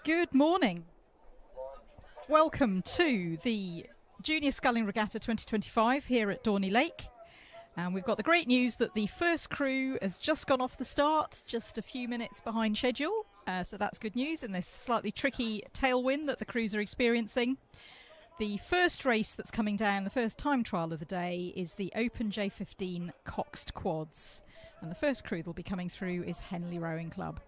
Good morning. Welcome to the Junior Sculling Regatta 2025 here at Dorney Lake. And we've got the great news that the first crew has just gone off the start, just a few minutes behind schedule. So that's good news in this slightly tricky tailwind that the crews are experiencing. The first race that's coming down, the first time trial of the day, is the Open J15 Coxed Quads. And the first crew that will be coming through is Henley Rowing Club.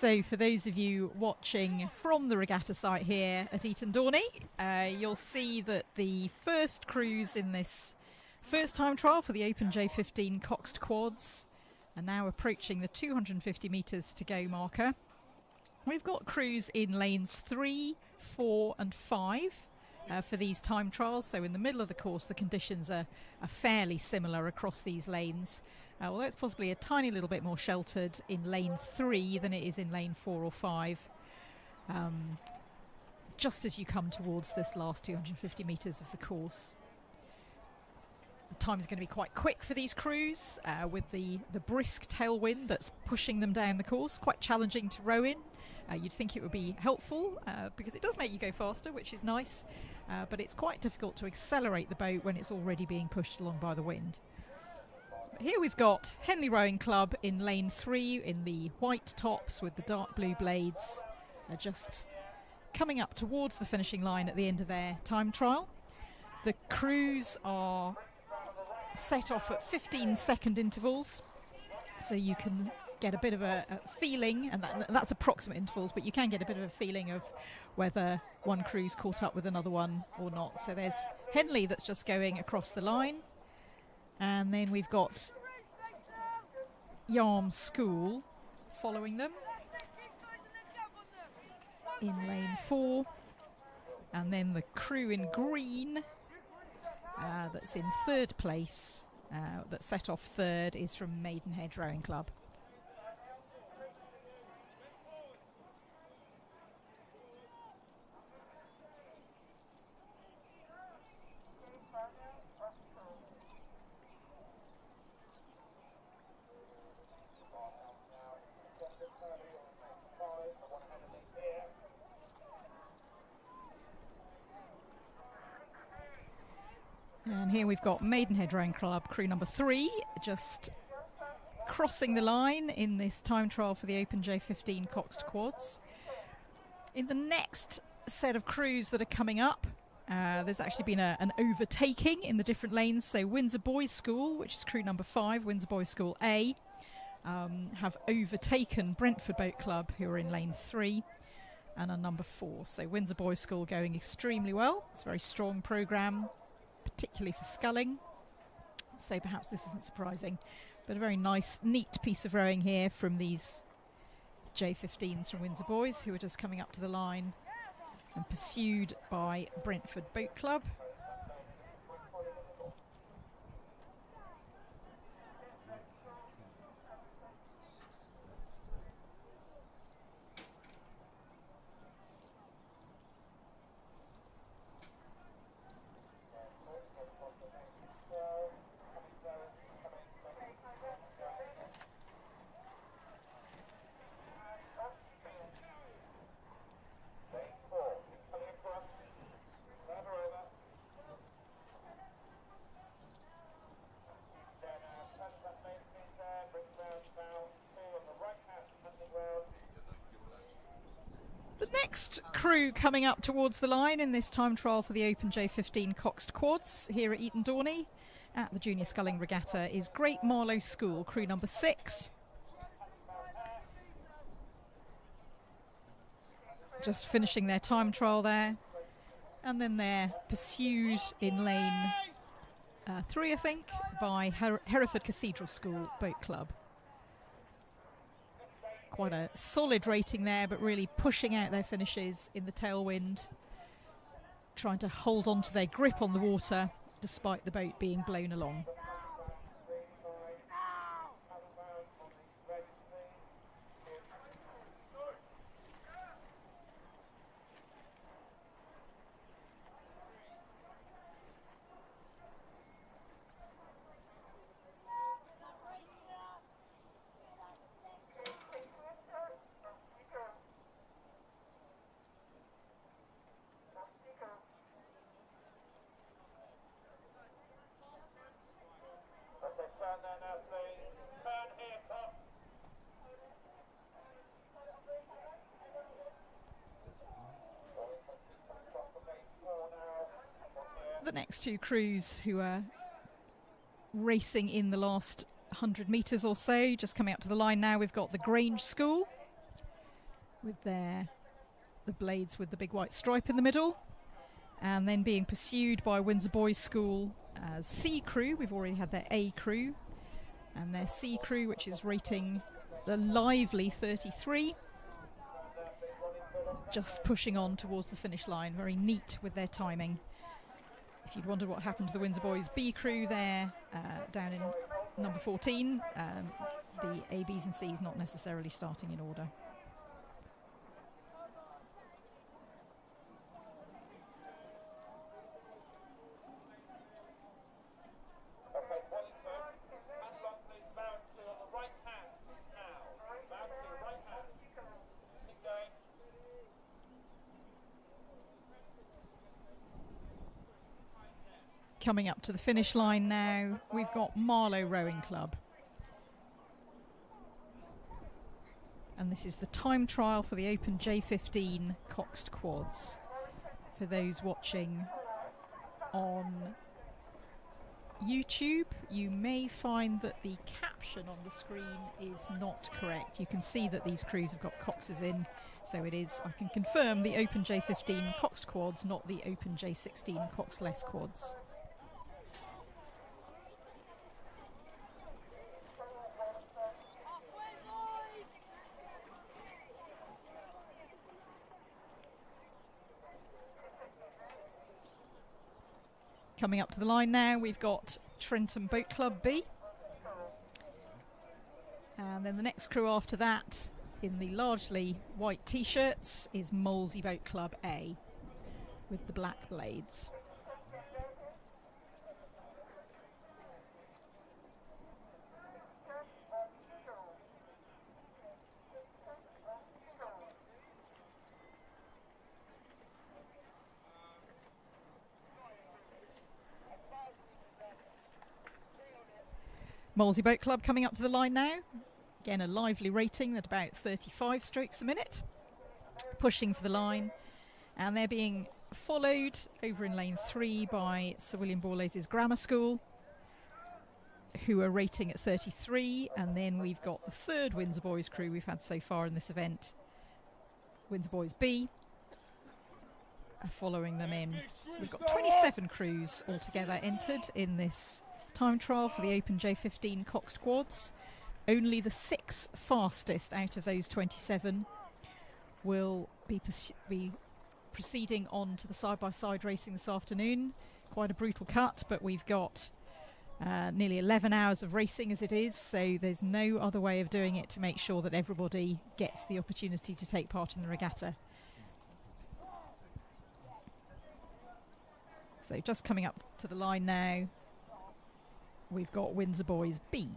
So for those of you watching from the regatta site here at Eton Dorney, you'll see that the first crews in this first time trial for the Open J15 Coxed Quads are now approaching the 250 metres to go marker. We've got crews in lanes 3, 4 and 5 for these time trials. So in the middle of the course, the conditions are fairly similar across these lanes. Although it's possibly a tiny little bit more sheltered in lane 3 than it is in lane 4 or 5. Just as you come towards this last 250 metres of the course. The time is going to be quite quick for these crews with the brisk tailwind that's pushing them down the course. Quite challenging to row in. You'd think it would be helpful because it does make you go faster, which is nice. But it's quite difficult to accelerate the boat when it's already being pushed along by the wind. Here we've got Henley Rowing Club in lane 3 in the white tops with the dark blue blades. They're just coming up towards the finishing line at the end of their time trial. The crews are set off at 15-second intervals, so you can get a bit of a feeling, and that's approximate intervals, but you can get a bit of a feeling of whether one crew's caught up with another one or not. So there's Henley that's just going across the line. And then we've got Junior School following them in lane 4. And then the crew in green that's in 3rd place, that set off 3rd, is from Maidenhead Rowing Club. And here we've got Maidenhead Rowing Club, crew number 3, just crossing the line in this time trial for the Open J15 Coxed Quads. In the next set of crews that are coming up, there's actually been an overtaking in the different lanes. So Windsor Boys School, which is crew number 5, Windsor Boys School A, have overtaken Brentford Boat Club, who are in lane 3, and are number 4. So Windsor Boys School going extremely well. It's a very strong programme, particularly for sculling, so perhaps this isn't surprising, but a very nice, neat piece of rowing here from these J15s from Windsor Boys, who are just coming up to the line and pursued by Brentford Boat Club. The next crew coming up towards the line in this time trial for the Open J15 Coxed Quads here at Eton Dorney at the Junior Sculling Regatta is Great Marlow School, crew number 6. Just finishing their time trial there, and then they're pursued in lane 3, I think, by Hereford Cathedral School Boat Club. Quite a solid rating there, but really pushing out their finishes in the tailwind, trying to hold on to their grip on the water despite the boat being blown along. The next two crews who are racing in the last 100 metres or so, just coming up to the line now, we've got the Grange School, with the blades with the big white stripe in the middle, and then being pursued by Windsor Boys School as C crew. We've already had their A crew and their C crew, which is rating the lively 33, just pushing on towards the finish line. Very neat with their timing. If you'd wondered what happened to the Windsor Boys B crew there, down in number 14, the A, Bs and Cs not necessarily starting in order. Coming up to the finish line now, we've got Marlow Rowing Club. And this is the time trial for the Open J15 Coxed Quads. For those watching on YouTube, you may find that the caption on the screen is not correct. You can see that these crews have got coxes in, so it is, I can confirm, the Open J15 Coxed Quads, not the Open J16 Coxless Quads. Coming up to the line now, we've got Trenton Boat Club B. And then the next crew after that, in the largely white t-shirts, is Molesey Boat Club A with the black blades. Molesey Boat Club coming up to the line now. Again, a lively rating at about 35 strokes a minute. Pushing for the line. And they're being followed over in lane 3 by Sir William Borlase' Grammar School, who are rating at 33. And then we've got the third Windsor Boys crew we've had so far in this event, Windsor Boys B, following them in. We've got 27 crews altogether entered in this time trial for the Open J15 Coxed Quads. Only the 6 fastest out of those 27 will be proceeding on to the side-by-side racing this afternoon. Quite a brutal cut, but we've got nearly 11 hours of racing as it is, so there's no other way of doing it to make sure that everybody gets the opportunity to take part in the regatta. So just coming up to the line now, we've got Windsor Boys B.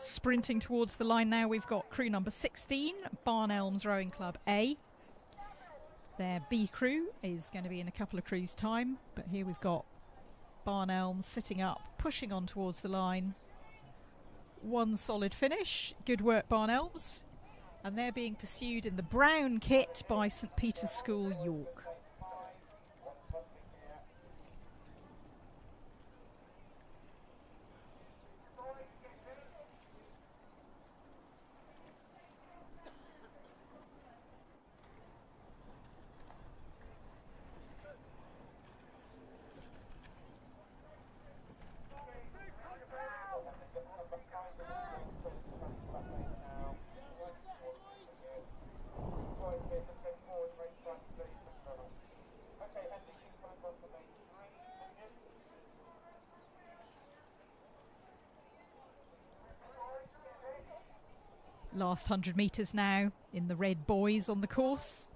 Sprinting towards the line now, we've got crew number 16, Barn Elms Rowing Club A. Their B crew is going to be in a couple of crews' time, but here we've got Barn Elms sitting up, pushing on towards the line. One solid finish. Good work, Barn Elms. And they're being pursued in the brown kit by St Peter's School, York. Last 100 metres now. in the red boys on the course.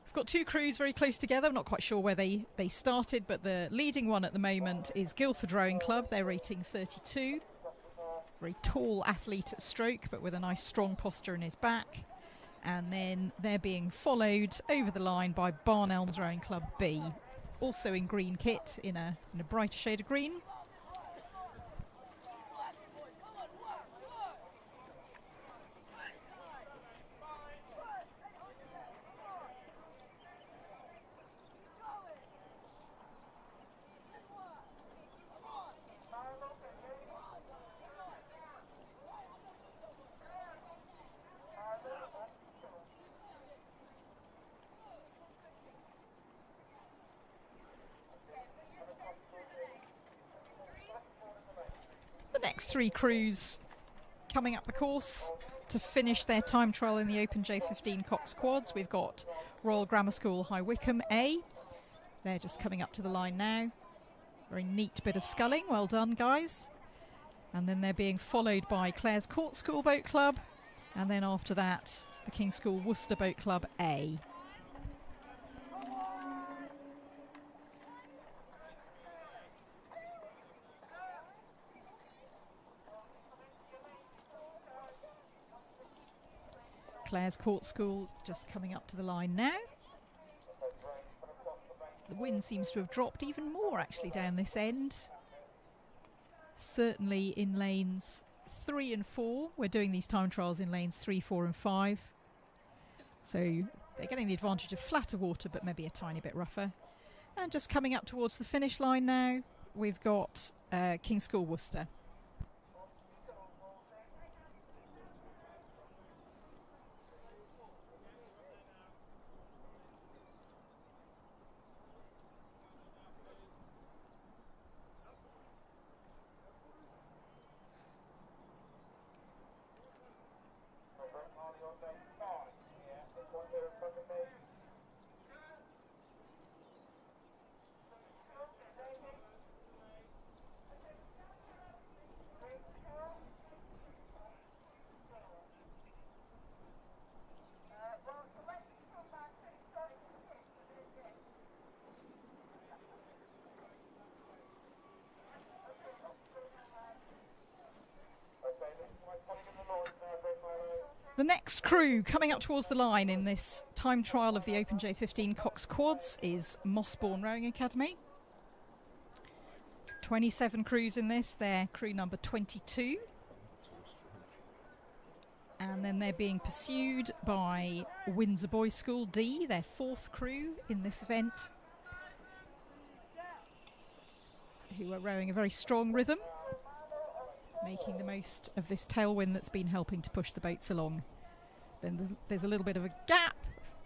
We've got two crews very close together. I'm not quite sure where they started, but the leading one at the moment is Guildford Rowing Club. They're rating 32. Very tall athlete at stroke, but with a nice strong posture in his back. And then they're being followed over the line by Barn Elms Rowing Club B, also in green kit, in a brighter shade of green. Next three crews coming up the course to finish their time trial in the Open J15 Cox Quads. We've got Royal Grammar School High Wycombe A. They're just coming up to the line now. Very neat bit of sculling. Well done, guys. And then they're being followed by Clare's Court School Boat Club. And then after that, the King's School Worcester Boat Club A. Clare's Court School just coming up to the line now. The wind seems to have dropped even more actually down this end. Certainly in lanes 3 and 4. We're doing these time trials in lanes 3, 4 and 5. So they're getting the advantage of flatter water but maybe a tiny bit rougher. And just coming up towards the finish line now, we've got King's School Worcester. The next crew coming up towards the line in this time trial of the Open J15 Cox Quads is Mossbourne Rowing Academy. 27 crews in this, they're crew number 22. And then they're being pursued by Windsor Boys School D, their fourth crew in this event, who are rowing a very strong rhythm, making the most of this tailwind that's been helping to push the boats along. Then there's a little bit of a gap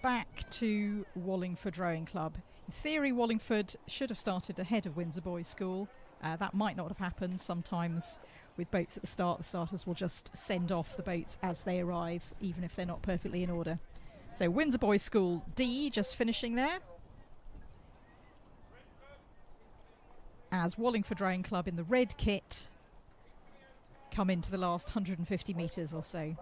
back to Wallingford Rowing Club. In theory, Wallingford should have started ahead of Windsor Boys School. That might not have happened. Sometimes with boats at the start, the starters will just send off the boats as they arrive, even if they're not perfectly in order. So Windsor Boys School D just finishing there, as Wallingford Rowing Club in the red kit come into the last 150 metres or so.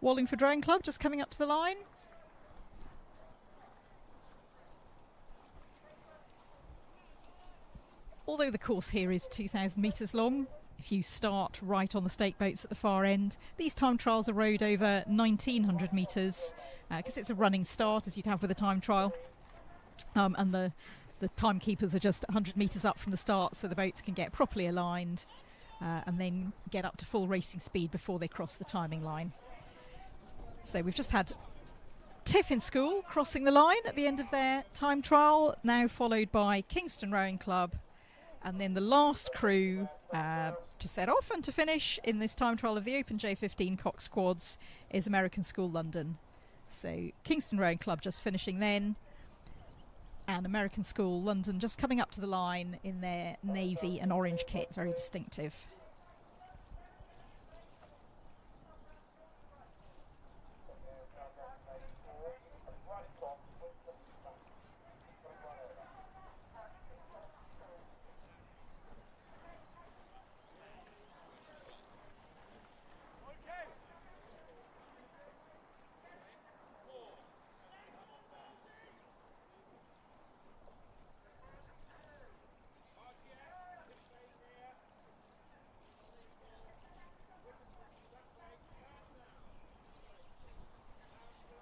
Wallingford Rowing Club just coming up to the line. Although the course here is 2,000 metres long, if you start right on the stake boats at the far end, these time trials are rowed over 1,900 metres because it's a running start, as you'd have with a time trial. And the timekeepers are just 100 metres up from the start, so the boats can get properly aligned and then get up to full racing speed before they cross the timing line. So we've just had Tiffin School crossing the line at the end of their time trial, now followed by Kingston Rowing Club, and then the last crew to set off and to finish in this time trial of the Open J15 Cox Quads is American School London. So Kingston Rowing Club just finishing then, and American School London just coming up to the line in their navy and orange kit, very distinctive.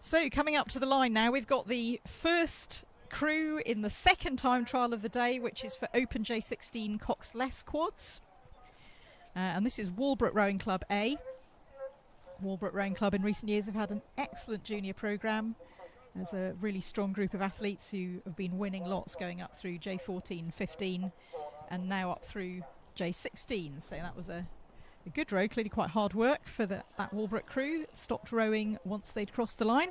So coming up to the line now, we've got the first crew in the second time trial of the day, which is for Open J16 Cox-less quads. And this is Walbrook Rowing Club A. Walbrook Rowing Club in recent years have had an excellent junior programme. There's a really strong group of athletes who have been winning lots going up through J14, 15 and now up through J16. So that was a good row, clearly quite hard work for that Walbrook crew. Stopped rowing once they'd crossed the line.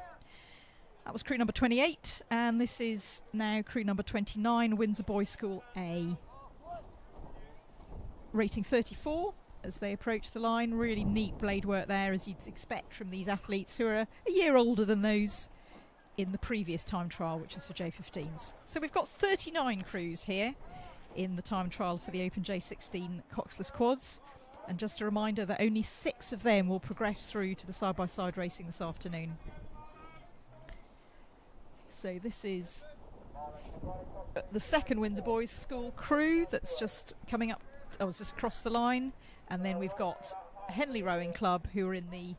That was crew number 28, and this is now crew number 29, Windsor Boys School A. Rating 34 as they approach the line. Really neat blade work there, as you'd expect from these athletes who are a year older than those in the previous time trial, which is for J15s. So we've got 39 crews here in the time trial for the Open J16 Coxless quads. And just a reminder that only 6 of them will progress through to the side-by-side racing this afternoon. So this is the second Windsor Boys School crew that's just coming up, just crossed the line. And then we've got Henley Rowing Club, who are in the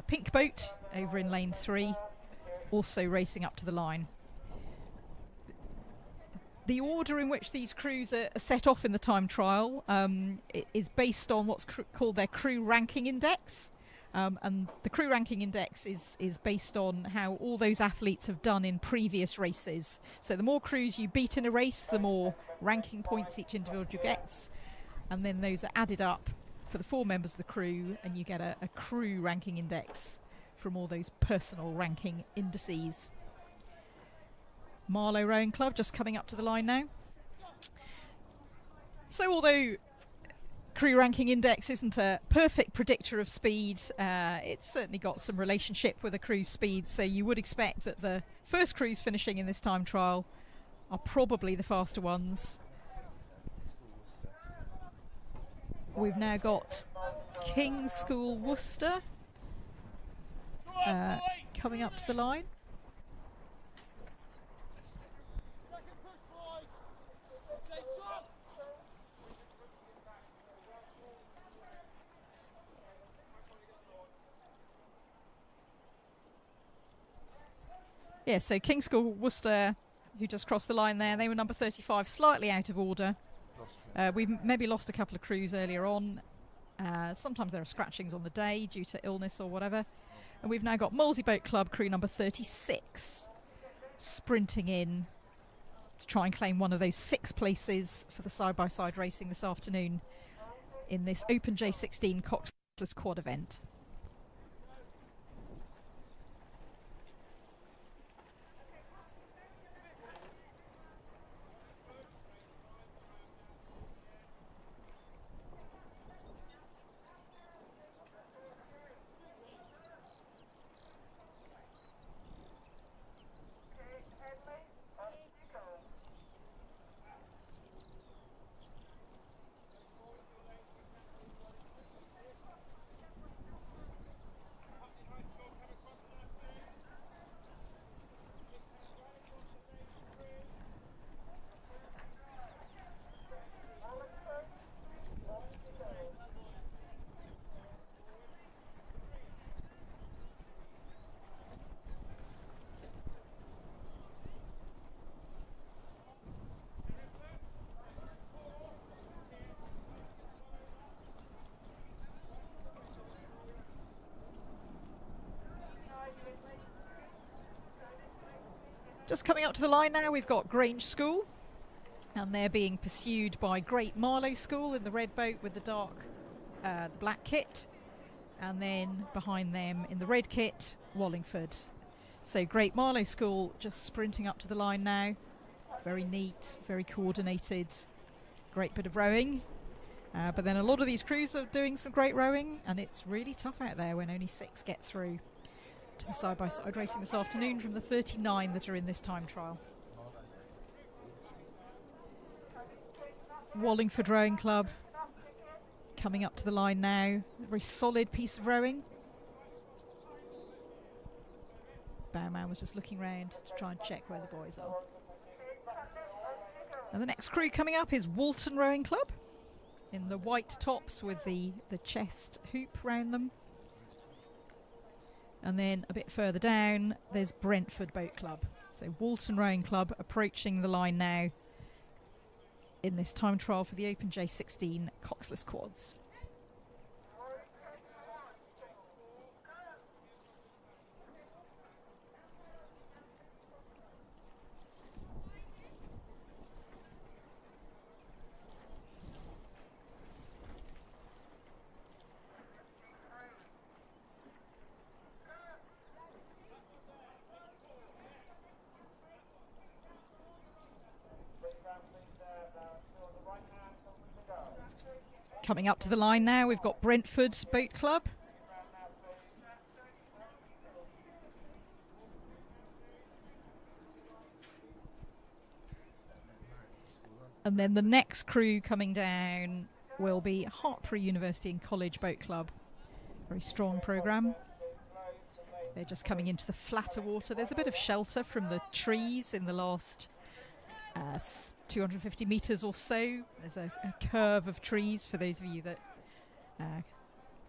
pink boat over in lane 3, also racing up to the line. The order in which these crews are set off in the time trial is based on what's called their crew ranking index. And the crew ranking index is based on how all those athletes have done in previous races. So the more crews you beat in a race, the more ranking points each individual gets. And then those are added up for the 4 members of the crew, and you get a crew ranking index from all those personal ranking indices. Marlow Rowing Club just coming up to the line now. So although crew ranking index isn't a perfect predictor of speed, it's certainly got some relationship with a crew's speed, so you would expect that the first crews finishing in this time trial are probably the faster ones. We've now got King's School Worcester coming up to the line. Yeah, so King's School Worcester, who just crossed the line there, they were number 35, slightly out of order. We've maybe lost a couple of crews earlier on. Sometimes there are scratchings on the day due to illness or whatever. And we've now got Molesey Boat Club crew number 36 sprinting in to try and claim one of those 6 places for the side-by-side racing this afternoon in this Open J16 Coxless quad event. Just coming up to the line now, we've got Grange School, and they're being pursued by Great Marlow School in the red boat with the the black kit, and then behind them in the red kit, Wallingford. So Great Marlow School just sprinting up to the line now. Very neat, very coordinated, great bit of rowing. But then a lot of these crews are doing some great rowing, and it's really tough out there when only 6 get through to the side-by-side racing this afternoon from the 39 that are in this time trial. Wallingford Rowing Club coming up to the line now. A very solid piece of rowing. Bowman was just looking round to try and check where the boys are. And the next crew coming up is Walton Rowing Club in the white tops with the chest hoop round them. And then a bit further down there's Brentford Boat Club. So Walton Rowing Club approaching the line now in this time trial for the Open J16 coxless quads. Coming up to the line now, we've got Brentford Boat Club. And then the next crew coming down will be Hartpury University and College Boat Club. Very strong programme. They're just coming into the flatter water. There's a bit of shelter from the trees in the last 250 metres or so. There's a curve of trees for those of you that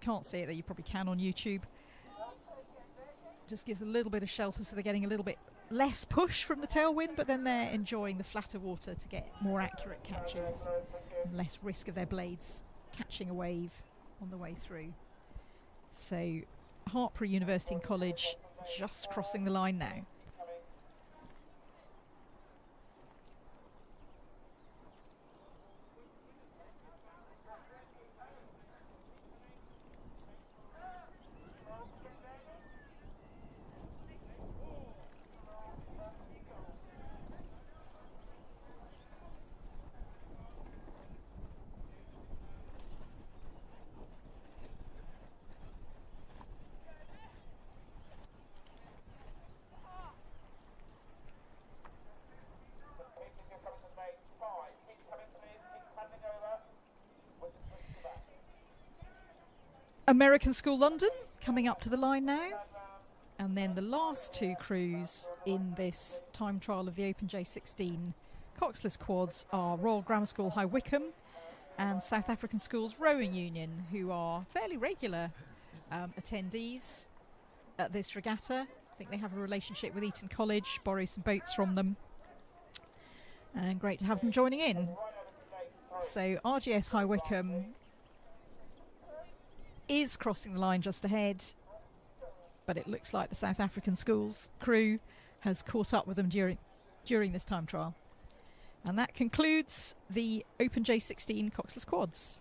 can't see it, that you probably can on YouTube. Just gives a little bit of shelter, so they're getting a little bit less push from the tailwind, but then they're enjoying the flatter water to get more accurate catches and less risk of their blades catching a wave on the way through. So Hartpury University and College just crossing the line now. American School London coming up to the line now, and then the last 2 crews in this time trial of the Open J16 coxless quads are Royal Grammar School High Wycombe and South African Schools Rowing Union, who are fairly regular attendees at this regatta. I think they have a relationship with Eton College, borrow some boats from them, and great to have them joining in. So RGS High Wycombe is crossing the line just ahead, but it looks like the South African Schools crew has caught up with them during this time trial. And that concludes the Open J16 coxless quads.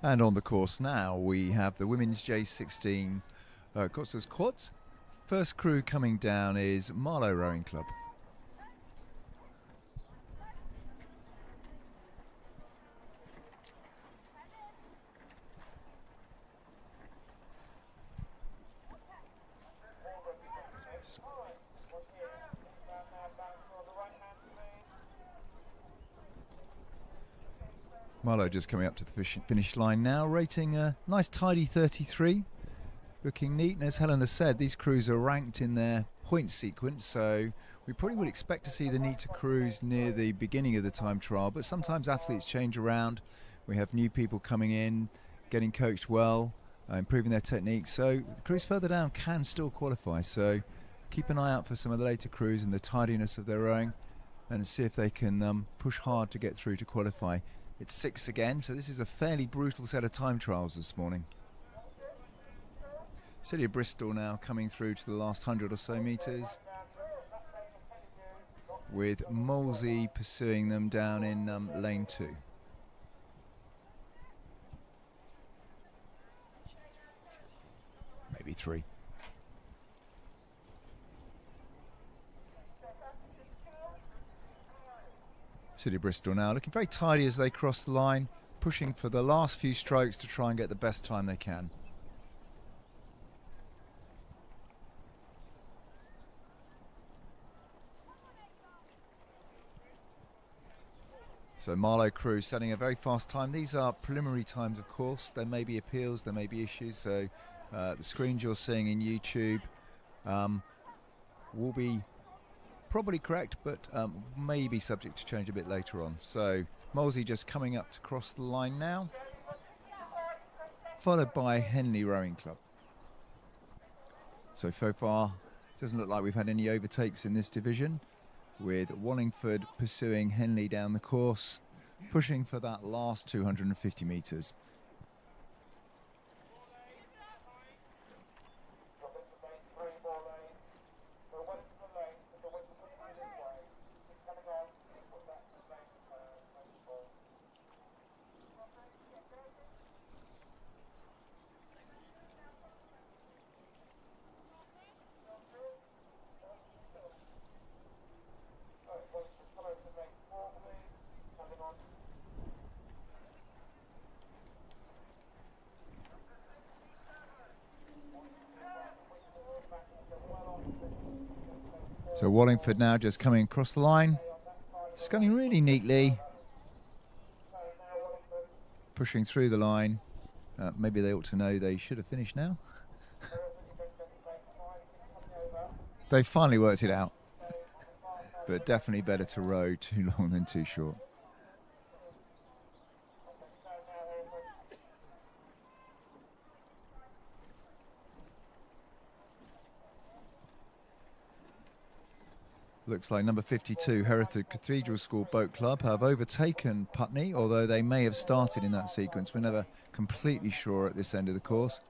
And on the course now, we have the women's J16 coxless quads. First crew coming down is Marlow Rowing Club. Marlow just coming up to the finish line now, rating a nice tidy 33, looking neat. And as Helen has said, these crews are ranked in their point sequence, so we probably would expect to see the neater crews near the beginning of the time trial, but sometimes athletes change around. We have new people coming in, getting coached well, improving their technique, so the crews further down can still qualify. So keep an eye out for some of the later crews and the tidiness of their rowing, and see if they can push hard to get through to qualify. It's 6 again, so this is a fairly brutal set of time trials this morning. City of Bristol now coming through to the last 100 or so metres, with Molesey pursuing them down in lane 2. Maybe 3. City of Bristol now looking very tidy as they cross the line, pushing for the last few strokes to try and get the best time they can. So Marlow crew setting a very fast time. These are preliminary times, of course. There may be appeals, there may be issues. So the screens you're seeing in YouTube will be probably correct, but may be subject to change a bit later on. So Molesey just coming up to cross the line now, followed by Henley Rowing Club. So far, doesn't look like we've had any overtakes in this division, with Wallingford pursuing Henley down the course, pushing for that last 250 metres. So Wallingford now just coming across the line, sculling really neatly, pushing through the line. Maybe they ought to know they should have finished now. They finally worked it out, but definitely better to row too long than too short. Looks like number 52, Hereford Cathedral School Boat Club, have overtaken Putney, although they may have started in that sequence. We're never completely sure at this end of the course.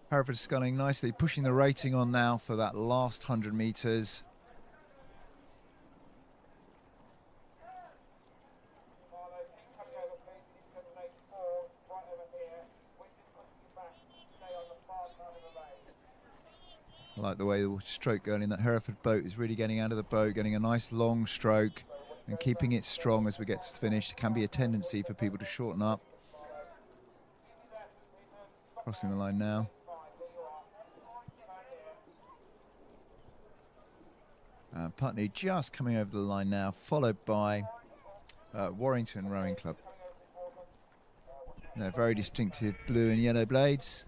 Hereford sculling nicely, pushing the rating on now for that last 100 metres. I like the way the stroke going in that Hereford boat is really getting out of the boat, getting a nice long stroke and keeping it strong as we get to the finish. There can be a tendency for people to shorten up. Crossing the line now. Putney just coming over the line now, followed by Warrington Rowing Club. They're very distinctive blue and yellow blades.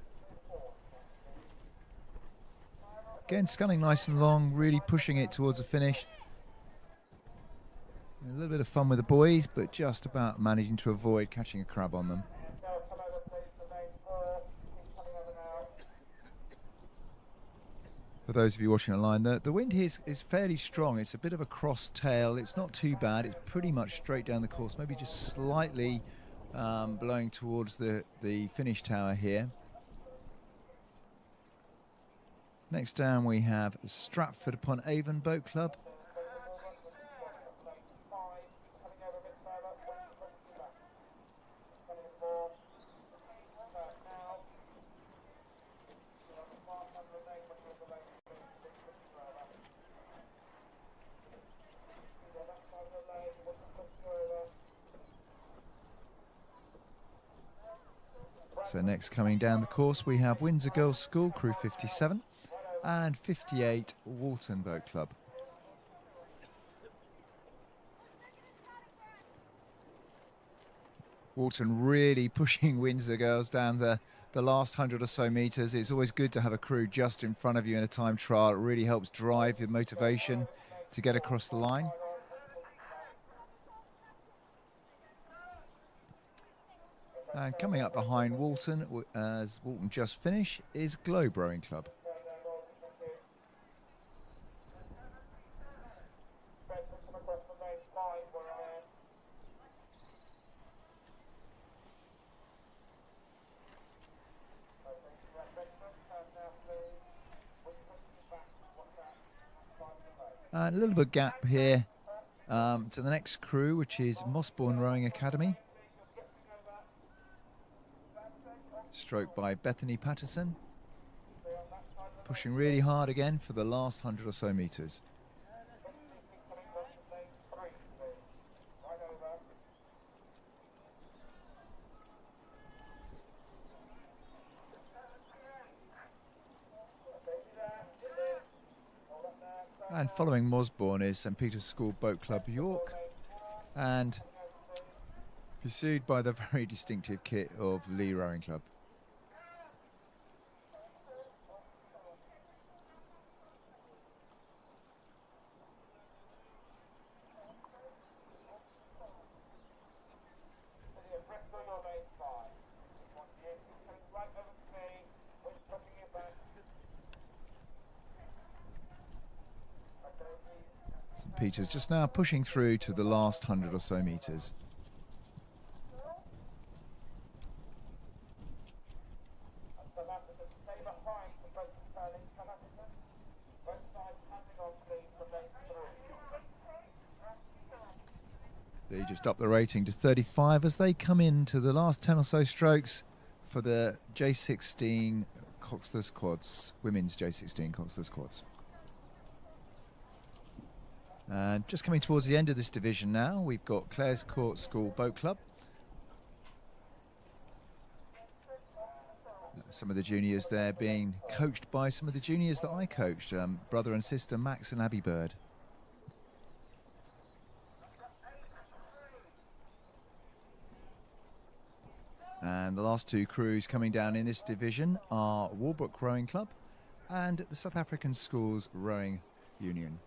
Again, sculling nice and long, really pushing it towards a finish. A little bit of fun with the boys, but just about managing to avoid catching a crab on them. For those of you watching online, the wind here is fairly strong. It's a bit of a cross tail. It's not too bad. It's pretty much straight down the course, maybe just slightly blowing towards the finish tower here. Next down we have Stratford upon Avon Boat Club. So next coming down the course we have Windsor Girls School, crew 57. And 58 Walton Boat Club. Walton really pushing Windsor Girls down the last 100 or so metres. It's always good to have a crew just in front of you in a time trial. It really helps drive your motivation to get across the line. And coming up behind Walton, as Walton just finished, is Globe Rowing Club. A little bit of gap here to the next crew, which is Mossbourne Rowing Academy. Stroke by Bethany Patterson. Pushing really hard again for the last 100 or so metres. And following Mossbourne is St Peter's School Boat Club York, and pursued by the very distinctive kit of Lee Rowing Club. St Peter's just now pushing through to the last 100 or so metres. They just up the rating to 35 as they come into the last 10 or so strokes for the J16 Coxless Quads, women's J16 Coxless Quads. And just coming towards the end of this division now, we've got Clare's Court School Boat Club. Some of the juniors there being coached by some of the juniors that I coached, brother and sister Max and Abby Bird. And the last two crews coming down in this division are Walbrook Rowing Club and the South African Schools Rowing Union.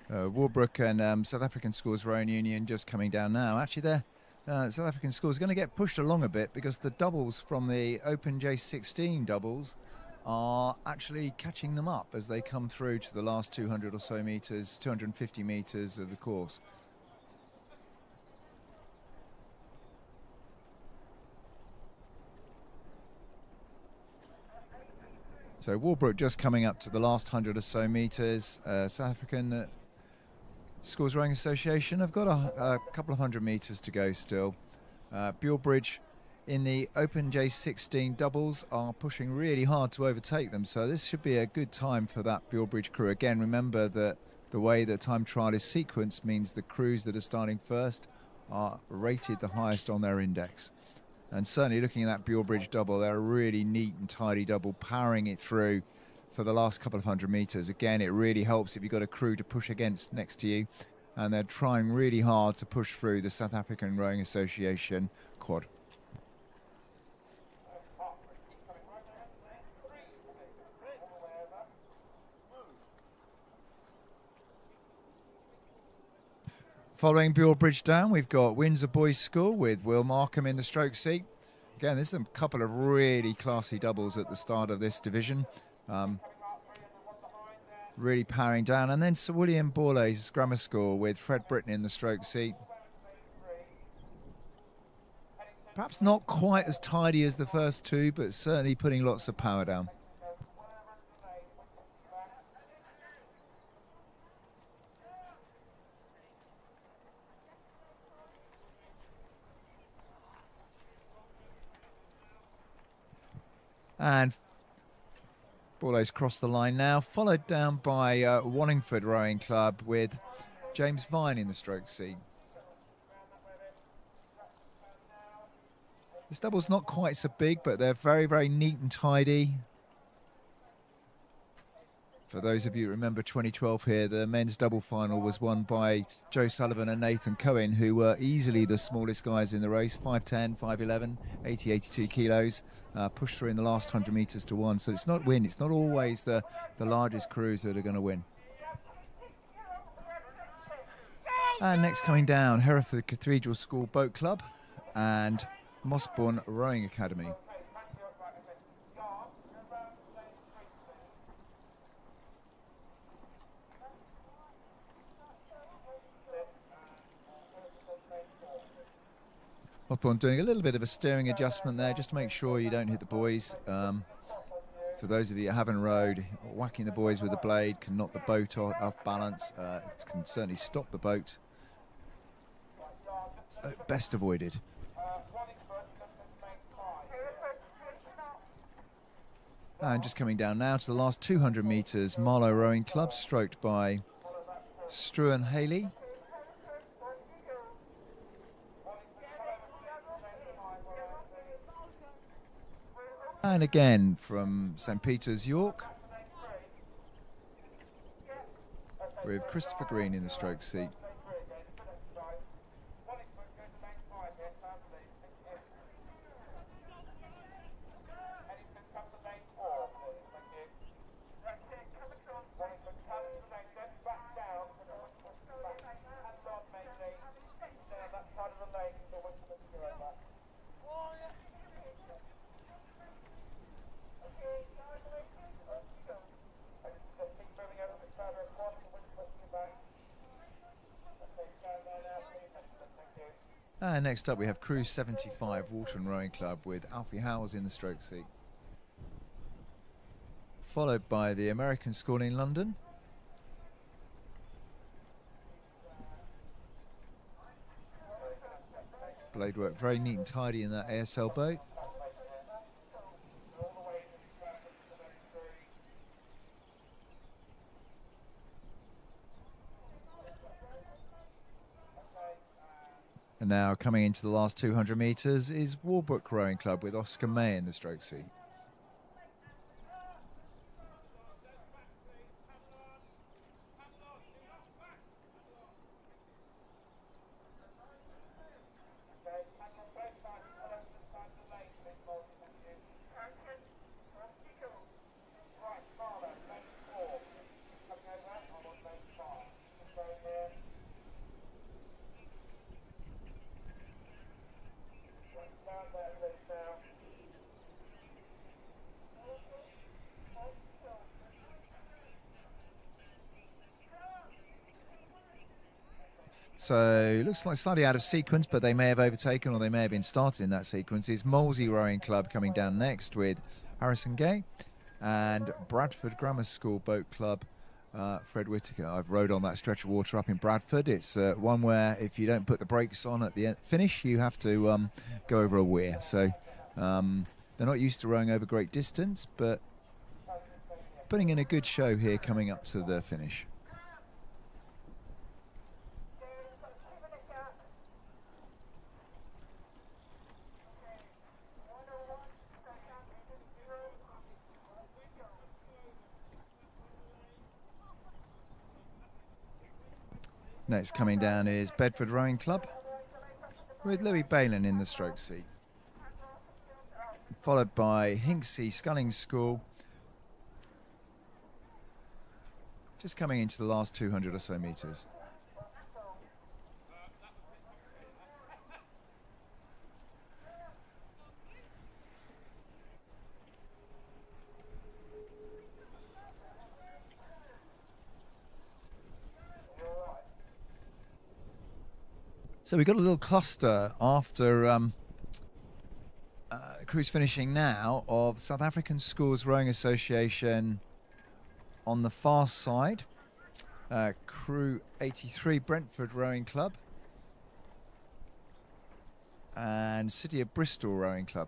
Walbrook and South African Schools Rowing Union just coming down now. Actually, their South African Schools are going to get pushed along a bit because the doubles from the Open J16 doubles are actually catching them up as they come through to the last 200 or so metres, 250 metres of the course. So Walbrook just coming up to the last 100 or so metres. South African Schools Rowing Association have got a couple of 100 metres to go still. Bulbridge in the Open J16 doubles are pushing really hard to overtake them, so this should be a good time for that Bulbridge crew. Again, remember that the way the time trial is sequenced means the crews that are starting first are rated the highest on their index. And certainly looking at that Bulbridge double, they're a really neat and tidy double, powering it through for the last couple of 100 metres. Again, it really helps if you've got a crew to push against next to you, and they're trying really hard to push through the South African Rowing Association quad. Following Bulbridge down, we've got Windsor Boys School with Will Markham in the stroke seat. Again, there's a couple of really classy doubles at the start of this division. Really powering down. And then Sir William Borlase Grammar School with Fred Britton in the stroke seat. Perhaps not quite as tidy as the first two, but certainly putting lots of power down. And Borlase crossed the line now, followed down by Wallingford Rowing Club with James Vine in the stroke seat. This double's not quite so big, but they're very, very neat and tidy. For those of you who remember 2012 here, the men's double final was won by Joe Sullivan and Nathan Cohen, who were easily the smallest guys in the race, 5'10", 5'11", 80, 82 kilos, pushed through in the last 100 metres to one. So it's not always the largest crews that are going to win. And next coming down, Hereford Cathedral School Boat Club and Mossbourne Rowing Academy. Upon doing a little bit of a steering adjustment there, just to make sure you don't hit the buoys. For those of you who haven't rowed, whacking the buoys with the blade can knock the boat off balance. It can certainly stop the boat. So best avoided. And just coming down now to the last 200 metres, Marlow Rowing Club, stroked by Struan Haley. And again from St Peter's, York, with Christopher Green in the stroke seat. And next up we have Crew 75 Walton Rowing Club with Alfie Howells in the stroke seat, followed by the American School in London. Blade work very neat and tidy in that ASL boat. And now coming into the last 200 metres is Walbrook Rowing Club with Oscar May in the stroke seat. So looks like slightly out of sequence, but they may have overtaken or they may have been started in that sequence. Is Molesey Rowing Club coming down next with Harrison Gay, and Bradford Grammar School Boat Club, Fred Whittaker. I've rowed on that stretch of water up in Bradford. It's one where if you don't put the brakes on at the finish, you have to go over a weir. So they're not used to rowing over great distance, but putting in a good show here coming up to the finish. Next coming down is Bedford Rowing Club with Louis Balin in the stroke seat, followed by Hinksey Sculling School, just coming into the last 200 or so metres. So we've got a little cluster after the crew's finishing now of South African Schools Rowing Association on the far side, Crew 83 Brentford Rowing Club and City of Bristol Rowing Club.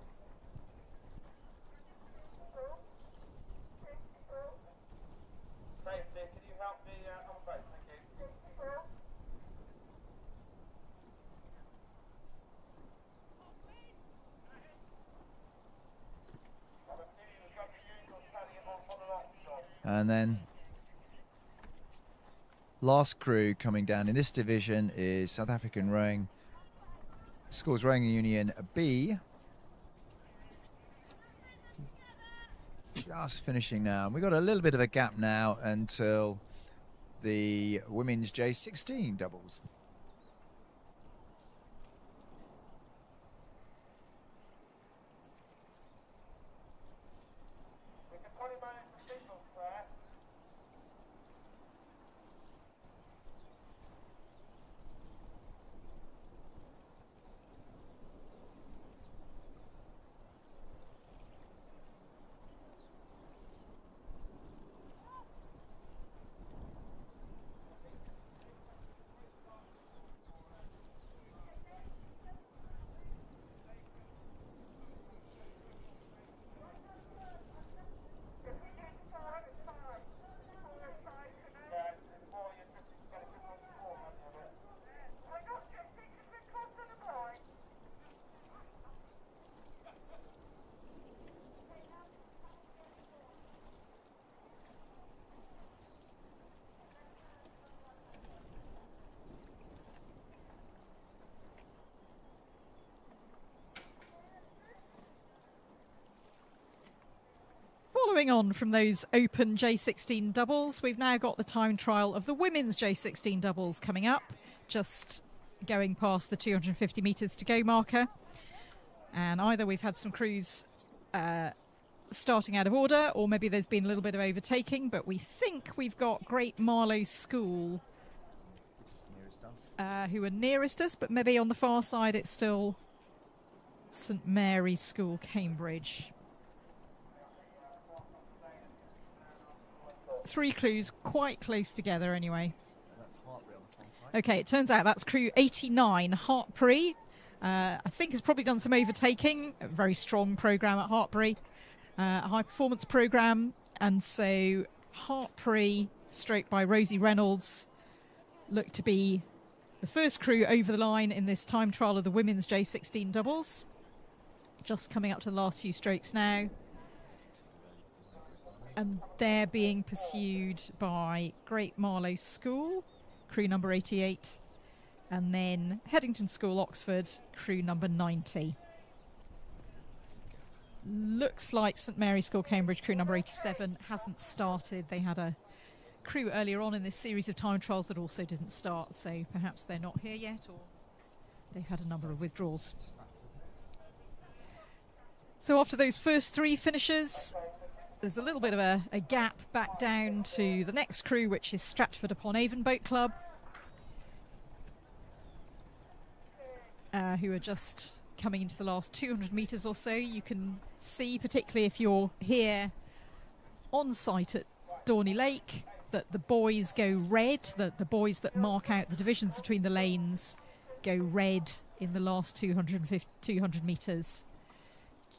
And then last crew coming down in this division is South African Rowing Schools Rowing Union B. Just finishing now. We've got a little bit of a gap now until the women's J16 doubles. Following on from those open J16 doubles, we've now got the time trial of the women's J16 doubles coming up, just going past the 250 metres to go marker. And either we've had some crews starting out of order, or maybe there's been a little bit of overtaking, but we think we've got Great Marlow School who are nearest us, but maybe on the far side it's still St Mary's School, Cambridge. 3 crews quite close together anyway. Okay, it turns out that's crew 89, Hartpury. I think has probably done some overtaking. A very strong programme at Hartpury, a high performance programme. And so Hartpury, stroked by Rosie Reynolds, look to be the first crew over the line in this time trial of the women's J16 doubles. Just coming up to the last few strokes now. And they're being pursued by Great Marlow School, crew number 88, and then Headington School, Oxford, crew number 90. Looks like St Mary's School, Cambridge, crew number 87 hasn't started. They had a crew earlier on in this series of time trials that also didn't start, so perhaps they're not here yet, or they've had a number of withdrawals. So after those first 3 finishers, there's a little bit of a gap back down to the next crew, which is Stratford-upon-Avon Boat Club, who are just coming into the last 200 metres or so. You can see, particularly if you're here on site at Dorney Lake, that the buoys go red, that the buoys that mark out the divisions between the lanes go red in the last 200 metres.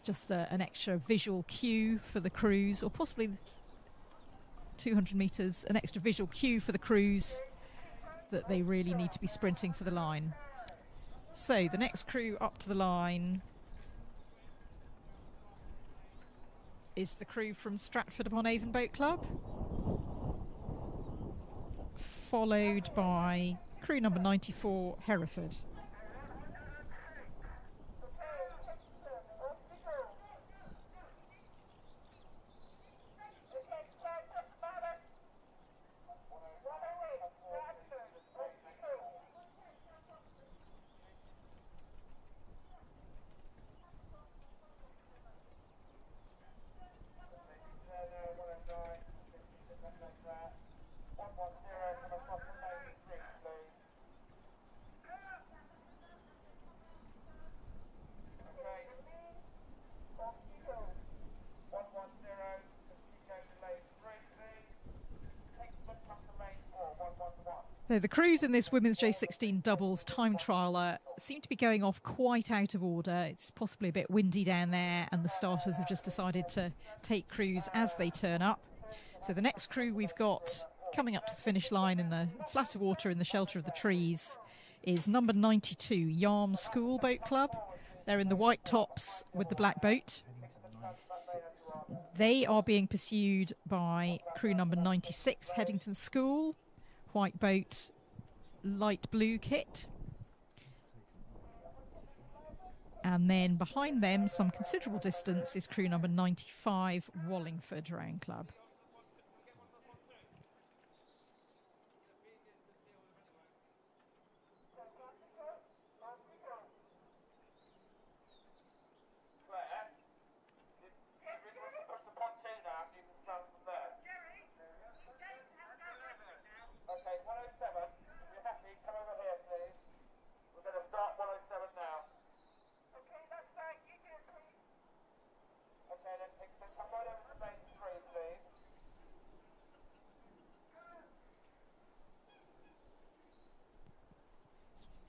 Just an extra visual cue for the crews, or possibly 200 metres, an extra visual cue for the crews that they really need to be sprinting for the line. So the next crew up to the line is the crew from Stratford-upon-Avon Boat Club, followed by crew number 94, Hereford. So the crews in this women's J16 doubles time trial seem to be going off quite out of order. It's possibly a bit windy down there, and the starters have just decided to take crews as they turn up. So the next crew we've got coming up to the finish line in the flatter water in the shelter of the trees is number 92, Yarm School Boat Club. They're in the white tops with the black boat. They are being pursued by crew number 96, Headington School, white boat, light blue kit. And then behind them, some considerable distance, is crew number 95, Wallingford Rowing Club.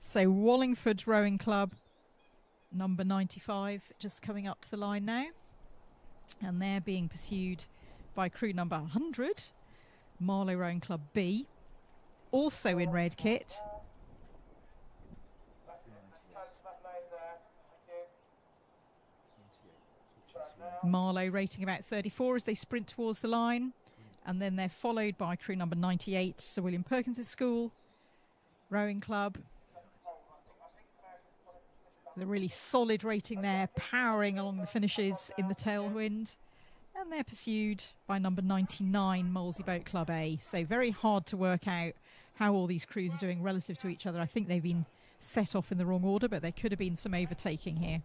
So Wallingford Rowing Club, number 95, just coming up to the line now. And they're being pursued by crew number 100, Marlow Rowing Club B, also in red kit. Marlow rating about 34 as they sprint towards the line. And then they're followed by crew number 98, Sir William Perkins' School Rowing Club. The really solid rating there, powering along the finishes in the tailwind. And they're pursued by number 99, Molesey Boat Club A. So very hard to work out how all these crews are doing relative to each other. I think they've been set off in the wrong order, but there could have been some overtaking here.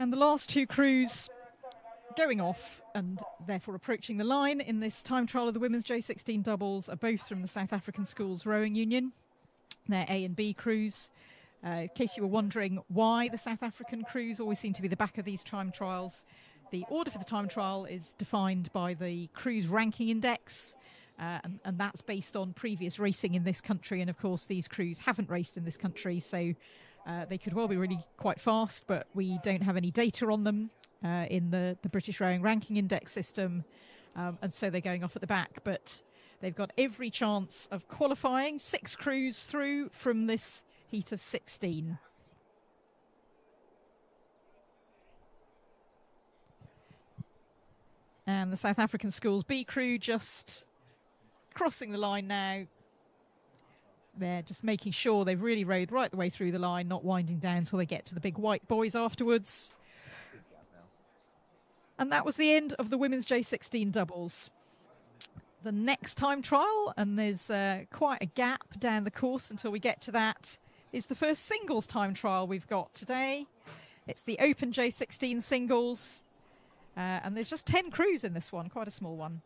And the last two crews going off and therefore approaching the line in this time trial of the women's J16 doubles are both from the South African Schools Rowing Union. They're A and B crews. In case you were wondering why the South African crews always seem to be the back of these time trials, the order for the time trial is defined by the crews ranking index, and that's based on previous racing in this country. And of course these crews haven't raced in this country, so they could well be really quite fast, but we don't have any data on them in the British Rowing Ranking Index system, and so they're going off at the back. But they've got every chance of qualifying. 6 crews through from this heat of 16. And the South African Schools B crew just crossing the line now. They're just making sure they've really rowed right the way through the line, not winding down until they get to the big white boys afterwards. And that was the end of the women's J16 doubles. The next time trial, and there's quite a gap down the course until we get to that, is the first singles time trial we've got today. It's the Open J16 singles, and there's just 10 crews in this one, quite a small one.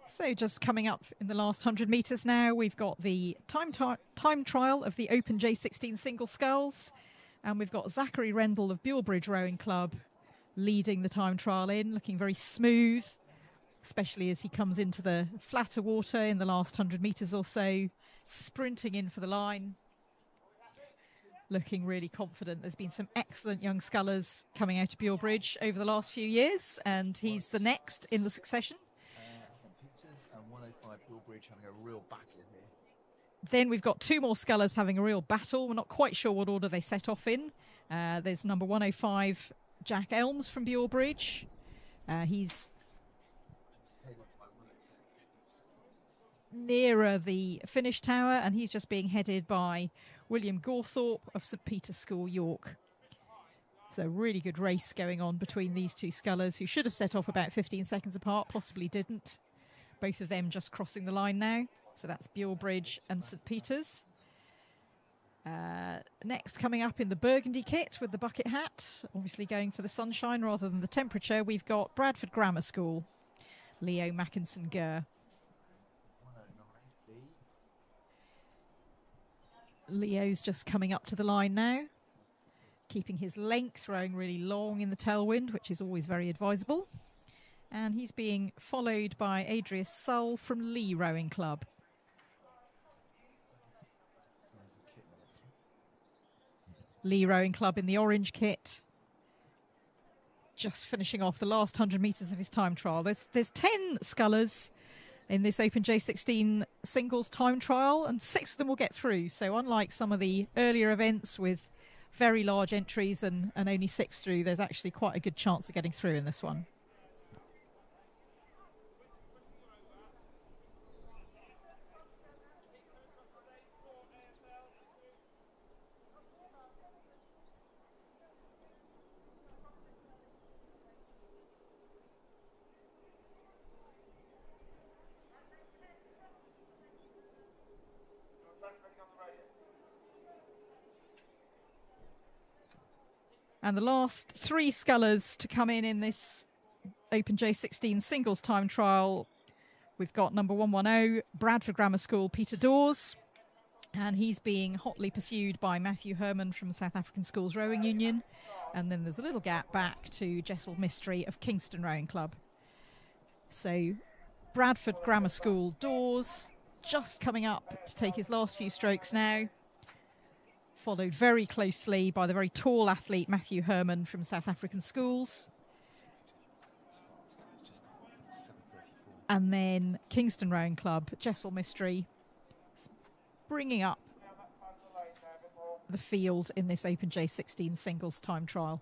So just coming up in the last 100 metres now, we've got the time trial of the Open J16 single sculls, and we've got Zachary Rendell of Bulebridge Rowing Club leading the time trial in, looking very smooth, especially as he comes into the flatter water in the last 100 metres or so, sprinting in for the line, looking really confident. There's been some excellent young scullers coming out of Bulebridge over the last few years, and he's the next in the succession. Having a real battle here. Then we've got 2 more scullers having a real battle. We're not quite sure what order they set off in. There's number 105, Jack Elms from Bulebridge. He's nearer the finish tower, and he's just being headed by William Gawthorpe of St Peter's School, York. So really good race going on between these two scullers, who should have set off about 15 seconds apart, possibly didn't. Both of them just crossing the line now. So that's Buellbridge and St Peter's. Next, coming up in the burgundy kit with the bucket hat, obviously going for the sunshine rather than the temperature, we've got Bradford Grammar School, Leo Mackinson-Gurr. Leo's just coming up to the line now, keeping his length, rowing really long in the tailwind, which is always very advisable. And he's being followed by Adrius Sull from Lee Rowing Club. Lee Rowing Club in the orange kit, just finishing off the last 100 metres of his time trial. There's 10 scullers in this Open J16 singles time trial, and 6 of them will get through. So unlike some of the earlier events with very large entries and only 6 through, there's actually quite a good chance of getting through in this one. And the last 3 scullers to come in this Open J16 singles time trial, we've got number 110, Bradford Grammar School, Peter Dawes. And he's being hotly pursued by Matthew Herman from South African Schools Rowing Union. And then there's a little gap back to Jessel Mystery of Kingston Rowing Club. So Bradford Grammar School, Dawes, just coming up to take his last few strokes now. Followed very closely by the very tall athlete Matthew Herman from South African Schools. And then Kingston Rowing Club, Jessel Mystery, bringing up the field in this Open J16 singles time trial.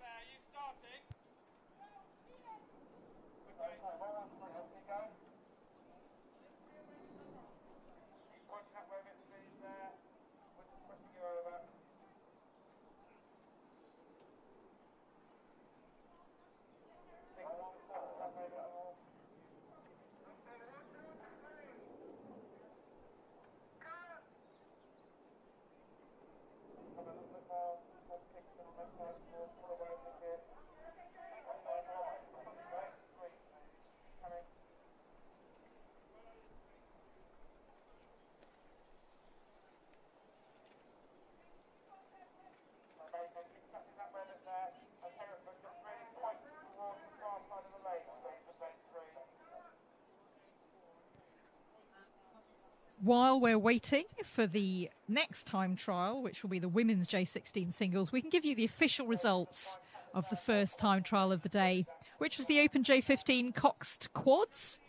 While we're waiting for the next time trial, which will be the women's J16 singles, we can give you the official results of the first time trial of the day, which was the Open J15 Coxed Quads.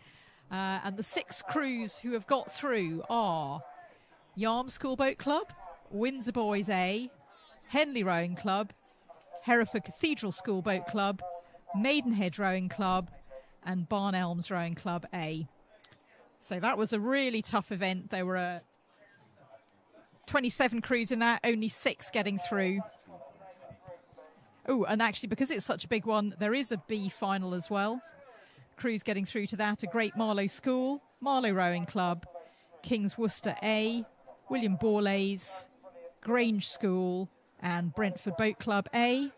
And the 6 crews who have got through are Yarm School Boat Club, Windsor Boys A, Henley Rowing Club, Hereford Cathedral School Boat Club, Maidenhead Rowing Club, and Barn Elms Rowing Club A. So that was a really tough event. There were 27 crews in that, only 6 getting through. Oh, and actually, because it's such a big one, there is a B final as well. Crews getting through to that, a Great Marlow School, Marlow Rowing Club, King's Worcester A, William Borlase, Grange School, and Brentford Boat Club A.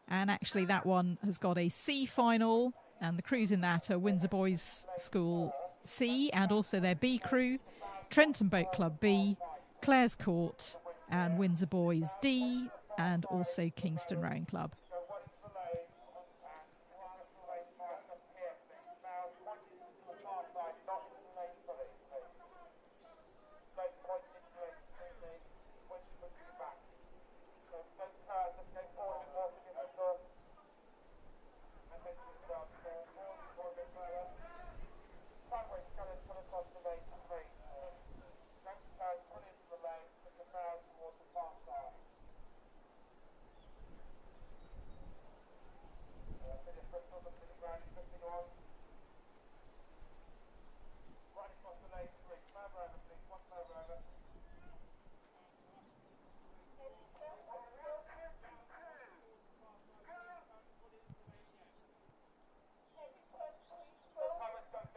And actually, that one has got a C final, and the crews in that are Windsor Boys School C and also their B crew, Trenton Boat Club B, Clare's Court, and Windsor Boys D, and also Kingston Rowing Club.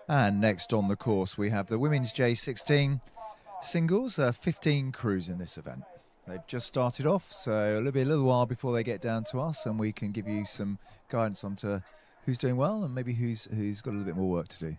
And next on the course, we have the women's J16 singles, 15 crews in this event. They've just started off, so it'll be a little while before they get down to us, and we can give you some guidance onto who's doing well and maybe who's got a little bit more work to do.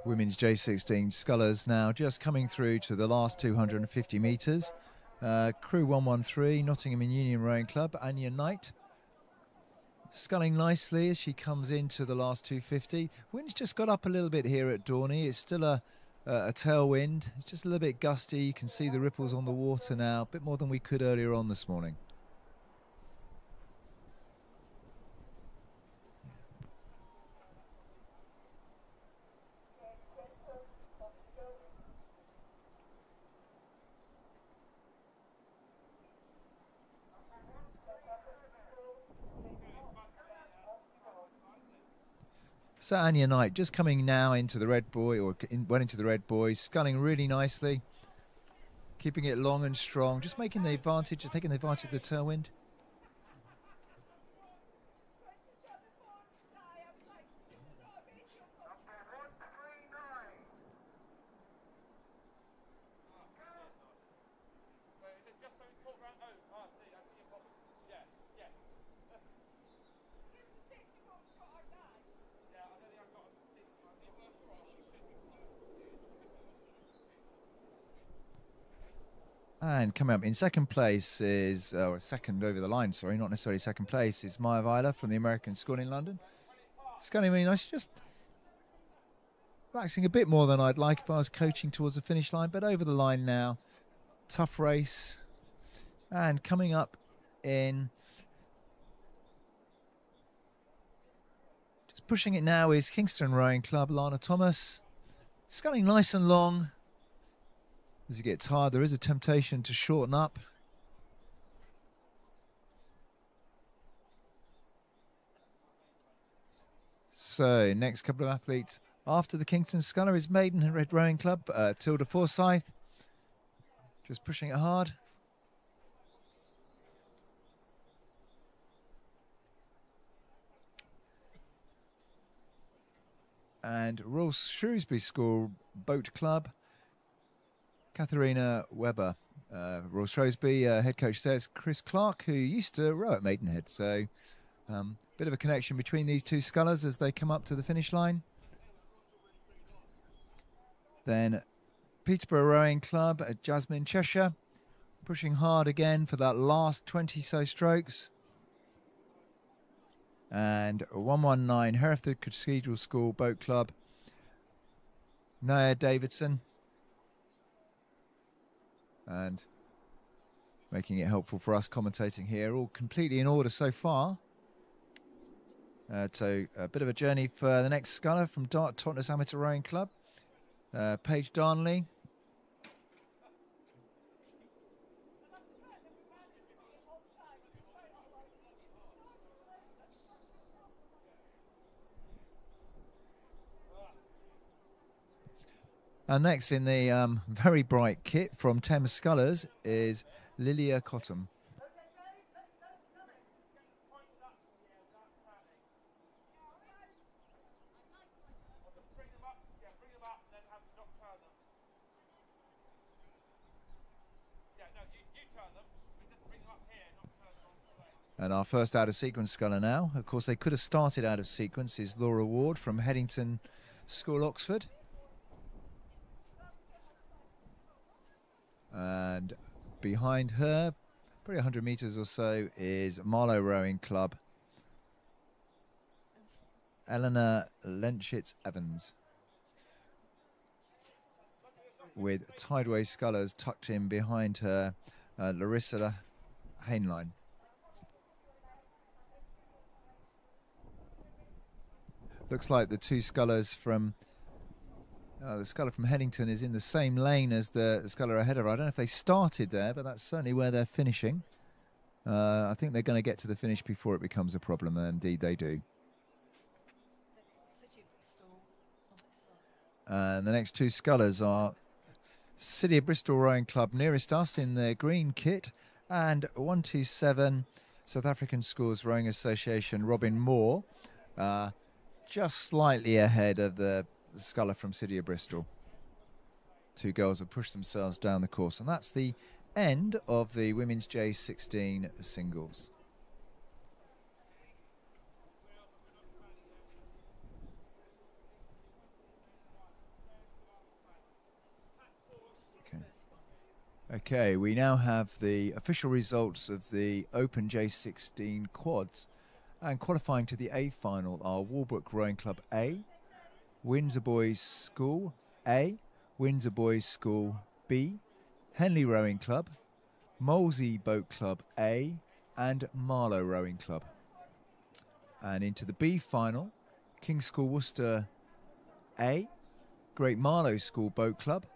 Women's J16 scullers now just coming through to the last 250 metres. Crew 113, Nottingham and Union Rowing Club, Anya Knight. Sculling nicely as she comes into the last 250. Wind's just got up a little bit here at Dorney. It's still a a tailwind. It's just a little bit gusty. You can see the ripples on the water now, a bit more than we could earlier on this morning. So Anya Knight just coming now into the red buoy, or went into the red buoy, sculling really nicely, keeping it long and strong, just making the advantage, taking the advantage of the tailwind. And coming up in second place is, or second over the line, sorry, not necessarily second place, is Maya Weiler from the American School in London. Sculling really nice, just relaxing a bit more than I'd like if I was coaching towards the finish line, but over the line now. Tough race. And coming up in, just pushing it now is Kingston Rowing Club, Lana Thomas. Sculling nice and long. As you get tired, there is a temptation to shorten up. So, next couple of athletes after the Kingston Sculler is Maidenhead Rowing Club, Tilda Forsyth. Just pushing it hard. And Royal Shrewsbury School Boat Club, Katharina Webber. Royal Shrewsbury head coach there is Chris Clark, who used to row at Maidenhead. So bit of a connection between these two scullers as they come up to the finish line. Then Peterborough Rowing Club at Jasmine Cheshire, pushing hard again for that last 20 so strokes. And 119 Hereford Cathedral School Boat Club, Naya Davidson. And making it helpful for us commentating here, all completely in order so far. So a bit of a journey for the next sculler from Totnes Amateur Rowing Club, Paige Darnley. And next in the very bright kit from Thames Scullers is Lilia Cottam. And our first out of sequence sculler now, of course they could have started out of sequence, is Laura Ward from Headington School, Oxford. And behind her, probably 100 metres or so, is Marlow Rowing Club, Eleanor Lenchitz Evans, with Tideway Scullers tucked in behind her, Larissa Hainline. Looks like the two scullers from the sculler from Headington is in the same lane as the sculler ahead of her. I don't know if they started there, but that's certainly where they're finishing. I think they're going to get to the finish before it becomes a problem, and indeed they do. And the next two scullers are City of Bristol Rowing Club nearest us in their green kit, and 127 South African Schools Rowing Association Robin Moore, just slightly ahead of the sculler from City of Bristol. Two girls have pushed themselves down the course, and that's the end of the women's J16 singles. Okay, we now have the official results of the Open J16 quads, and qualifying to the A final are Walbrook Rowing Club A, Windsor Boys School A, Windsor Boys School B, Henley Rowing Club, Molesey Boat Club A, and Marlow Rowing Club. And into the B final, King's School Worcester A, Great Marlow School Boat Club,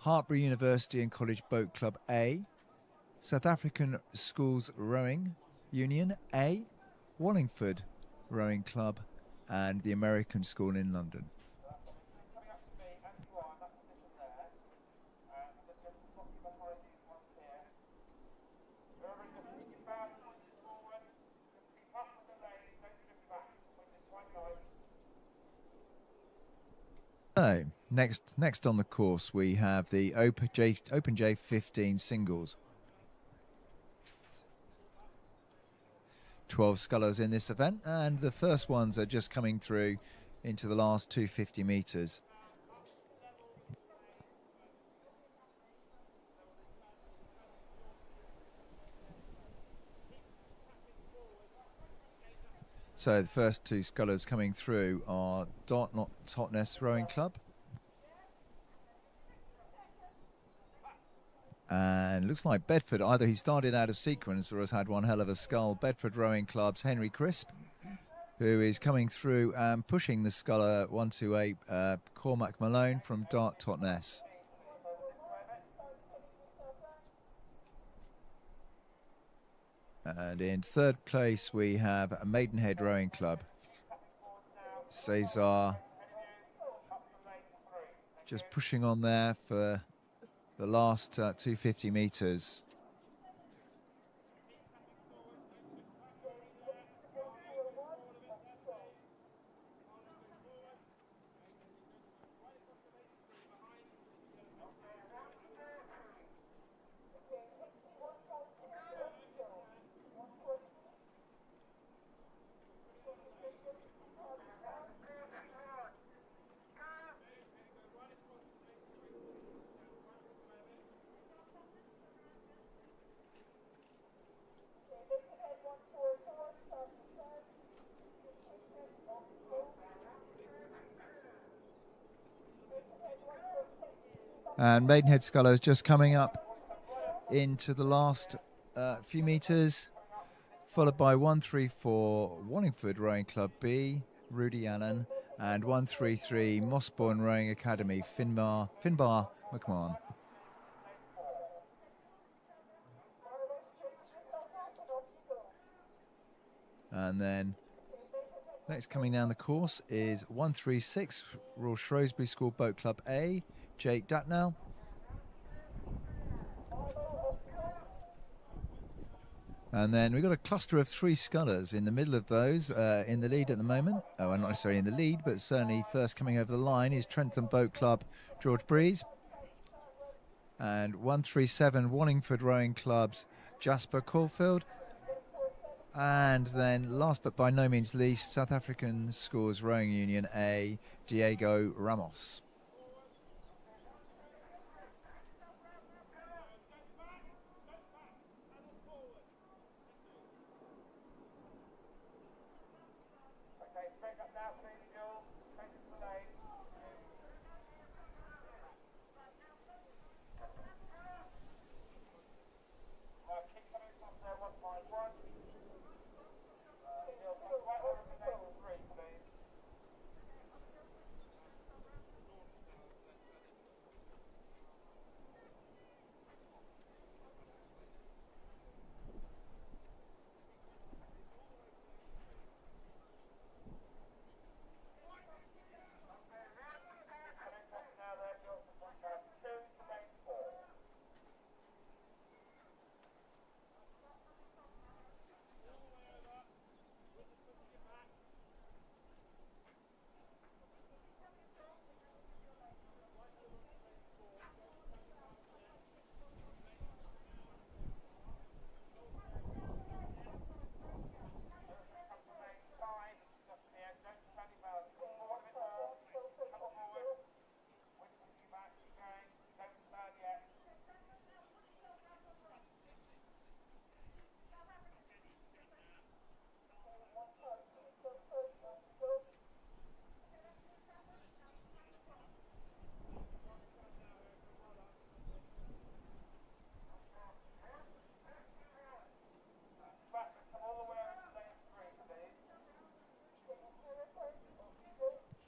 Hartpury University and College Boat Club A, South African Schools Rowing Union A, Wallingford Rowing Club, and the American School in London. So, next on the course we have the Open J15 singles. 12 scullers in this event, and the first ones are just coming through into the last 250 metres. So the first two scullers coming through are Totnes Rowing Club. And looks like Bedford, either he started out of sequence or has had one hell of a scull. Bedford Rowing Club's Henry Crisp, who is coming through and pushing the sculler 128 Cormac Malone from Dart Totnes. And in third place we have Maidenhead Rowing Club. Cesar just pushing on there for the last 250 metres. And Maidenhead Scullers just coming up into the last few metres, followed by 134 Wallingford Rowing Club B, Rudy Allen, and 133 Mossbourne Rowing Academy, Finbar McMahon. And then next coming down the course is 136 Royal Shrewsbury School Boat Club A, Jake Datnell. And then we've got a cluster of three scullers in the middle of those, in the lead at the moment. Oh, well, not necessarily in the lead, but certainly first coming over the line is Trentham Boat Club, George Breeze. And 137 Wallingford Rowing Club's Jasper Caulfield. And then last but by no means least, South African Schools Rowing Union A, Diego Ramos.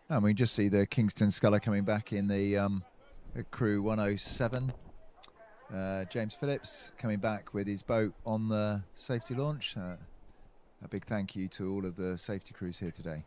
And we just see the Kingston Sculler coming back in the crew 107. James Phillips coming back with his boat on the safety launch. A big thank you to all of the safety crews here today.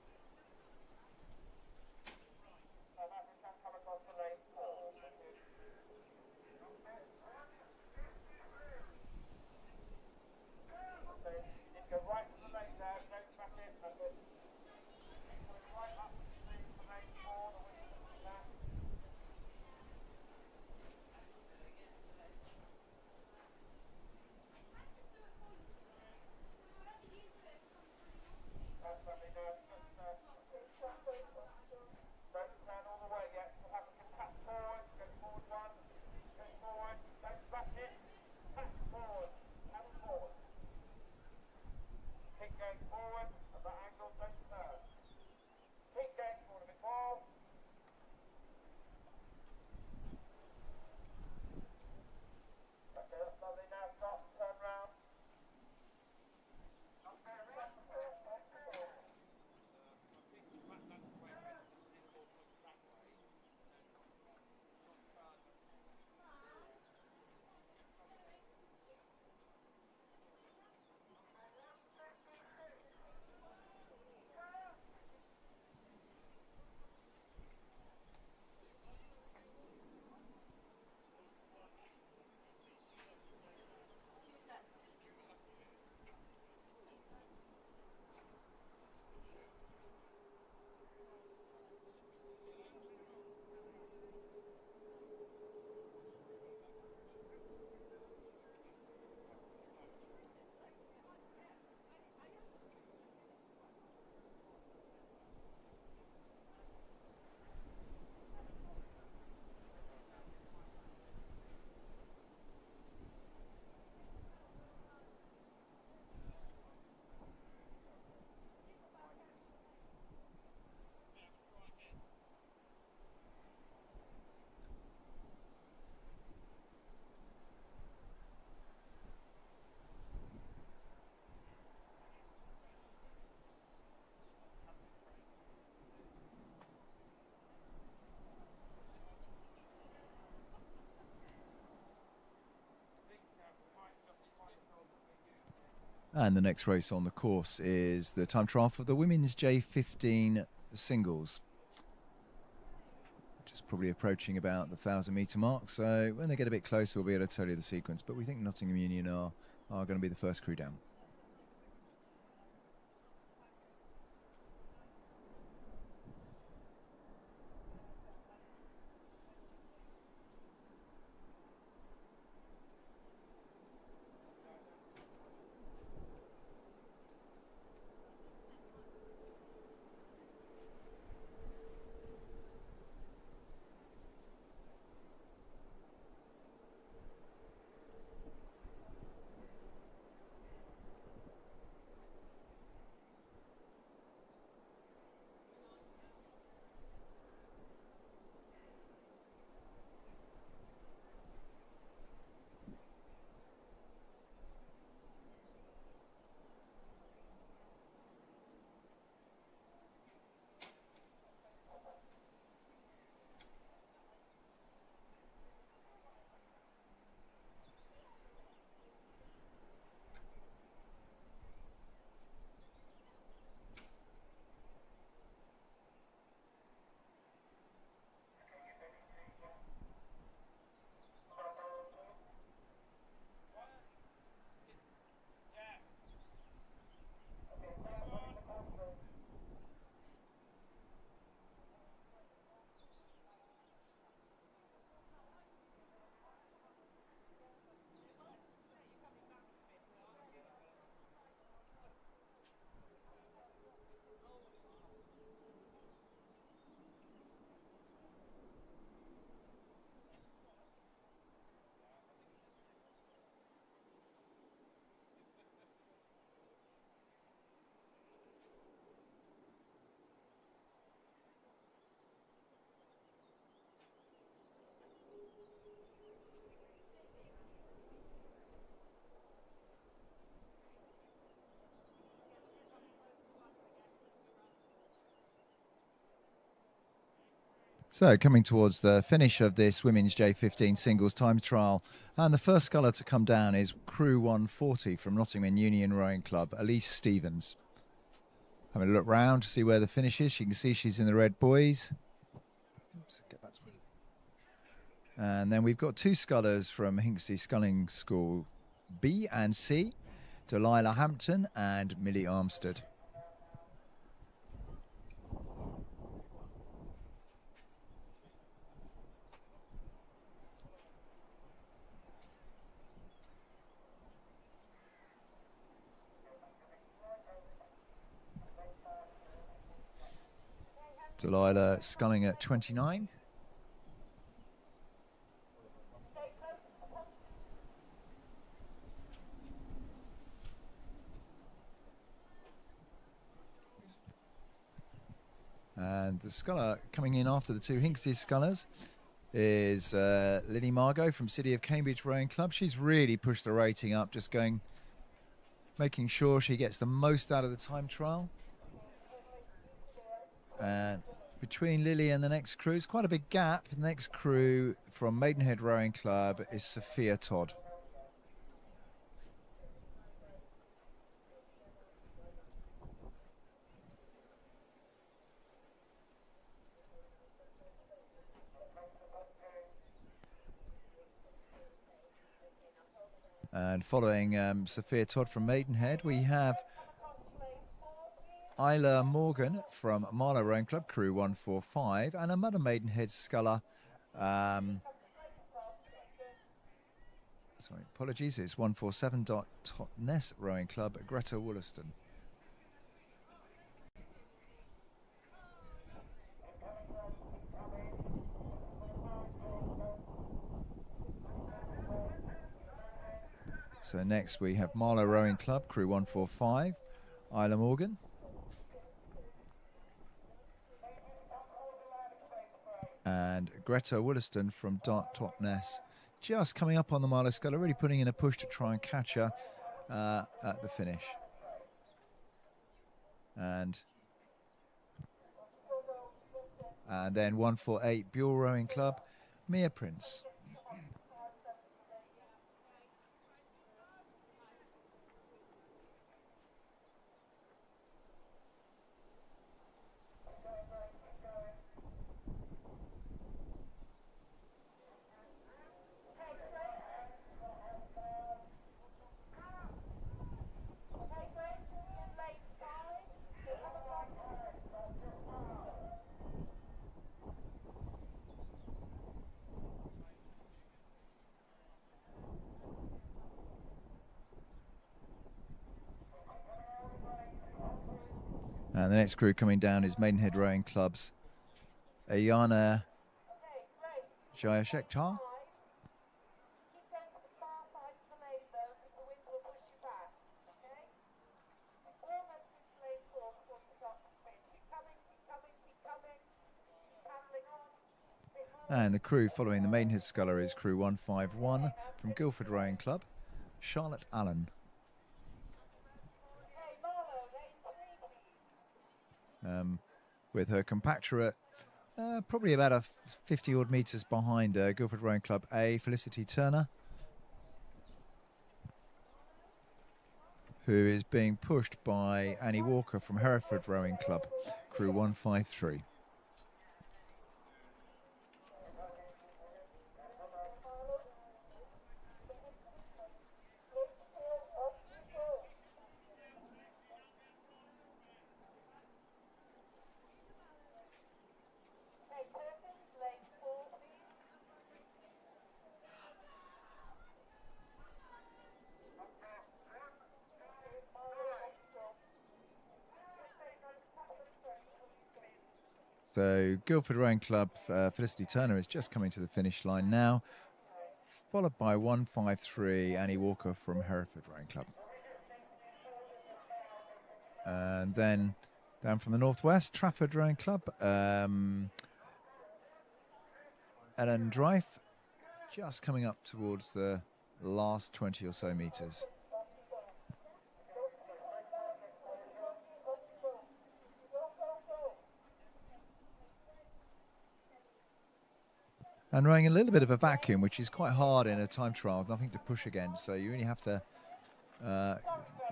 And the next race on the course is the time trial for the women's J15 singles. Just probably approaching about the 1,000-metre mark. So when they get a bit closer, we'll be able to tell you the sequence. But we think Nottingham Union are going to be the first crew down. So coming towards the finish of this women's J15 singles time trial, and the first sculler to come down is Crew 140 from Nottingham Union Rowing Club, Elise Stevens. Having a look round to see where the finish is. You can see she's in the red buoys. Oops, get back to me. And then we've got two scullers from Hinckley Sculling School B and C, Delilah Hampton and Millie Armstead. Delilah sculling at 29. And the sculler coming in after the two Hinckley scullers is Lily Margot from City of Cambridge Rowing Club. She's really pushed the rating up, just making sure she gets the most out of the time trial. And between Lily and the next crew is quite a big gap. The next crew from Maidenhead Rowing Club is Sophia Todd. And following Sophia Todd from Maidenhead, we have Isla Morgan from Marlow Rowing Club, Crew 145, and another Maidenhead sculler. Sorry, apologies, it's 147. Totnes Rowing Club, Greta Wollaston. So next we have Marlow Rowing Club, Crew 145, Isla Morgan. And Greta Wollaston from Totnes, just coming up on the Marlow sculler, really putting in a push to try and catch her at the finish. And then 148 Buell Rowing Club, Mia Prince. And the next crew coming down is Maidenhead Rowing Club's Ayana Jayashekar. And the crew following the Maidenhead sculler is Crew 151 from Guildford Rowing Club, Charlotte Allen. With her compactor at probably about a 50 odd metres behind Guildford Rowing Club A, Felicity Turner, who is being pushed by Annie Walker from Hereford Rowing Club, Crew 153. So Guildford Rowing Club, Felicity Turner is just coming to the finish line now, followed by 153 Annie Walker from Hereford Rowing Club. And then down from the northwest, Trafford Rowing Club, Ellen Drife, just coming up towards the last 20 or so metres. and rowing a little bit of a vacuum, which is quite hard in a time trial, nothing to push against. So you really have to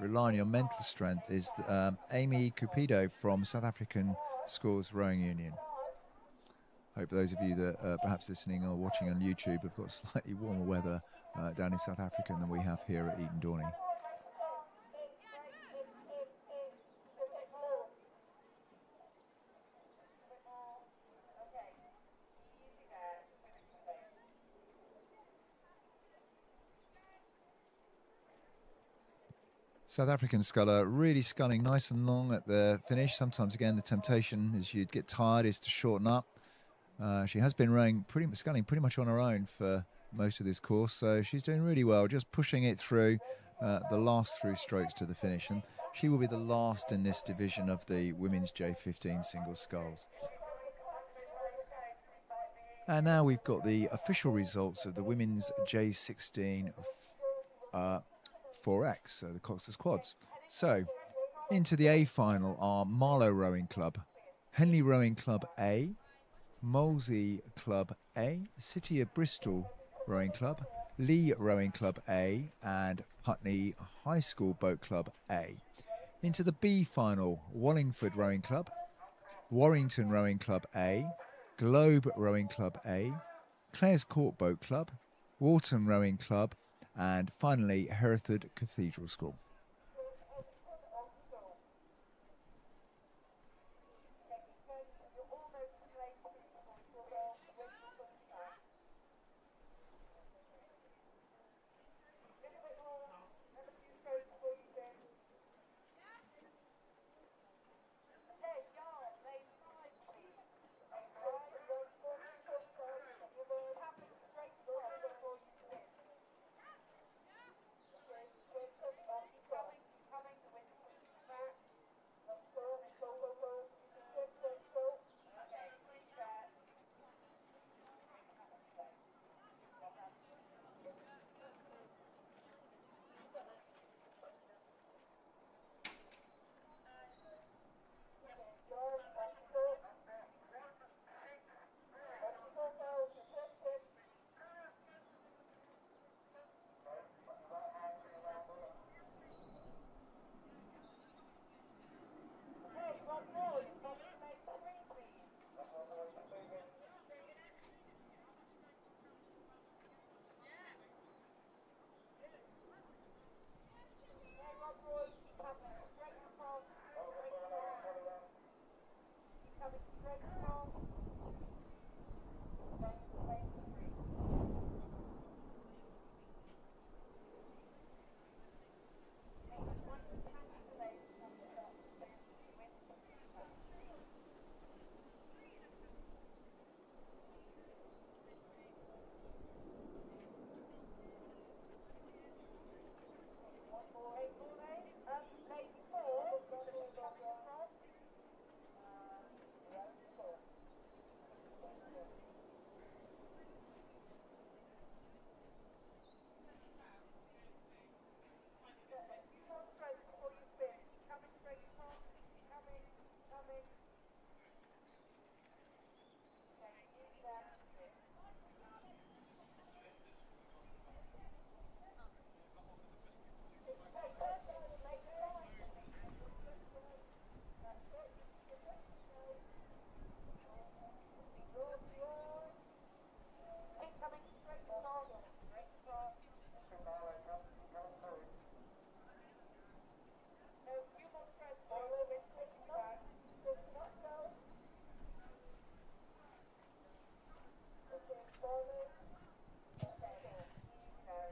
rely on your mental strength. Is Amy Cupido from South African Schools Rowing Union. Hope those of you that are perhaps listening or watching on YouTube have got slightly warmer weather down in South Africa than we have here at Eton Dorney. South African sculler really sculling nice and long at the finish. Sometimes, again, the temptation as you'd get tired is to shorten up. She has been rowing sculling pretty much on her own for most of this course, so she's doing really well, just pushing it through the last through strokes to the finish. And she will be the last in this division of the women's J15 single sculls. And now we've got the official results of the women's J16 4X, so the Cox's Quads. So, into the A final are Marlow Rowing Club, Henley Rowing Club A, Molesey Club A, City of Bristol Rowing Club, Lee Rowing Club A, and Putney High School Boat Club A. Into the B final, Wallingford Rowing Club, Warrington Rowing Club A, Globe Rowing Club A, Clares Court Boat Club, Walton Rowing Club, and finally Hereford Cathedral School.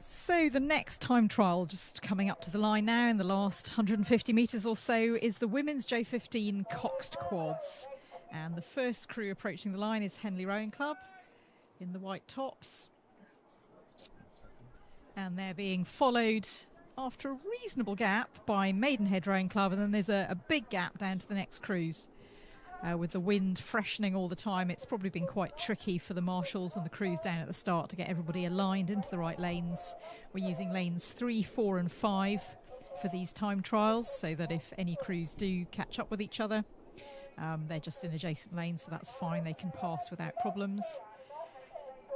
So the next time trial, just coming up to the line now in the last 150 metres or so, is the women's J15 Coxed Quads. And the first crew approaching the line is Henley Rowing Club in the white tops. And they're being followed after a reasonable gap by Maidenhead Rowing Club, and then there's a big gap down to the next crews. With the wind freshening all the time, it's probably been quite tricky for the marshals and the crews down at the start to get everybody aligned into the right lanes. We're using lanes 3, 4 and 5 for these time trials, so that if any crews do catch up with each other, they're just in adjacent lanes, so that's fine, they can pass without problems.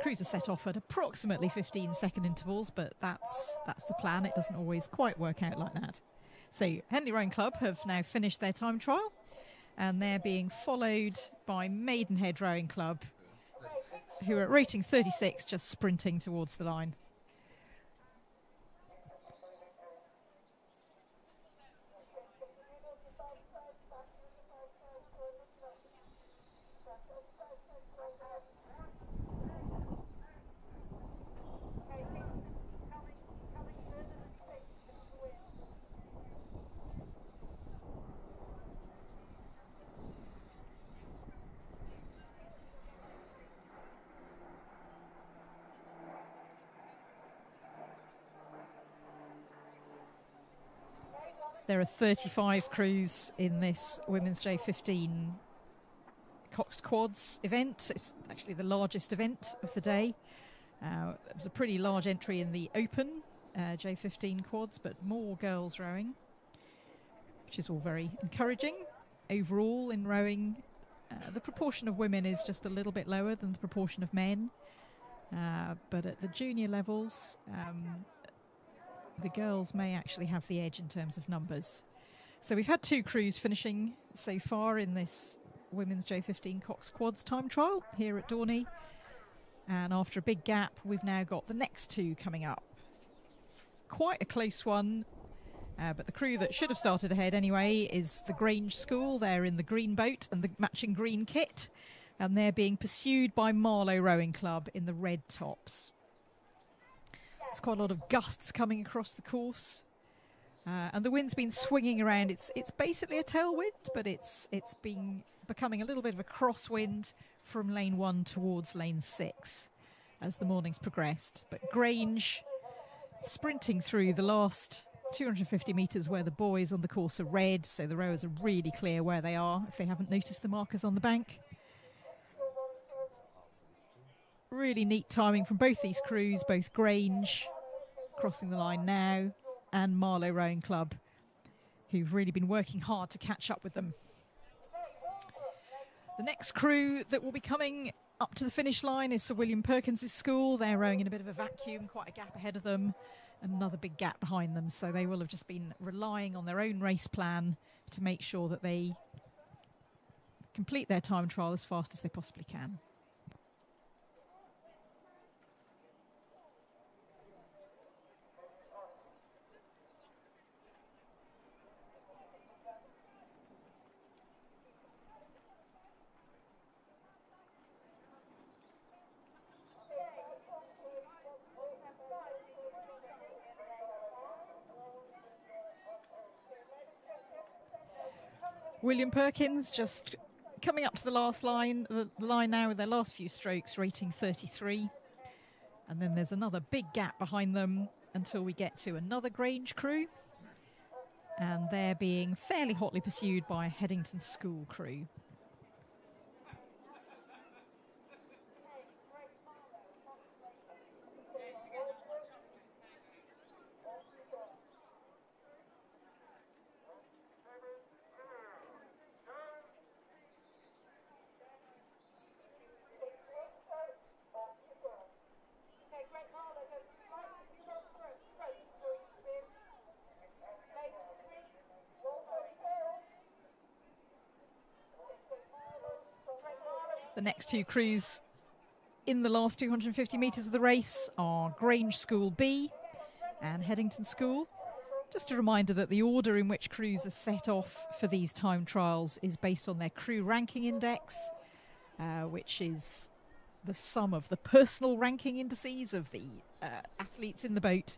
crews are set off at approximately 15-second intervals, but that's the plan. It doesn't always quite work out like that. So Henley Rowing Club have now finished their time trial, and they're being followed by Maidenhead Rowing Club, who are at rating 36, just sprinting towards the line. There are 35 crews in this Women's J15 Coxed Quads event. It's actually the largest event of the day. It was a pretty large entry in the open J15 Quads, but more girls rowing, which is all very encouraging. Overall in rowing, the proportion of women is just a little bit lower than the proportion of men. But at the junior levels, the girls may actually have the edge in terms of numbers. So we've had 2 crews finishing so far in this Women's J15 Cox Quads time trial here at Dorney. And after a big gap, we've now got the next 2 coming up. It's quite a close one, but the crew that should have started ahead anyway is the Grange School. They're in the green boat and the matching green kit, and they're being pursued by Marlow Rowing Club in the red tops. There's quite a lot of gusts coming across the course, and the wind's been swinging around. It's basically a tailwind, but it's been becoming a little bit of a crosswind from lane 1 towards lane 6 as the morning's progressed. But Grange sprinting through the last 250 metres where the boys on the course are red, so the rowers are really clear where they are if they haven't noticed the markers on the bank. Really neat timing from both these crews, both Grange crossing the line now and Marlow Rowing Club, who've really been working hard to catch up with them. The next crew that will be coming up to the finish line is Sir William Perkins' school. They're rowing in a bit of a vacuum, quite a gap ahead of them, and another big gap behind them. So they will have just been relying on their own race plan to make sure that they complete their time trial as fast as they possibly can. William Perkins just coming up to the last line, the line now with their last few strokes, rating 33. And then there's another big gap behind them until we get to another Grange crew. And they're being fairly hotly pursued by a Headington School crew. The next 2 crews in the last 250 metres of the race are Grange School B and Headington School. Just a reminder that the order in which crews are set off for these time trials is based on their crew ranking index, which is the sum of the personal ranking indices of the athletes in the boat.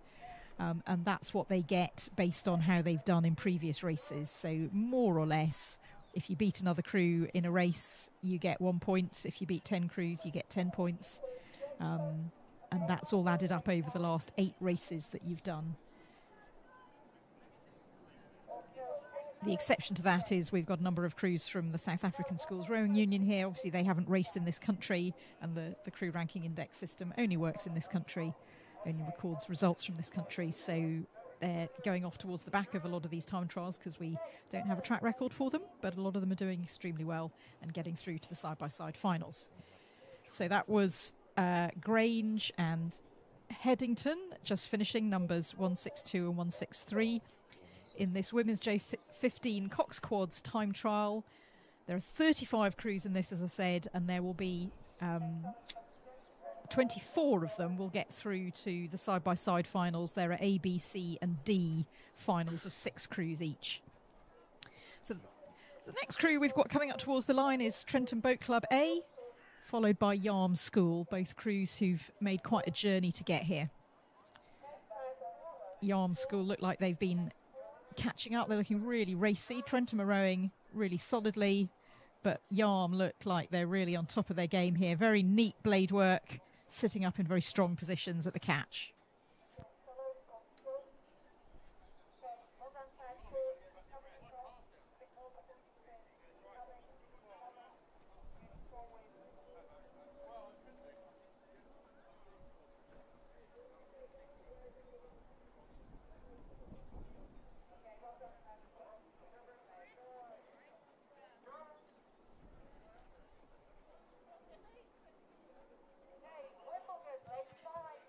And that's what they get based on how they've done in previous races. So more or less, if you beat another crew in a race, you get 1 point. If you beat 10 crews, you get 10 points. And that's all added up over the last 8 races that you've done. The exception to that is we've got a number of crews from the South African Schools Rowing Union here. Obviously, they haven't raced in this country, and the crew ranking index system only works in this country, only records results from this country. So they're going off towards the back of a lot of these time trials because we don't have a track record for them, but a lot of them are doing extremely well and getting through to the side-by-side finals. So that was Grange and Headington just finishing numbers 162 and 163 in this women's J15 Cox Quads time trial. There are 35 crews in this, as I said, and there will be 24 of them will get through to the side-by-side finals. There are A, B, C and D finals of 6 crews each. So the next crew we've got coming up towards the line is Trenton Boat Club A, followed by Yarm School, both crews who've made quite a journey to get here. Yarm School look like they've been catching up. They're looking really racy. Trenton are rowing really solidly, but Yarm look like they're really on top of their game here. Very neat blade work, sitting up in very strong positions at the catch.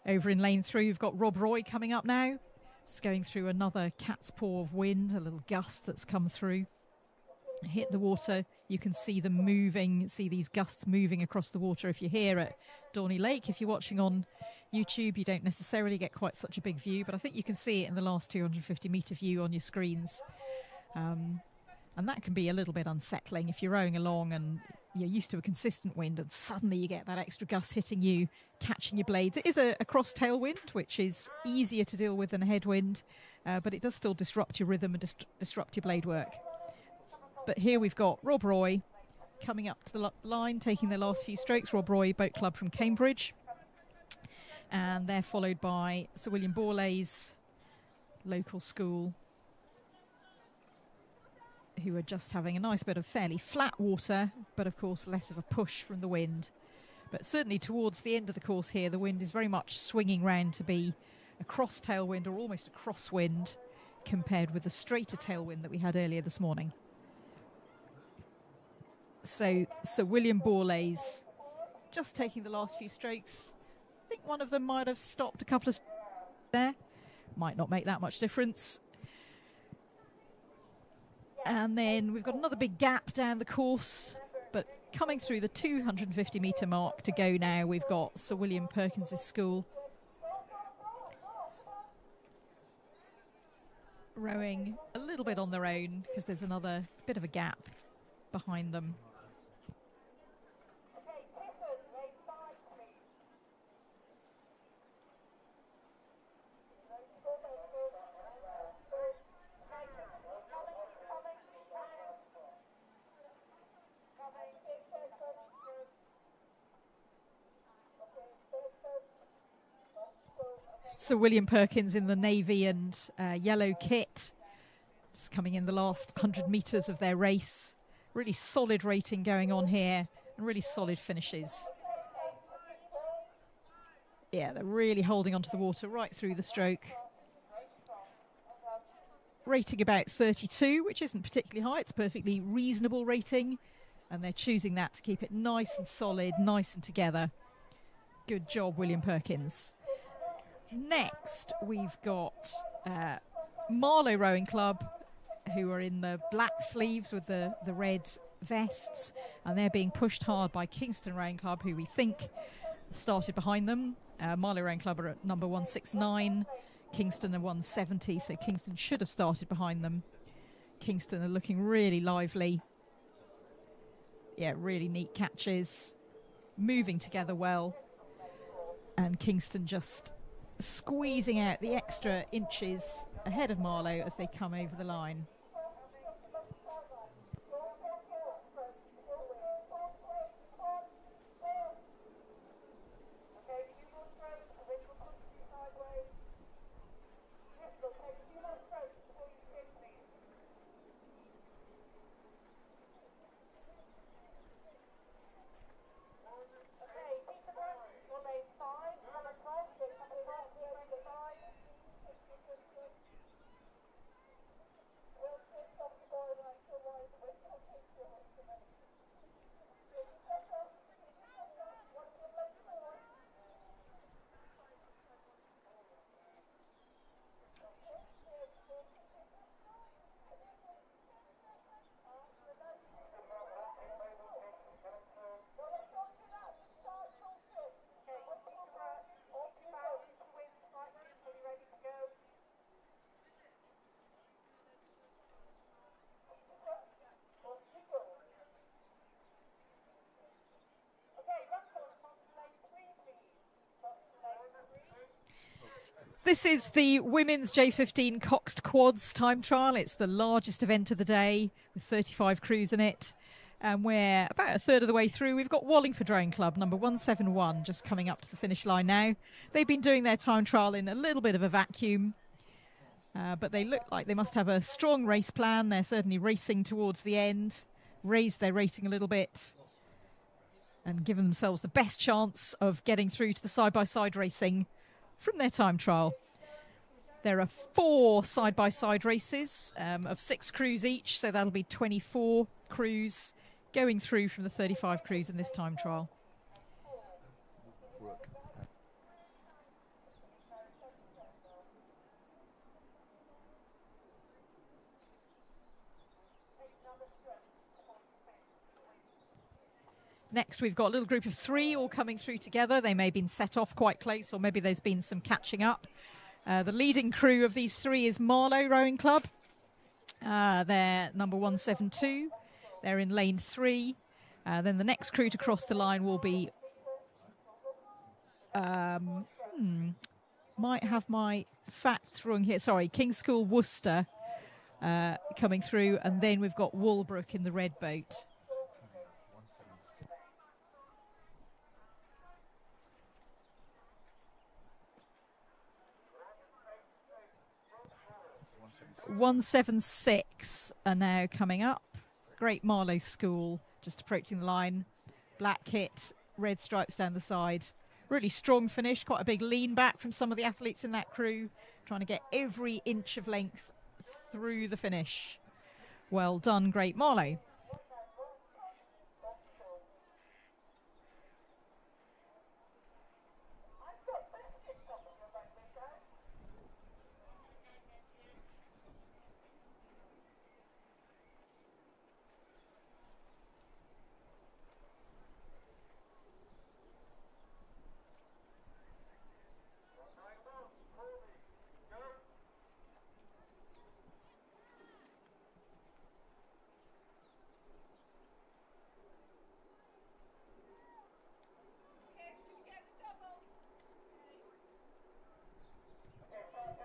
Over in lane 3, we've got Rob Roy coming up now. Just going through another cat's paw of wind, a little gust that's come through. Hit the water, you can see them moving, see these gusts moving across the water. If you're here at Dorney Lake, if you're watching on YouTube, you don't necessarily get quite such a big view, but I think you can see it in the last 250 metre view on your screens. And that can be a little bit unsettling if you're rowing along and you're used to a consistent wind and suddenly you get that extra gust hitting you, catching your blades. It is a cross tailwind, which is easier to deal with than a headwind, but it does still disrupt your rhythm and disrupt your blade work. But here we've got Rob Roy coming up to the line, taking their last few strokes. Rob Roy Boat Club from Cambridge. And they're followed by Sir William Borley's local school, who are just having a nice bit of fairly flat water, but of course less of a push from the wind. But certainly towards the end of the course here, the wind is very much swinging round to be a cross tailwind or almost a crosswind compared with the straighter tailwind that we had earlier this morning. So Sir William Borley's just taking the last few strokes. I think one of them might have stopped a couple of there. Might not make that much difference. And then we've got another big gap down the course, but coming through the 250 metre mark to go now, we've got Sir William Perkins' school rowing a little bit on their own because there's another bit of a gap behind them. Sir William Perkins in the navy and yellow kit, just coming in the last 100 metres of their race. Really solid rating going on here and really solid finishes. Yeah, they're really holding onto the water right through the stroke. Rating about 32, which isn't particularly high. It's a perfectly reasonable rating, and they're choosing that to keep it nice and solid, nice and together. Good job, William Perkins. Next, we've got Marlow Rowing Club, who are in the black sleeves with the red vests, and they're being pushed hard by Kingston Rowing Club, who we think started behind them. Marlow Rowing Club are at number 169, Kingston are 170, so Kingston should have started behind them. Kingston are looking really lively. Yeah, really neat catches, moving together well, and Kingston just squeezing out the extra inches ahead of Marlow as they come over the line. This is the women's J15 Coxed Quads time trial. It's the largest event of the day with 35 crews in it. And we're about a third of the way through. We've got Wallingford Rowing Club, number 171, just coming up to the finish line now. They've been doing their time trial in a little bit of a vacuum, but they look like they must have a strong race plan. They're certainly racing towards the end, raised their rating a little bit, and given themselves the best chance of getting through to the side-by-side racing from their time trial. There are 4 side-by-side races of 6 crews each, so that'll be 24 crews going through from the 35 crews in this time trial. Next, we've got a little group of 3 all coming through together. They may have been set off quite close, or maybe there's been some catching up. The leading crew of these 3 is Marlow Rowing Club. They're number 172. They're in lane 3. Then the next crew to cross the line will be... might have my facts wrong here. Sorry, King's School Worcester coming through. And then we've got Walbrook in the red boat. .176 are now coming up. Great Marlow School just approaching the line. Black kit, red stripes down the side. Really strong finish, quite a big lean back from some of the athletes in that crew, trying to get every inch of length through the finish. Well done, Great Marlow.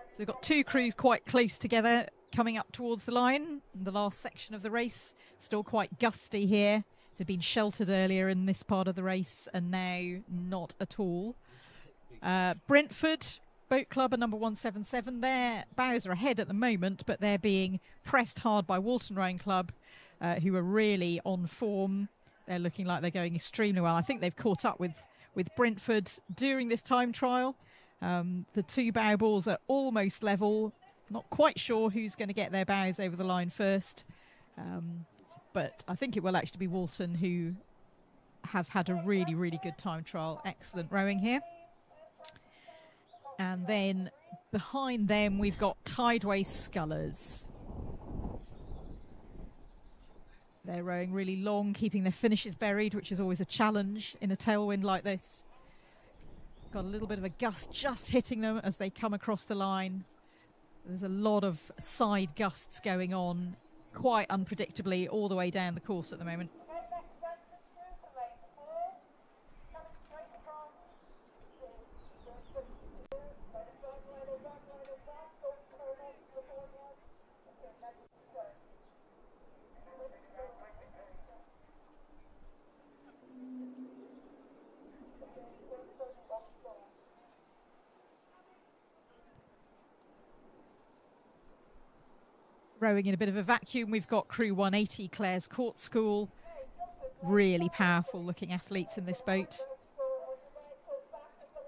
So we've got 2 crews quite close together coming up towards the line. The last section of the race, still quite gusty here. It had been sheltered earlier in this part of the race and now not at all. Brentford Boat Club are number 177. Their bows are ahead at the moment, but they're being pressed hard by Walton Rowing Club, who are really on form. They're looking like they're going extremely well. I think they've caught up with Brentford during this time trial. The 2 bow balls are almost level. Not quite sure who's going to get their bows over the line first. But I think it will actually be Walton, who have had a really, really good time trial. Excellent rowing here. And then behind them, we've got Tideway Scullers. They're rowing really long, keeping their finishes buried, which is always a challenge in a tailwind like this. Got a little bit of a gust just hitting them as they come across the line. There's a lot of side gusts going on, quite unpredictably, all the way down the course at the moment. Rowing in a bit of a vacuum, we've got crew 180, Clare's Court School. Really powerful looking athletes in this boat.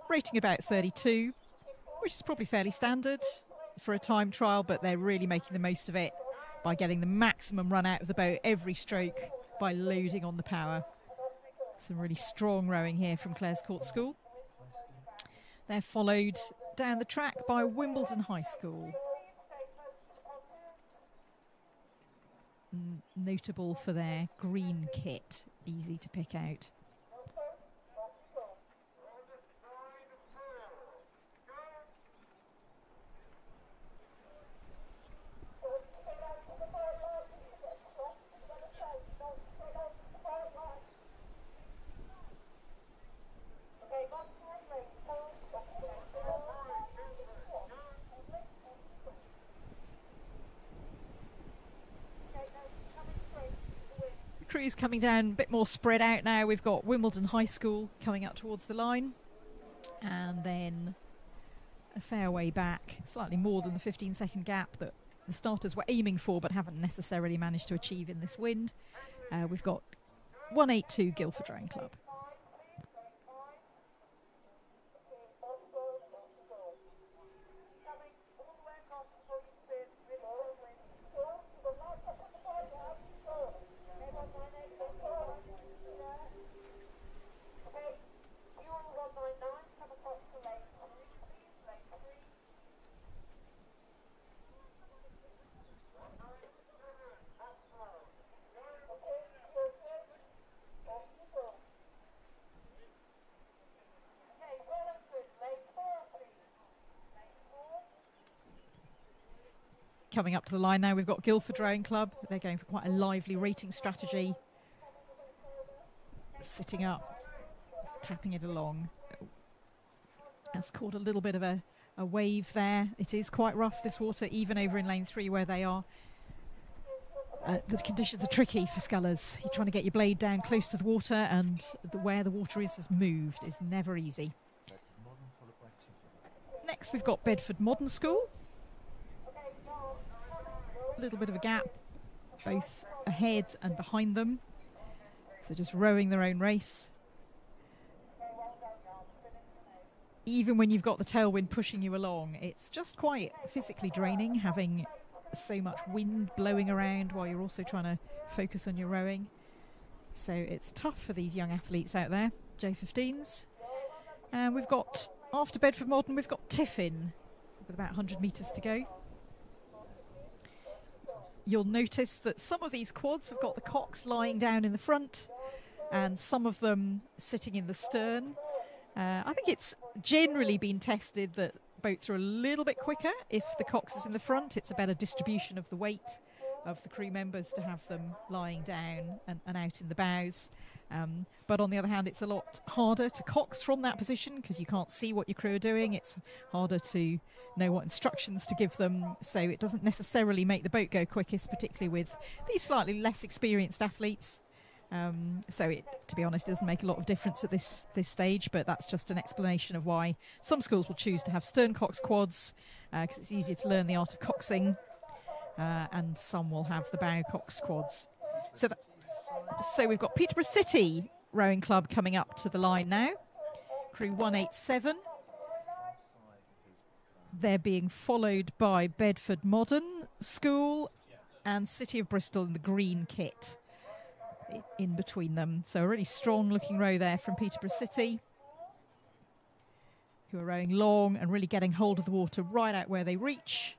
Rating about 32, which is probably fairly standard for a time trial, but they're really making the most of it by getting the maximum run out of the boat every stroke by loading on the power. Some really strong rowing here from Clare's Court School. They're followed down the track by Wimbledon High School. Notable for their green kit, easy to pick out. crews coming down a bit more spread out now. We've got Wimbledon High School coming up towards the line, and then a fair way back, slightly more than the 15-second gap that the starters were aiming for but haven't necessarily managed to achieve in this wind. We've got 182 Guildford Rowing Club. Coming up to the line now, we've got Guildford Rowing Club. They're going for quite a lively rating strategy. Sitting up, tapping it along. That's caught a little bit of a wave there. It is quite rough, this water, even over in lane 3 where they are. The conditions are tricky for scullers. You're trying to get your blade down close to the water, and where the water has moved is never easy. Next, we've got Bedford Modern School. A little bit of a gap, both ahead and behind them. So just rowing their own race. Even when you've got the tailwind pushing you along, it's just quite physically draining, having so much wind blowing around while you're also trying to focus on your rowing. So it's tough for these young athletes out there, J15s. And we've got, after Bedford Modern, we've got Tiffin with about 100 metres to go. You'll notice that some of these quads have got the cocks lying down in the front and some of them sitting in the stern. I think it's generally been tested that boats are a little bit quicker if the cox is in the front. It's a better distribution of the weight of the crew members to have them lying down and out in the bows. But on the other hand, it's a lot harder to cox from that position because you can't see what your crew are doing. It's harder to know what instructions to give them, so it doesn't necessarily make the boat go quickest, particularly with these slightly less experienced athletes. So it, to be honest, doesn't make a lot of difference at this stage, but that's just an explanation of why some schools will choose to have stern cox quads because it's easier to learn the art of coxing, and some will have the bow cox quads. So we've got Peterborough City Rowing Club coming up to the line now, crew 187. They're being followed by Bedford Modern School and City of Bristol in the green kit in between them. So a really strong looking row there from Peterborough City, who are rowing long and really getting hold of the water right out where they reach.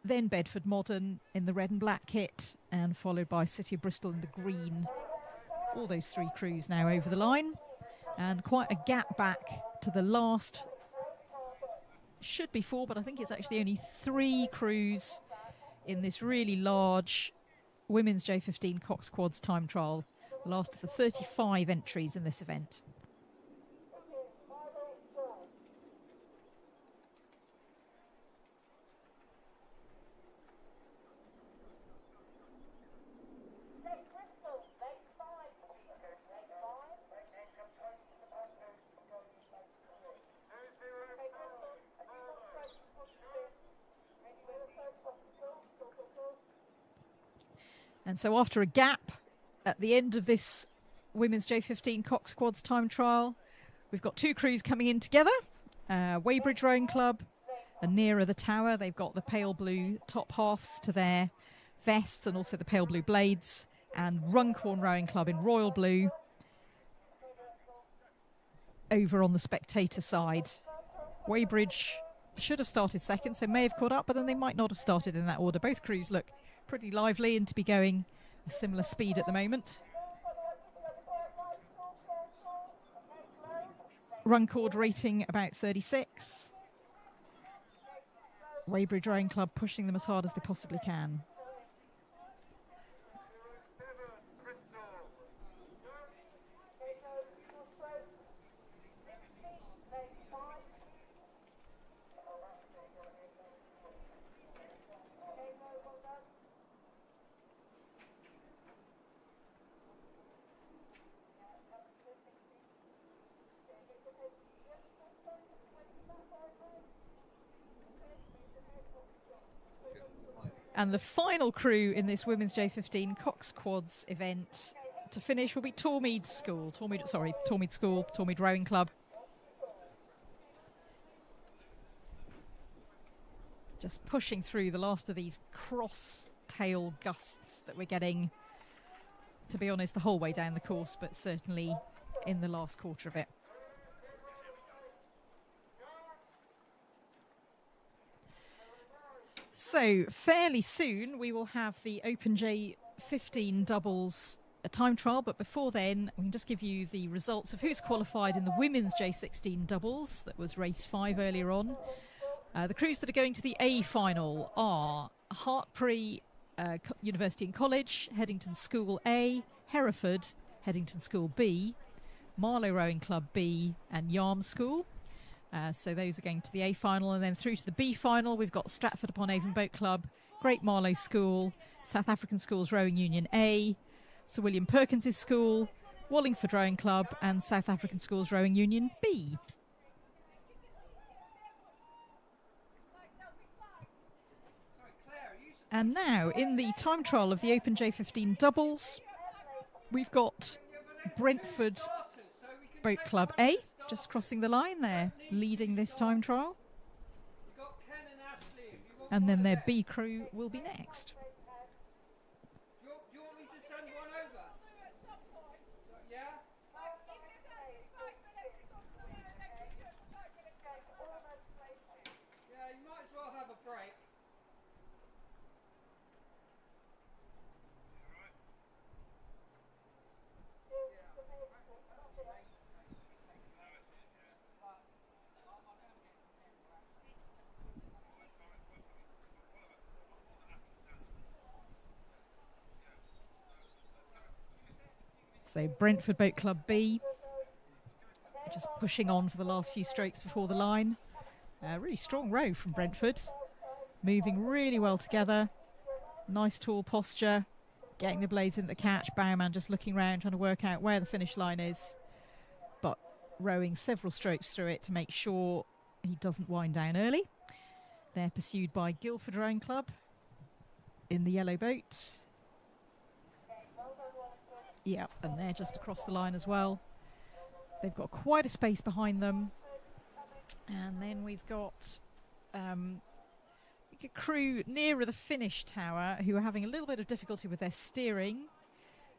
Then Bedford Modern in the red and black kit, and followed by City of Bristol in the green. All those three crews now over the line, and quite a gap back to the last. Should be 4, but I think it's actually only 3 crews in this really large women's J15 Cox Quads time trial, the last of the 35 entries in this event. And so after a gap at the end of this women's J15 Cox Quads time trial, we've got 2 crews coming in together. Weybridge Rowing Club and nearer the tower, they've got the pale blue top halves to their vests and also the pale blue blades, and Runcorn Rowing Club in royal blue over on the spectator side. Weybridge should have started second, so may have caught up, but then they might not have started in that order. Both crews look pretty lively and to be going a similar speed at the moment. Runcorn rating about 36. Weybridge Rowing Club pushing them as hard as they possibly can. And the final crew in this women's J15 Cox Quads event to finish will be Tormead School. Tormead Rowing Club. Just pushing through the last of these cross tail gusts that we're getting, to be honest, the whole way down the course, but certainly in the last quarter of it. So fairly soon we will have the Open J15 doubles time trial, but before then we can just give you the results of who's qualified in the women's J16 doubles. That was race 5 earlier on. The crews that are going to the A final are Hartpury University and College, Headington School A, Hereford, Headington School B, Marlow Rowing Club B and Yarm School. So those are going to the A final, and then through to the B final we've got Stratford upon Avon Boat Club, Great Marlow School, South African Schools Rowing Union A, Sir William Perkins' School, Wallingford Rowing Club and South African Schools Rowing Union B. And now in the time trial of the Open J15 doubles, we've got Brentford Boat Club A just crossing the line there, leading this time trial. And then their B crew will be next. So Brentford Boat Club B, just pushing on for the last few strokes before the line. Really strong row from Brentford, moving really well together. Nice tall posture, getting the blades into the catch. Bowman just looking round, trying to work out where the finish line is, but rowing several strokes through it to make sure he doesn't wind down early. They're pursued by Guildford Rowing Club in the yellow boat. Yeah, and they're just across the line as well. They've got quite a space behind them. And then we've got a crew nearer the finish tower who are having a little bit of difficulty with their steering.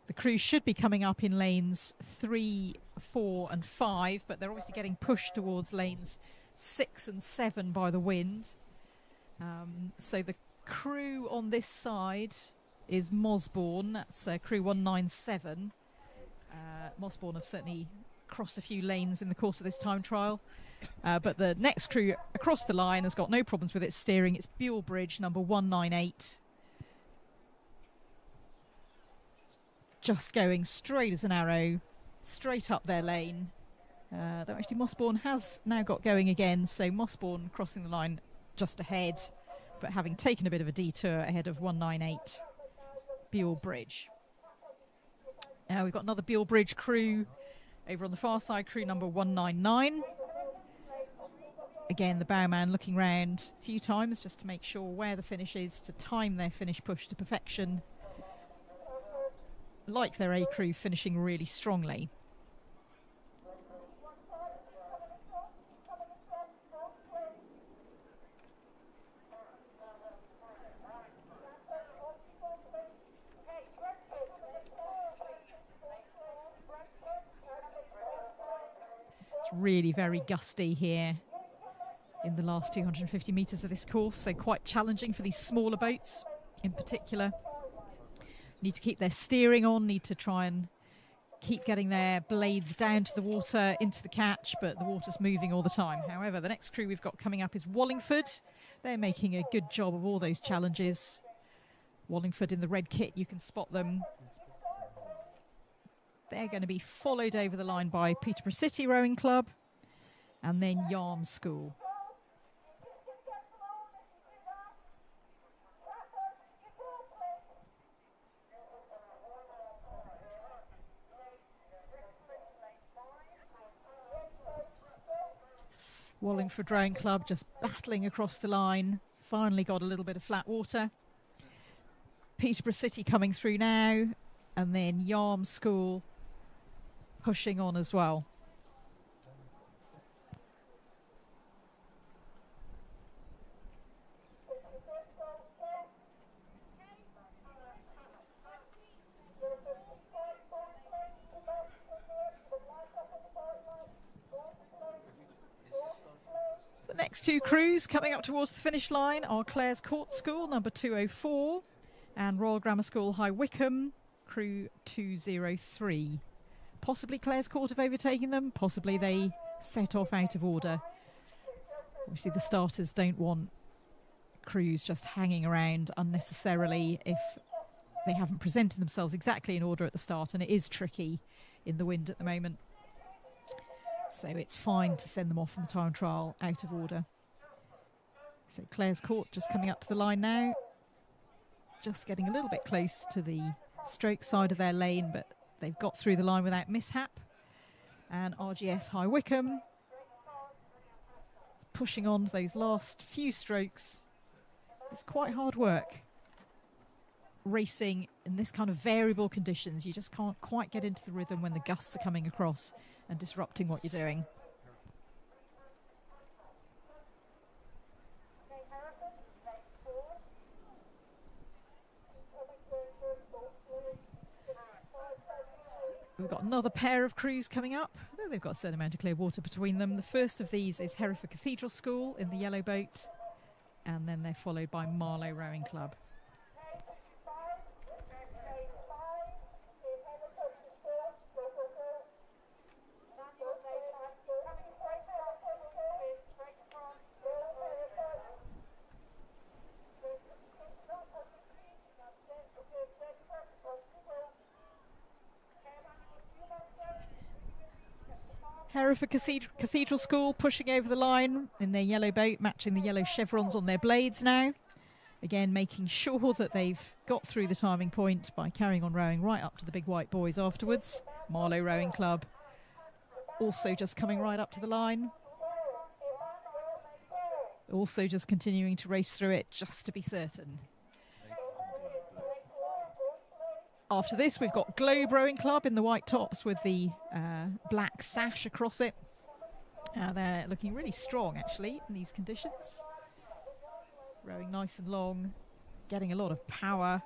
The crew should be coming up in lanes 3, 4 and 5, but they're obviously getting pushed towards lanes 6 and 7 by the wind. So the crew on this side is Mosbourne, that's crew 197. Mosbourne have certainly crossed a few lanes in the course of this time trial, but the next crew across the line has got no problems with its steering. It's Buell Bridge, number 198. Just going straight as an arrow, straight up their lane. Though actually Mosbourne has now got going again, so Mosbourne crossing the line just ahead, but having taken a bit of a detour ahead of 198 Buell Bridge. We've got another Buell Bridge crew over on the far side, crew number 199. Again, the bowman looking round a few times just to make sure where the finish is, to time their finish push to perfection. Like their A crew, finishing really strongly. Really very gusty here in the last 250 metres of this course, so quite challenging for these smaller boats in particular. Need to keep their steering on, need to try and keep getting their blades down to the water, into the catch, but the water's moving all the time. However, the next crew we've got coming up is Wallingford. They're making a good job of all those challenges. Wallingford in the red kit, you can spot them. They're going to be followed over the line by Peterborough City Rowing Club and then Yarm School. Wallingford Rowing Club just battling across the line. Finally got a little bit of flat water. Peterborough City coming through now. And then Yarm School pushing on as well. The next two crews coming up towards the finish line are Clare's Court School, number 204, and Royal Grammar School High Wycombe, crew 203. Possibly Clare's Court have overtaken them, possibly they set off out of order. Obviously the starters don't want crews just hanging around unnecessarily if they haven't presented themselves exactly in order at the start, and it is tricky in the wind at the moment. So it's fine to send them off in the time trial out of order. So Clare's Court just coming up to the line now. Just getting a little bit close to the stroke side of their lane, but they've got through the line without mishap. And RGS High Wycombe pushing on those last few strokes. It's quite hard work racing in this kind of variable conditions. You just can't quite get into the rhythm when the gusts are coming across and disrupting what you're doing. We've got another pair of crews coming up. They've got a certain amount of clear water between them. The first of these is Hereford Cathedral School in the yellow boat, and then they're followed by Marlow Rowing Club. Hereford Cathedral School pushing over the line in their yellow boat, matching the yellow chevrons on their blades now. Again, making sure that they've got through the timing point by carrying on rowing right up to the big white boys afterwards. Marlow Rowing Club also just coming right up to the line. Also just continuing to race through it just to be certain. After this, we've got Globe Rowing Club in the white tops with the black sash across it. They're looking really strong, actually, in these conditions. Rowing nice and long, getting a lot of power,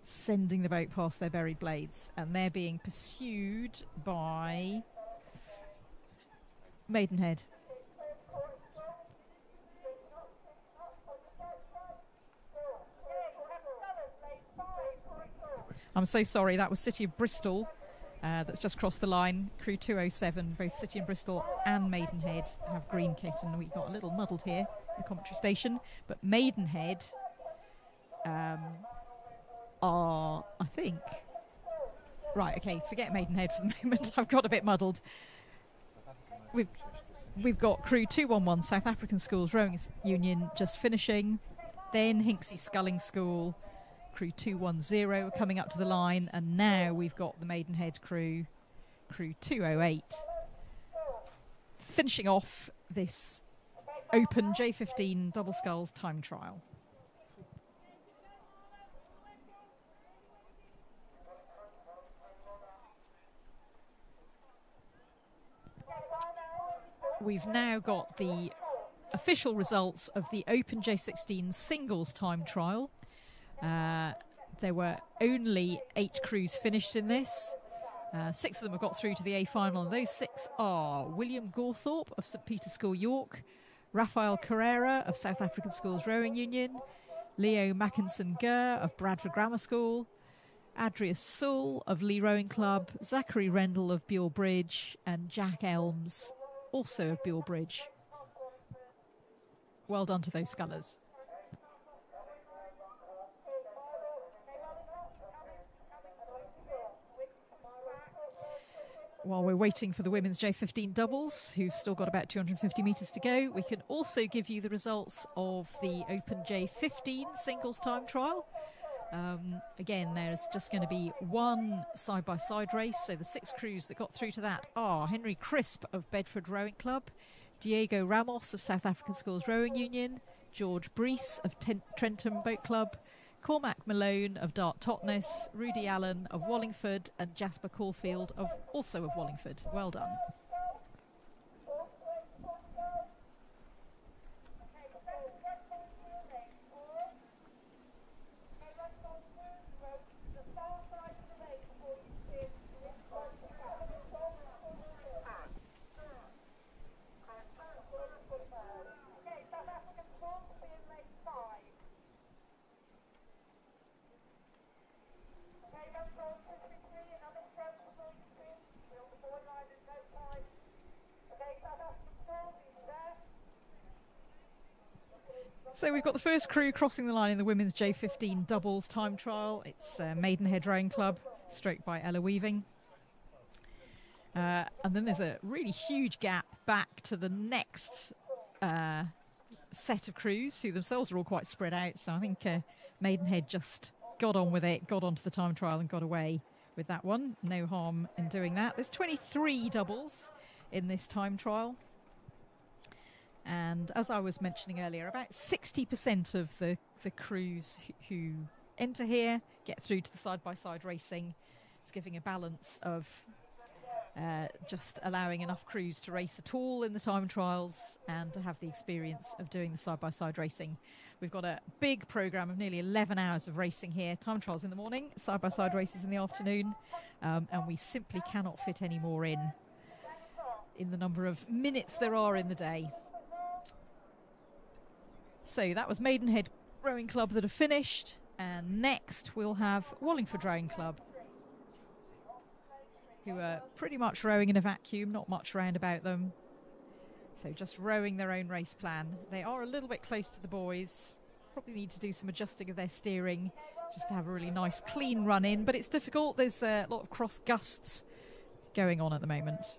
sending the boat past their buried blades. And they're being pursued by Maidenhead. I'm so sorry, that was City of Bristol that's just crossed the line. Crew 207, both City and Bristol and Maidenhead have green kit, and we got a little muddled here at the commentary station. But Maidenhead are, I think... Right, okay, forget Maidenhead for the moment. I've got a bit muddled. We've got Crew 211, South African Schools Rowing Union, just finishing. Then Hinksey Sculling School, Crew 210 coming up to the line, and now we've got the Maidenhead crew, Crew 208, finishing off this open J15 double sculls time trial. We've now got the official results of the Open J16 singles time trial. There were only 8 crews finished in this. 6 of them have got through to the A final, and those 6 are William Gawthorpe of St Peter's School, York, Raphael Carrera of South African Schools Rowing Union, Leo Mackinson-Gurr of Bradford Grammar School, Adrius Sewell of Lee Rowing Club, Zachary Rendell of Buell Bridge, and Jack Elms, also of Buell Bridge. Well done to those scullers. While we're waiting for the women's J15 doubles, who've still got about 250 metres to go, we can also give you the results of the Open J15 singles time trial. Again, there's just going to be one side-by-side race, so the 6 crews that got through to that are Henry Crisp of Bedford Rowing Club, Diego Ramos of South African Schools Rowing Union, George Brees of Trentham Boat Club, Cormac Malone of Dart Totnes, Rudy Allen of Wallingford, and Jasper Caulfield also of Wallingford. Well done. So we've got the first crew crossing the line in the women's J15 doubles time trial. It's Maidenhead Rowing Club, stroked by Ella Weaving. And then there's a really huge gap back to the next set of crews, who themselves are all quite spread out. So I think Maidenhead just got on with it, got onto the time trial and got away with that one. No harm in doing that. There's 23 doubles in this time trial. And as I was mentioning earlier, about 60% of the crews who enter here get through to the side-by-side racing. It's giving a balance of just allowing enough crews to race at all in the time trials and to have the experience of doing the side-by-side racing. We've got a big programme of nearly 11 hours of racing here. Time trials in the morning, side-by-side races in the afternoon, and we simply cannot fit any more in the number of minutes there are in the day. So that was Maidenhead Rowing Club that have finished, and next we'll have Wallingford Rowing Club, who are pretty much rowing in a vacuum, not much round about them. So just rowing their own race plan. They are a little bit close to the boys, probably need to do some adjusting of their steering just to have a really nice clean run in, but it's difficult. There's a lot of cross gusts going on at the moment.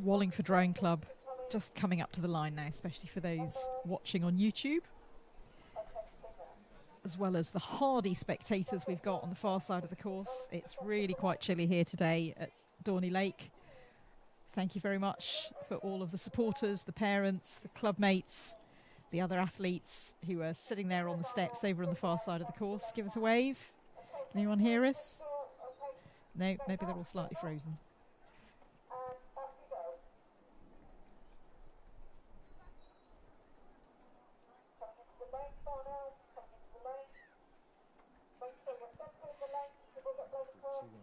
Wallingford Rowing Club just coming up to the line now, especially for those watching on YouTube, as well as the hardy spectators we've got on the far side of the course. It's really quite chilly here today at Dorney Lake. Thank you very much for all of the supporters, the parents, the club mates, the other athletes who are sitting there on the steps over on the far side of the course. Give us a wave. Can anyone hear us? No, maybe they're all slightly frozen.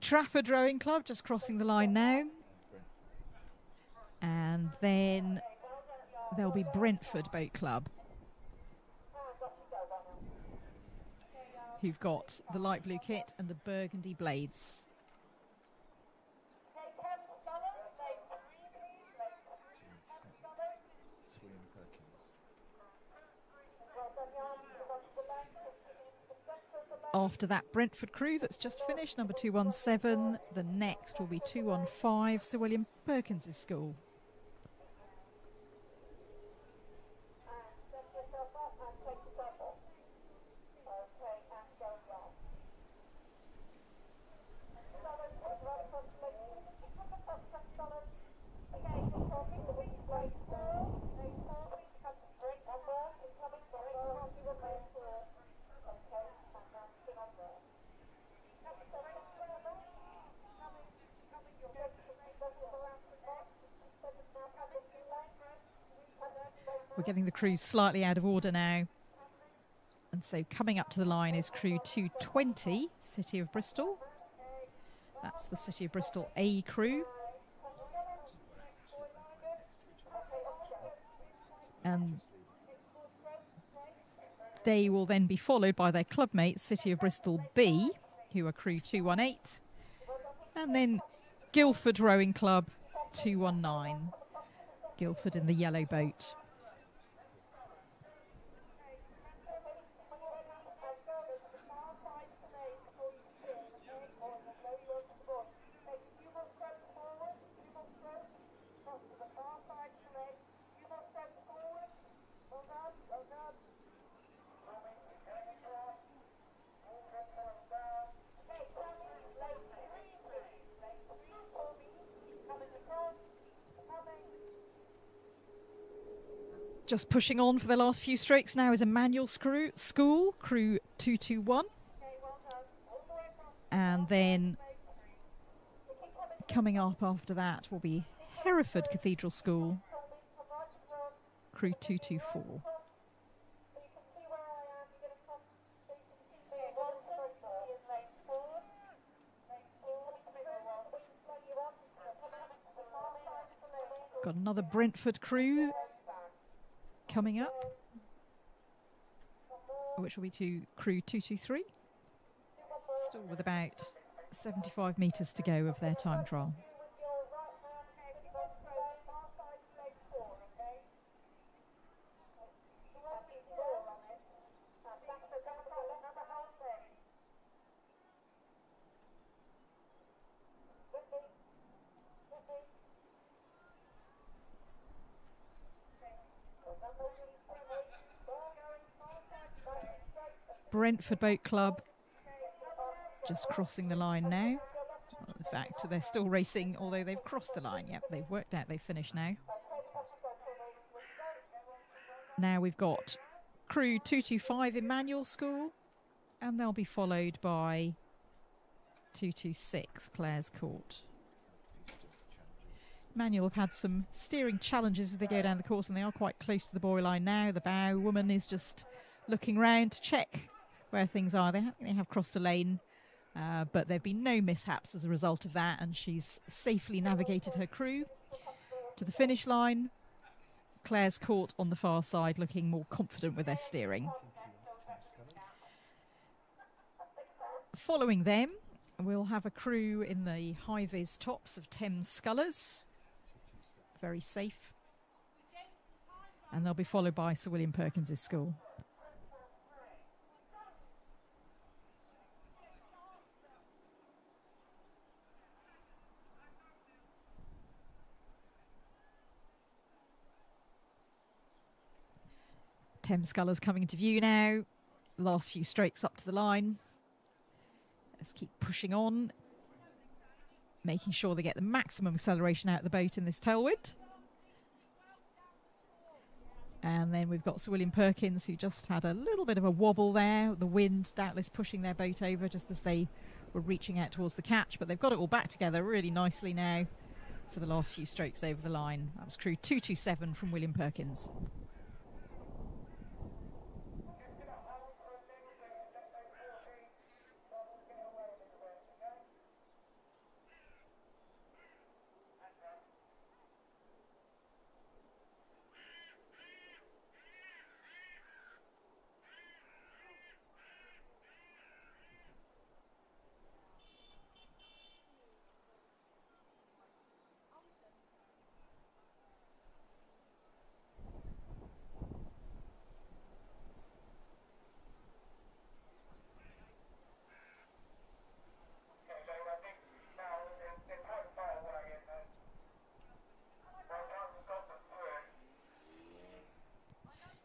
Trafford Rowing Club just crossing the line now, and then there'll be Brentford Boat Club, who've got the light blue kit and the burgundy blades. After that Brentford crew that's just finished, number 217, the next will be 215, Sir William Perkins' school. We're getting the crews slightly out of order now. And so coming up to the line is crew 220, City of Bristol. That's the City of Bristol A crew. And they will then be followed by their club mates, City of Bristol B, who are crew 218. And then Guildford Rowing Club 219. Guildford in the yellow boat. Just pushing on for the last few strokes now is Emmanuel School, crew 221. And then coming up after that will be Hereford Cathedral School, crew 224. Got another Brentford crew coming up, which will be to crew 223. Still with about 75 metres to go of their time trial. Brentford Boat Club just crossing the line now. In fact, they're still racing, although they've crossed the line. Yep, they've worked out they've finished now. Now we've got crew 225 Emmanuel School, and they'll be followed by 226 Clare's Court. Emmanuel have had some steering challenges as they go down the course, and they are quite close to the buoy line now. The bow woman is just looking round to check where things are. They have crossed a lane, but there have been no mishaps as a result of that, and she's safely navigated her crew to the finish line. Clare's Court on the far side looking more confident with their steering. Following them, we'll have a crew in the high-vis tops of Thames Scullers. Very safe. And they'll be followed by Sir William Perkins' school. Thames Scullers coming into view now. Last few strokes up to the line. Let's keep pushing on, making sure they get the maximum acceleration out of the boat in this tailwind. And then we've got Sir William Perkins, who just had a little bit of a wobble there. The wind doubtless pushing their boat over just as they were reaching out towards the catch, but they've got it all back together really nicely now for the last few strokes over the line. That was crew 227 from William Perkins.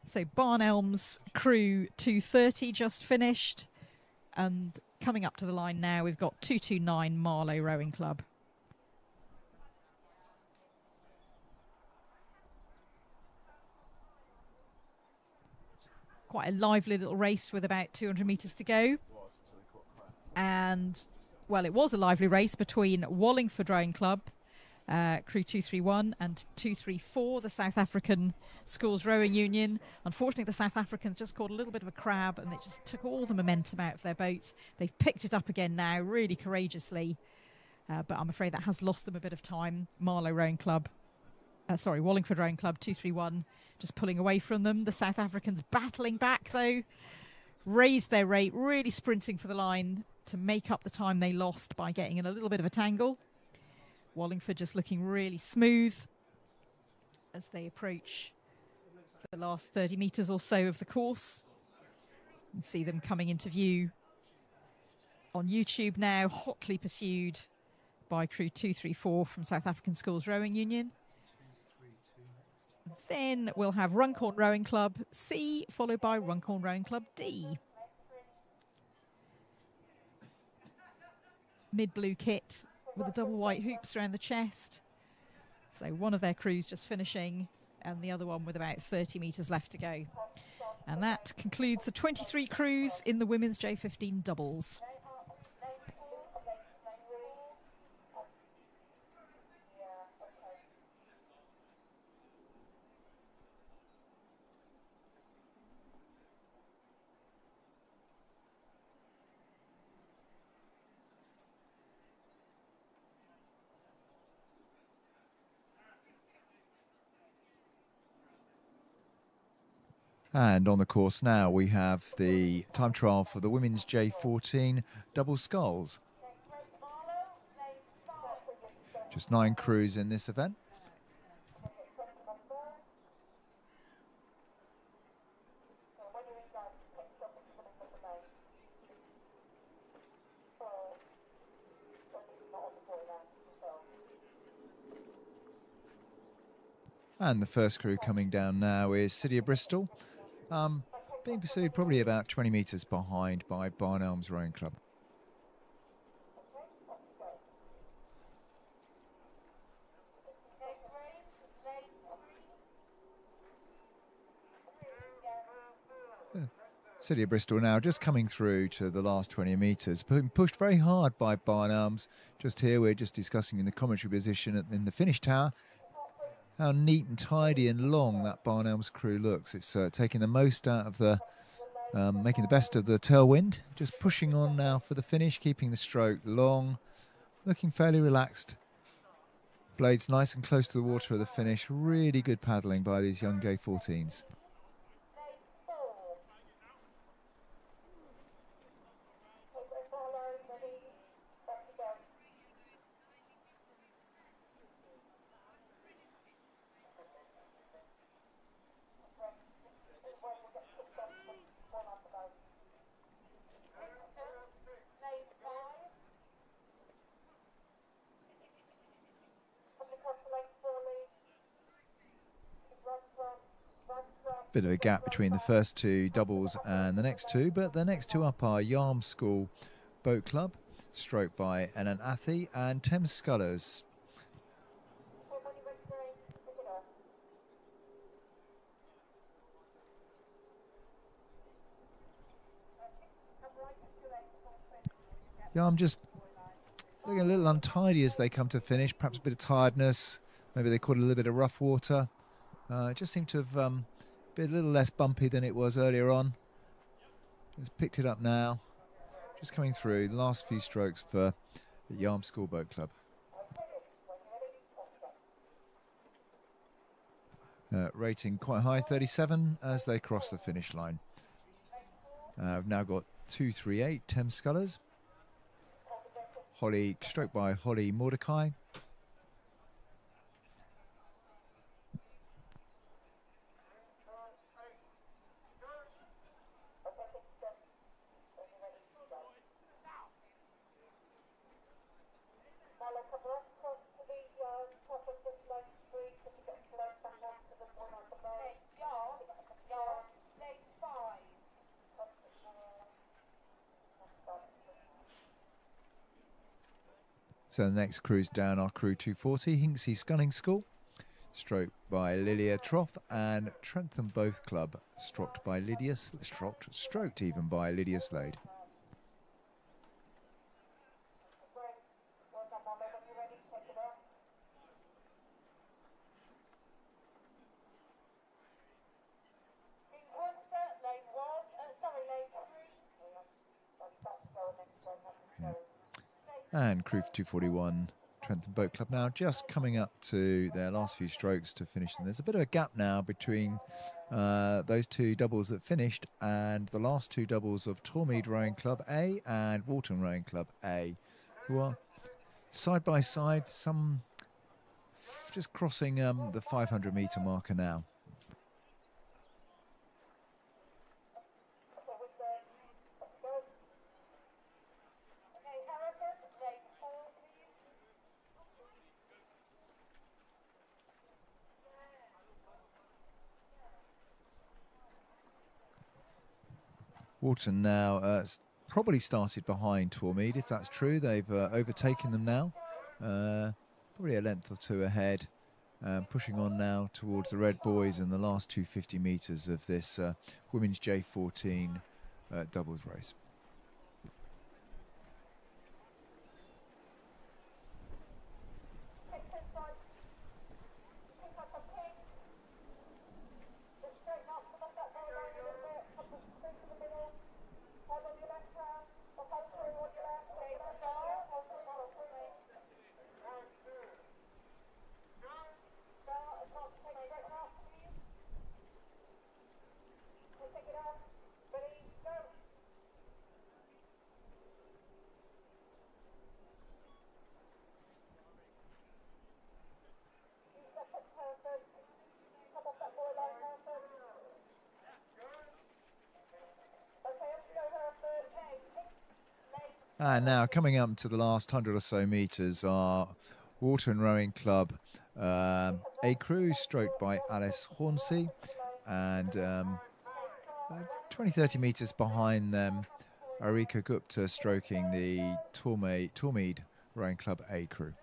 So Barn Elms crew 230 just finished, and coming up to the line now we've got 229 Marlow Rowing Club. Quite a lively little race with about 200 metres to go. And, well, it was a lively race between Wallingford Rowing Club, crew 231 and 234, the South African Schools Rowing Union. Unfortunately, the South Africans just caught a little bit of a crab, and it just took all the momentum out of their boat. They've picked it up again now, really courageously, but I'm afraid that has lost them a bit of time. Wallingford Rowing Club 231 just pulling away from them. The South Africans battling back though, raised their rate, really sprinting for the line to make up the time they lost by getting in a little bit of a tangle. Wallingford just looking really smooth as they approach the last 30 metres or so of the course. You can see them coming into view on YouTube now, hotly pursued by crew 234 from South African Schools Rowing Union. Then we'll have Runcorn Rowing Club C, followed by Runcorn Rowing Club D. Mid-blue kit with the double white hoops around the chest. So one of their crews just finishing and the other one with about 30 metres left to go. And that concludes the 23 crews in the women's J15 doubles. And on the course now, we have the time trial for the women's J14 double sculls. Just 9 crews in this event. And the first crew coming down now is City of Bristol, being pursued probably about 20 metres behind by Barn Elms Rowing Club. City of Bristol now just coming through to the last 20 metres, being pushed very hard by Barn Elms. Just here we're just discussing in the commentary position in the finish tower how neat and tidy and long that Barn Elms crew looks. It's taking the most out of the, making the best of the tailwind. Just pushing on now for the finish, keeping the stroke long, looking fairly relaxed. Blades nice and close to the water at the finish. Really good paddling by these young J14s. Bit of a gap between the first 2 doubles and the next 2, but the next 2 up are Yarm School Boat Club, stroked by Enan Athi, and Thames Scullers. Yarm just looking a little untidy as they come to finish, perhaps a bit of tiredness, maybe they caught a little bit of rough water. It just seemed to have been a little less bumpy than it was earlier on. It's picked it up now, just coming through the last few strokes for the Yarm School Boat Club. Rating quite high, 37, as they cross the finish line. We've now got 238 Thames Scullers. Holly, stroked by Holly Mordecai. So the next cruise down are crew 240, Hinksey Sculling School, stroked by Lilia Troth, and Trentham Both Club, stroked even by Lydia Slade. And crew 241, Trentham Boat Club now just coming up to their last few strokes to finish. And there's a bit of a gap now between those 2 doubles that finished and the last 2 doubles of Tormead Rowing Club A and Walton Rowing Club A, who are side by side, some just crossing the 500 metre marker now. Walton now probably started behind Tormead, if that's true. They've overtaken them now, probably a length or 2 ahead. Pushing on now towards the red boys in the last 250 metres of this women's J14 doubles race. And now coming up to the last 100 or so metres are Water and Rowing Club A Crew, stroked by Alice Hornsey, and 20-30 metres behind them, Arika Gupta stroking the Tormead Rowing Club A Crew.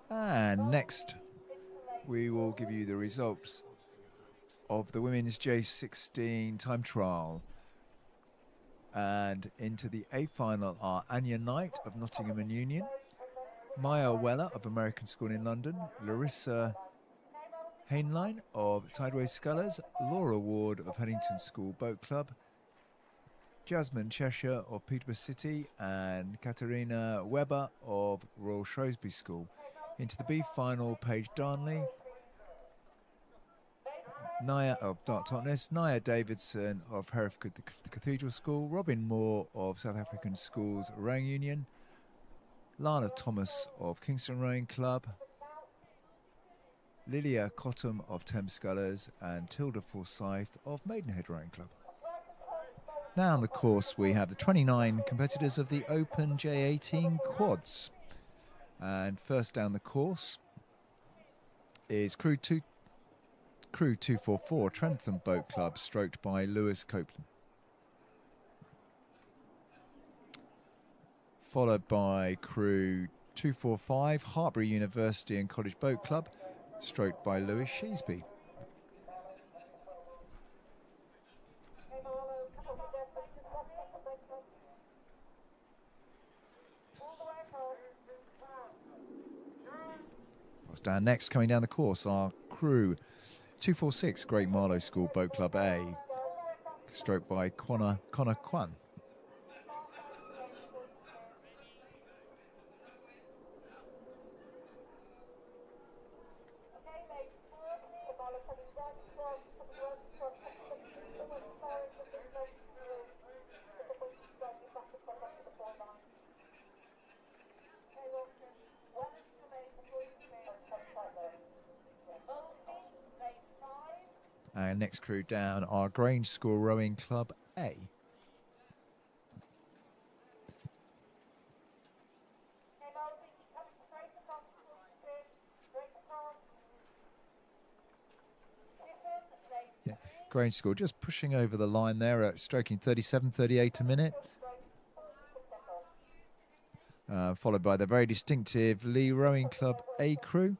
And next, we will give you the results of the women's J16 time trial. And into the A final are Anya Knight of Nottingham and Union, Maya Weller of American School in London, Larissa Hainline of Tideway Scullers, Laura Ward of Huntington School Boat Club, Jasmine Cheshire of Peterborough City, and Katerina Weber of Royal Shrewsbury School. Into the B final, Paige Darnley, Naya of Dart Totnes, Naya Davidson of Hereford Cathedral School, Robin Moore of South African Schools Rowing Union, Lana Thomas of Kingston Rowing Club, Lilia Cottam of Thames Scullers, and Tilda Forsyth of Maidenhead Rowing Club. Now on the course we have the 29 competitors of the Open J18 quads. And first down the course is Crew 244 Trentham Boat Club, stroked by Lewis Copeland. Followed by Crew 245 Hartbury University and College Boat Club, stroked by Lewis Sheesby. Down next, coming down the course, are Crew 246 Great Marlow School Boat Club A, stroked by Connor Kwan. And next crew down are Grange School Rowing Club A. Yeah. Grange School just pushing over the line there at stroking 37-38 a minute. Followed by the very distinctive Lee Rowing Club A crew.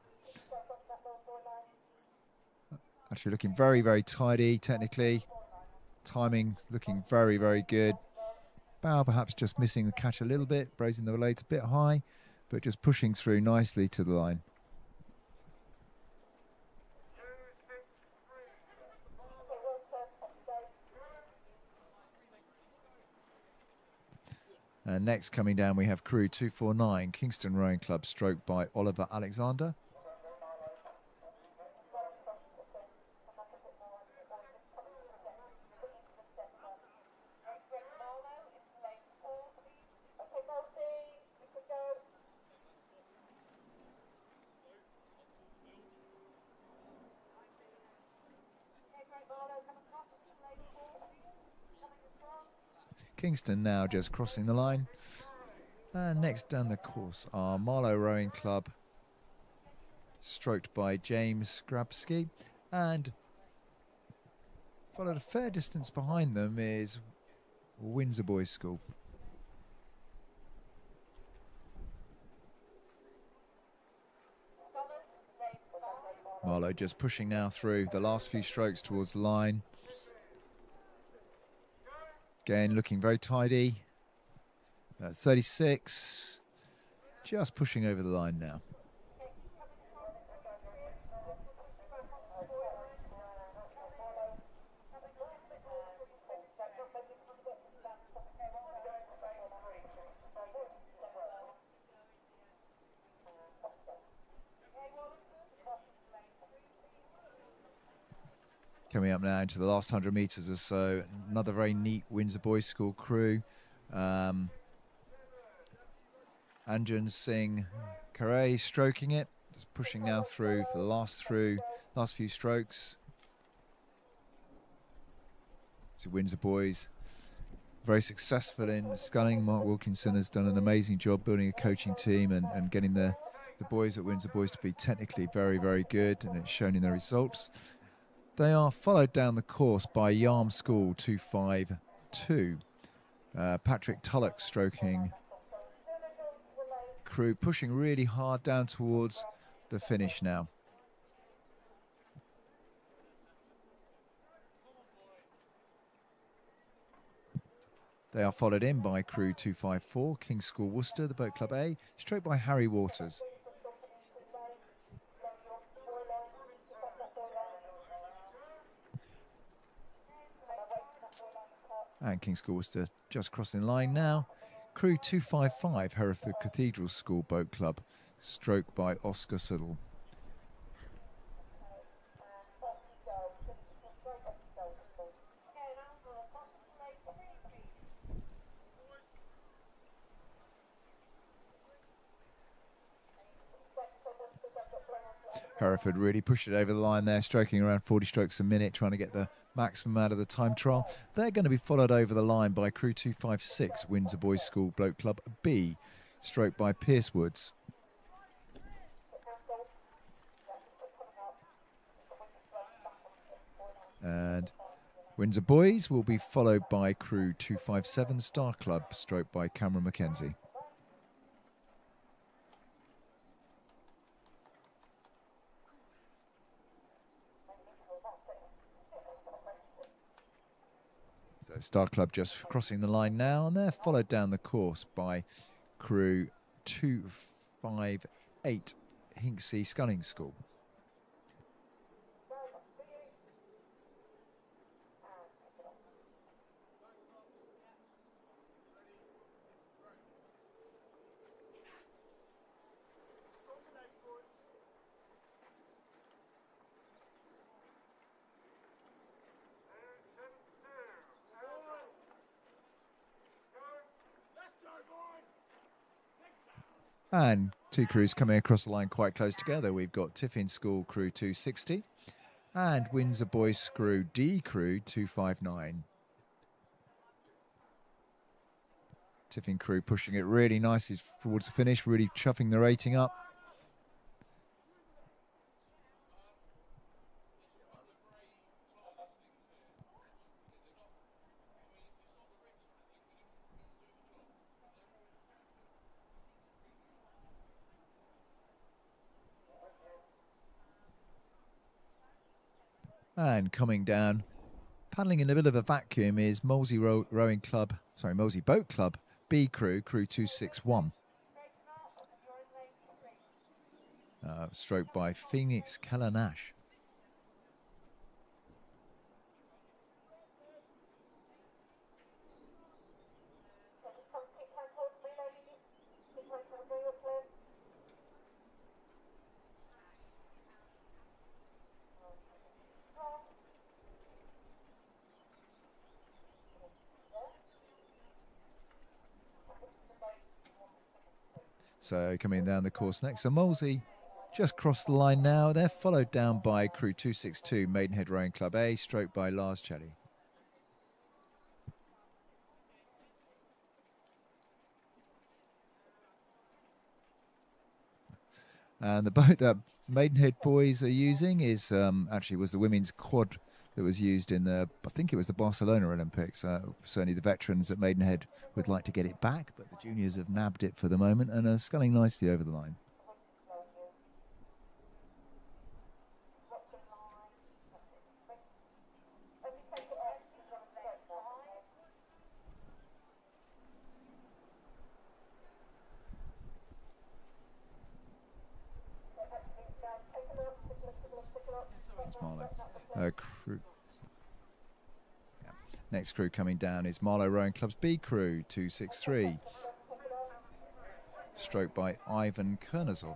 Actually looking very, very tidy technically. Timing looking very, very good. Bow perhaps just missing the catch a little bit, raising the blades a bit high, but just pushing through nicely to the line. And next coming down we have Crew 249 Kingston Rowing Club, stroked by Oliver Alexander. Kingston now just crossing the line. And next down the course are Marlow Rowing Club, stroked by James Grabski, and followed a fair distance behind them is Windsor Boys School. Marlow just pushing now through the last few strokes towards the line. Again, looking very tidy. 36, just pushing over the line now. Coming up now into the last 100 metres or so, another very neat Windsor Boys School crew. Anjan Singh Karay stroking it, just pushing now through for the last few strokes. So Windsor Boys very successful in sculling. Mark Wilkinson has done an amazing job building a coaching team and getting the boys at Windsor Boys to be technically very, very good, and it's shown in their results. They are followed down the course by Yarm School 252. Patrick Tullock stroking crew, pushing really hard down towards the finish now. They are followed in by crew 254, King's School Worcester, the Boat Club A, stroked by Harry Waters. And King's School Worcester just crossing the line now. Crew 255, Hereford Cathedral School Boat Club, stroked by Oscar Siddle. Hereford really pushed it over the line there, stroking around 40 strokes a minute, trying to get the maximum out of the time trial. They're going to be followed over the line by crew 256, Windsor Boys School Boat Club B, stroked by Pierce Woods. And Windsor Boys will be followed by crew 257, Star Club, stroked by Cameron Mackenzie. Star Club just crossing the line now, and they're followed down the course by crew 258, Hinksey Sculling School. And two crews coming across the line quite close together. We've got Tiffin School Crew 260 and Windsor Boys School D Crew 259. Tiffin crew pushing it really nicely towards the finish, really chuffing the rating up. And coming down, paddling in a bit of a vacuum is Molesey Molesey Boat Club B Crew, Crew 261. Stroked by Phoenix Kellanash. So coming down the course next, so Molesey just crossed the line now. They're followed down by Crew 262, Maidenhead Rowing Club A, stroked by Lars Chelly. And the boat that Maidenhead boys are using is actually was the women's quad that was used in the, I think it was the Barcelona Olympics. Certainly the veterans at Maidenhead would like to get it back, but the juniors have nabbed it for the moment and are sculling nicely over the line. That's Marlow. Next crew coming down is Marlow Rowing Club's B crew, 263. Stroked by Ivan Kernazov.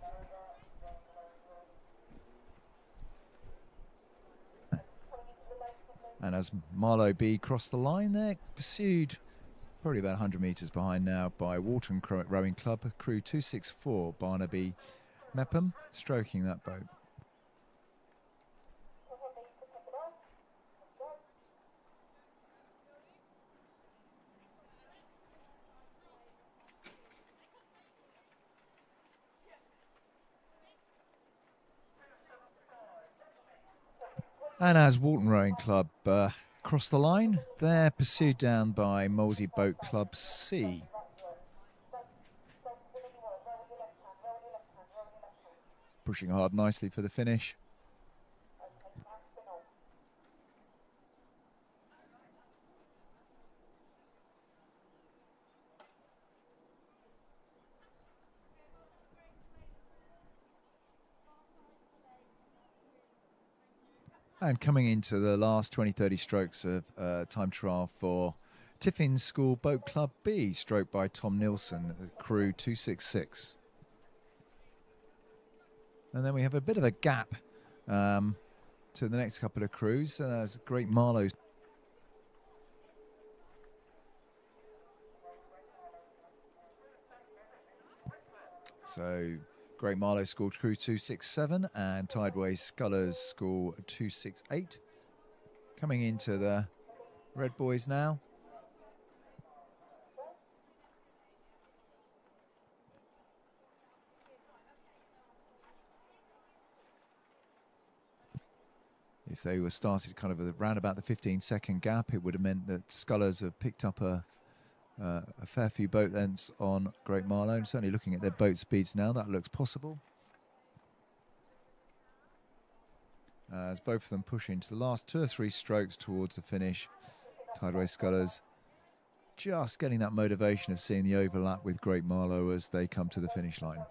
And as Marlow B cross the line, they're pursued probably about 100 metres behind now by Walton Rowing Club, crew 264, Barnaby Mepham, stroking that boat. And as Walton Rowing Club cross the line, they're pursued down by Molesey Boat Club C. Pushing hard nicely for the finish. And coming into the last 20-30 strokes of time trial for Tiffin's School Boat Club B, stroked by Tom Nilsson, crew 266. And then we have a bit of a gap to the next couple of crews. There's Great Marlow. So Great Marlow School crew 267 and Tideway Scullers School 268. Coming into the Red Boys now. If they were started kind of around about the 15-second gap, it would have meant that Scullers have picked up a fair few boat lengths on Great Marlow. And certainly looking at their boat speeds now, that looks possible. As both of them push into the last 2 or 3 strokes towards the finish. Tideway Scullers just getting that motivation of seeing the overlap with Great Marlow as they come to the finish line.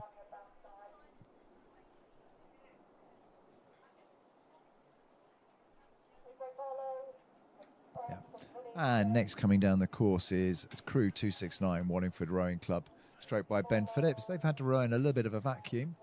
And next coming down the course is crew 269, Wallingford Rowing Club, stroked by Ben Phillips. They've had to row in a little bit of a vacuum.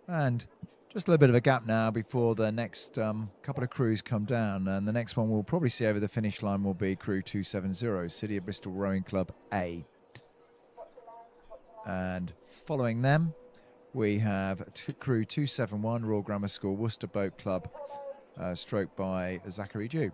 And just a little bit of a gap now before the next couple of crews come down. And the next one we'll probably see over the finish line will be crew 270, City of Bristol Rowing Club A. And following them, we have crew 271, Royal Grammar School Worcester Boat Club, stroked by Zachary Dew.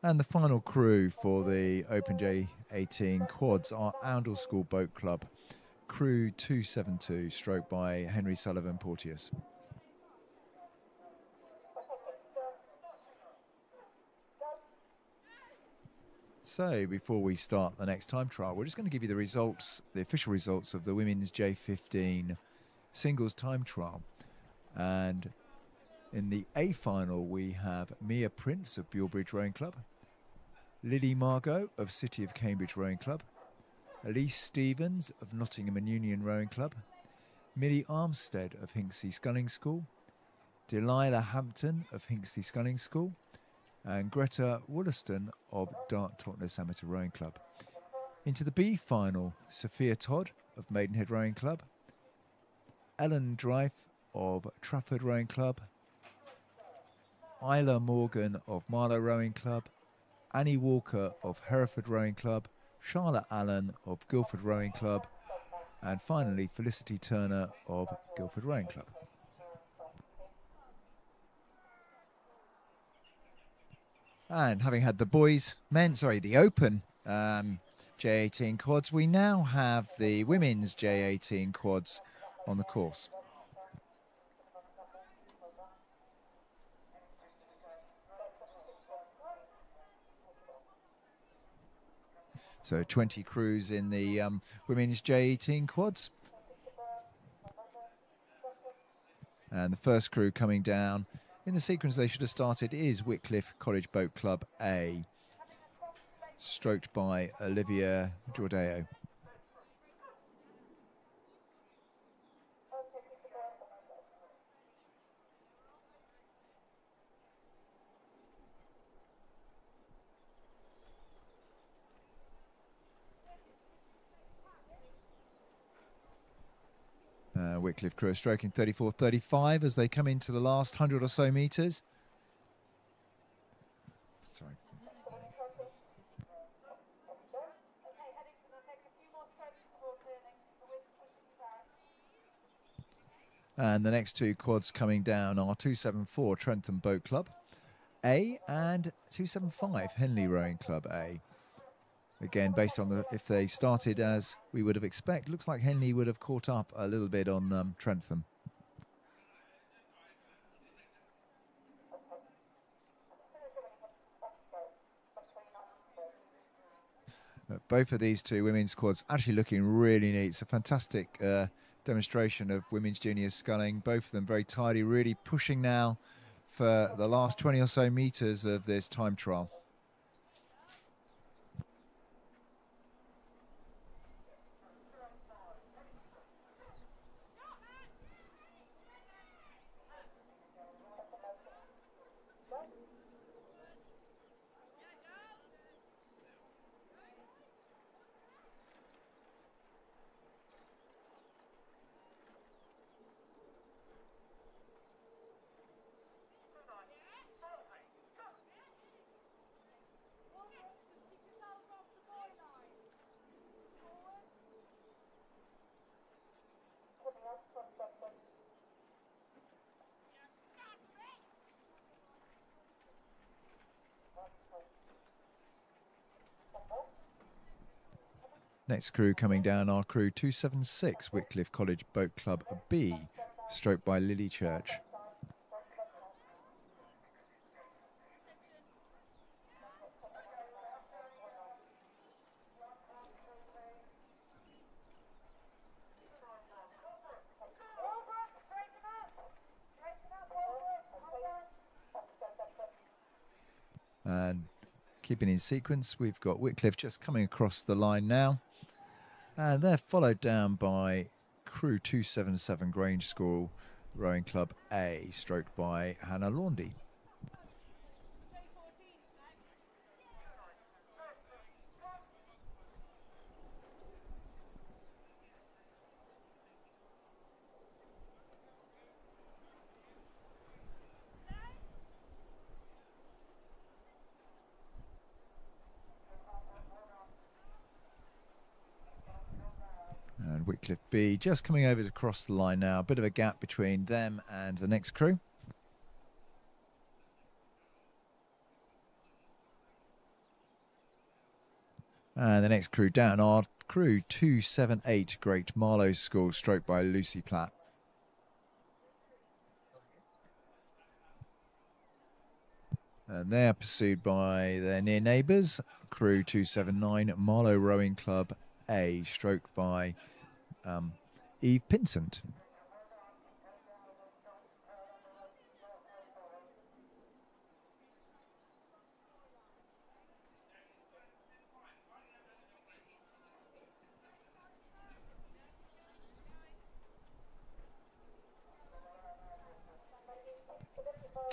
And the final crew for the Open J18 quads are Oundle School Boat Club, crew 272, stroked by Henry Sullivan Porteous. So before we start the next time trial, we're just going to give you the results, the official results of the women's J15 singles time trial. And in the A final, we have Mia Prince of Bulbridge Rowing Club, Lily Margot of City of Cambridge Rowing Club, Elise Stevens of Nottingham and Union Rowing Club, Millie Armstead of Hinckley Sculling School, Delilah Hampton of Hinckley Sculling School, and Greta Wollaston of Dart Totnes Amateur Rowing Club. Into the B final, Sophia Todd of Maidenhead Rowing Club, Ellen Drife of Trafford Rowing Club, Isla Morgan of Marlow Rowing Club, Annie Walker of Hereford Rowing Club, Charlotte Allen of Guildford Rowing Club, and finally Felicity Turner of Guildford Rowing Club. And having had the the Open J18 quads, we now have the women's J18 quads on the course. So 20 crews in the women's J18 quads. And the first crew coming down in the sequence they should have started is Wycliffe College Boat Club A, stroked by Olivia Jordeo. Wycliffe crew are stroking 34.35 as they come into the last 100 or so metres. Sorry. And the next two quads coming down are 274 Trentham Boat Club A and 275 Henley Rowing Club A. Again, based on if they started as we would have expected, looks like Henley would have caught up a little bit on Trentham. Both of these two women's squads actually looking really neat. It's a fantastic demonstration of women's junior sculling. Both of them very tidy, really pushing now for the last 20 or so metres of this time trial. Next crew coming down are crew 276 Wycliffe College Boat Club B, stroked by Lily Church. And keeping in sequence, we've got Wycliffe just coming across the line now. And they're followed down by crew 277 Grange School Rowing Club A, stroked by Hannah Laundy. And Wycliffe B just coming over to cross the line now. A bit of a gap between them and the next crew. And the next crew down are crew 278, Great Marlow School, stroked by Lucy Platt. And they are pursued by their near neighbours, crew 279, Marlow Rowing Club A, stroked by Eve Pinsent.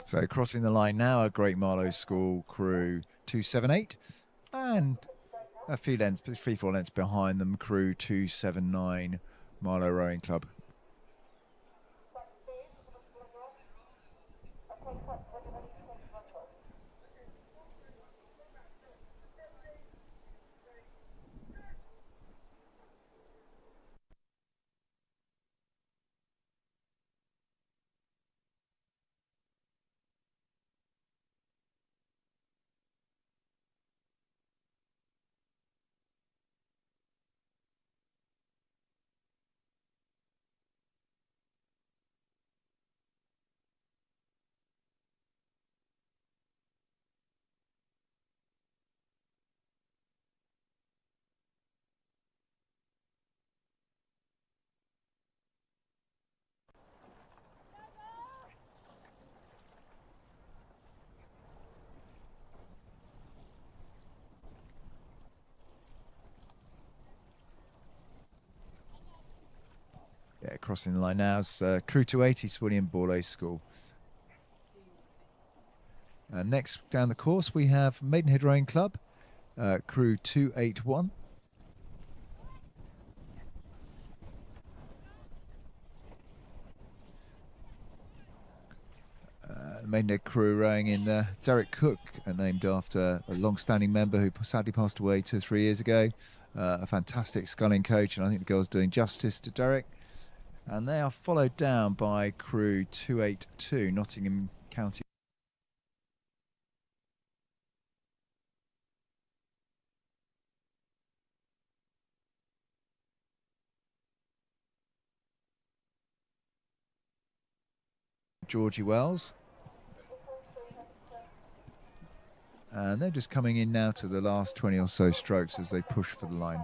So crossing the line now, a Great Marlow School crew 278, and a few lengths, 3-4 lengths behind them, crew 279, Marlow Rowing Club. Yeah, crossing the line now is crew 280, William Borlase School. Next down the course we have Maidenhead Rowing Club, crew 281. Maidenhead crew rowing in Derek Cook, named after a long-standing member who sadly passed away 2 or 3 years ago. A fantastic sculling coach, and I think the girls doing justice to Derek. And they are followed down by crew 282, Nottingham County. Georgie Wells. And they're just coming in now to the last 20 or so strokes as they push for the line.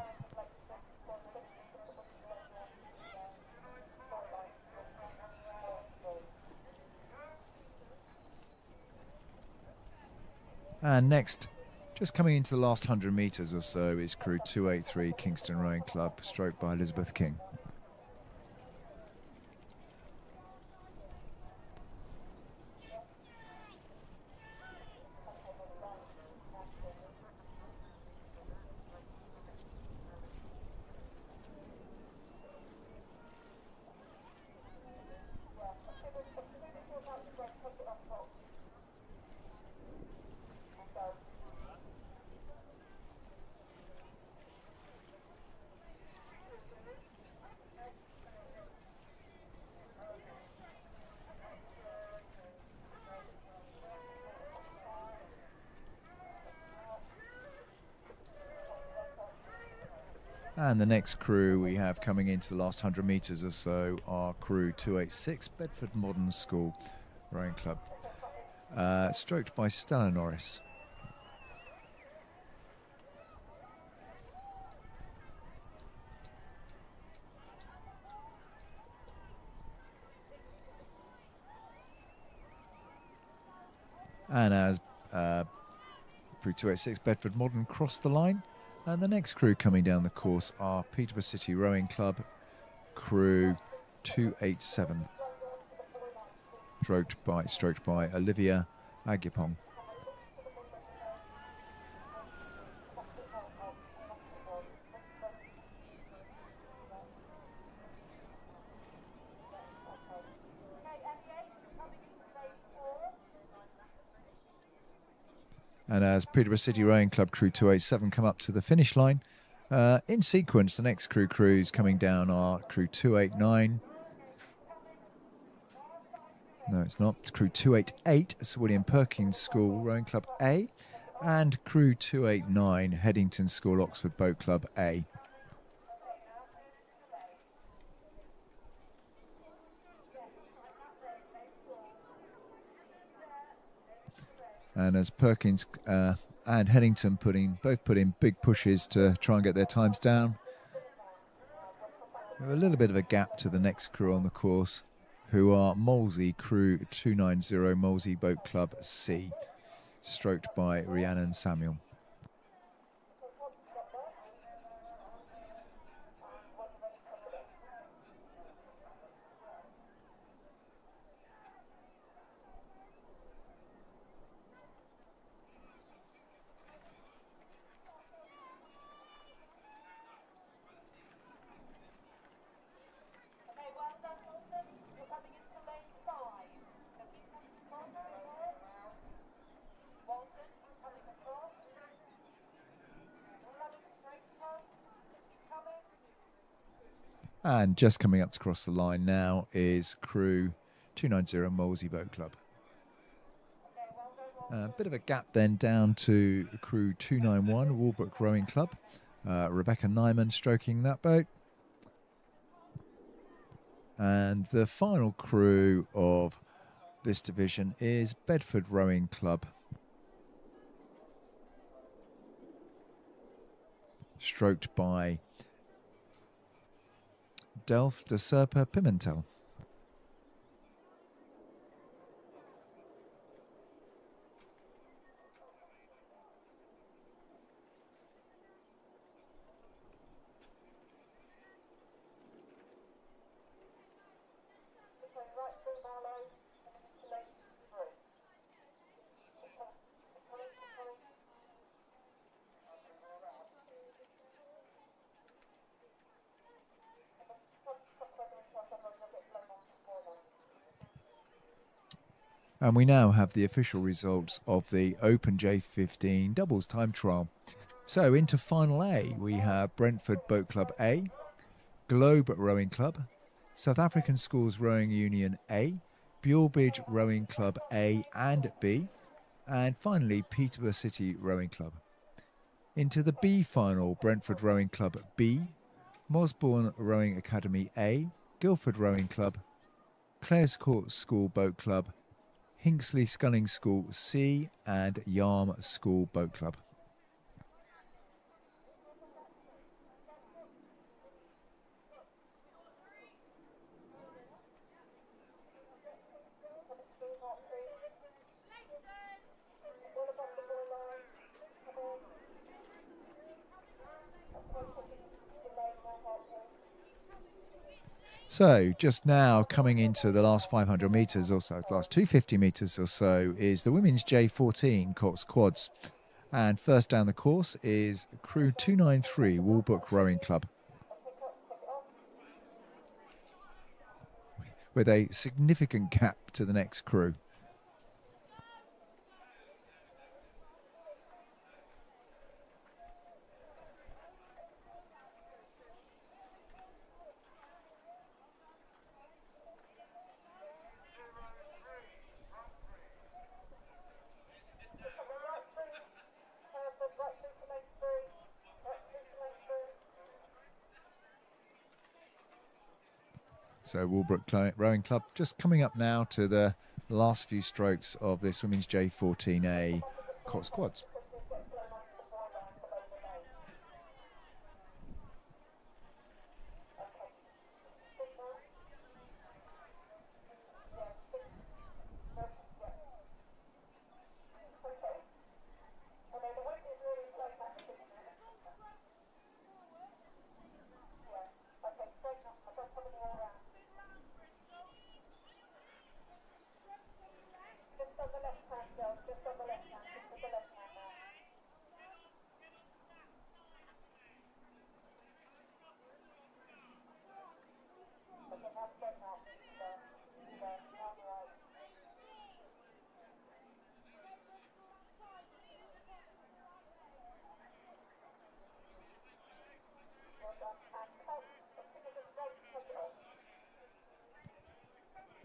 And next, just coming into the last 100 metres or so, is crew 283, Kingston Rowing Club, stroked by Elizabeth King. And the next crew we have coming into the last 100 metres or so are crew 286, Bedford Modern School Rowing Club, stroked by Stella Norris. And as crew 286, Bedford Modern cross the line, and the next crew coming down the course are Peterborough City Rowing Club, crew 287, stroked by Olivia Agipong. And as Peterborough City Rowing Club crew 287 come up to the finish line, in sequence, the next crews coming down are crew 289. No, it's not. It's crew 288, Sir William Perkins School Rowing Club A, and crew 289 Headington School Oxford Boat Club A. And as Perkins and Headington both put in big pushes to try and get their times down, we have a little bit of a gap to the next crew on the course, who are Molesey crew 290 Molesey Boat Club C, stroked by Rhiannon Samuel. And just coming up to cross the line now is crew 290 Molesey Boat Club. A bit of a gap then down to crew 291 Walbrook Rowing Club. Rebecca Nyman stroking that boat. And the final crew of this division is Bedford Rowing Club, stroked by Delph de Serpa Pimentel. And we now have the official results of the Open J15 doubles time trial. So into Final A, we have Brentford Boat Club A, Globe Rowing Club, South African Schools Rowing Union A, Buellbridge Rowing Club A and B, and finally Peterborough City Rowing Club. Into the B final, Brentford Rowing Club B, Mosbourne Rowing Academy A, Guildford Rowing Club, Clares Court School Boat Club, Hinckley Sculling School C, and Yarm School Boat Club. So just now coming into the last 500 metres or so, the last 250 metres or so, is the women's J14 Cox Quads. And first down the course is crew 293 Walbrook Rowing Club, with a significant gap to the next crew. So Walbrook Rowing Club just coming up now to the last few strokes of this women's J14A Cox Quads.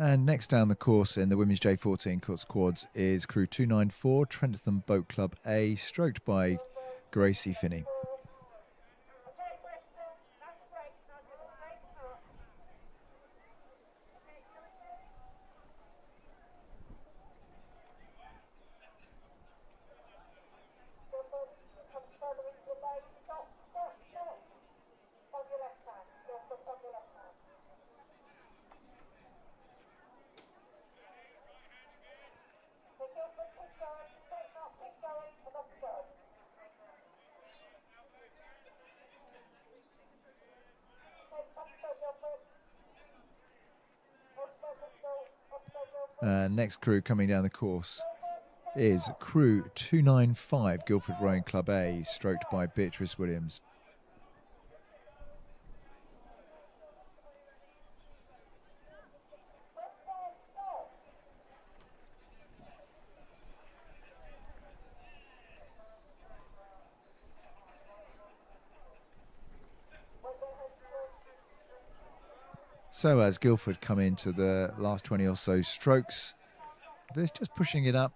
And next down the course in the women's J14 quads is crew 294, Trentham Boat Club A, stroked by Gracie Finney. Next crew coming down the course is crew 295, Guildford Rowing Club A, stroked by Beatrice Williams. So as Guildford come into the last 20 or so strokes, they're just pushing it up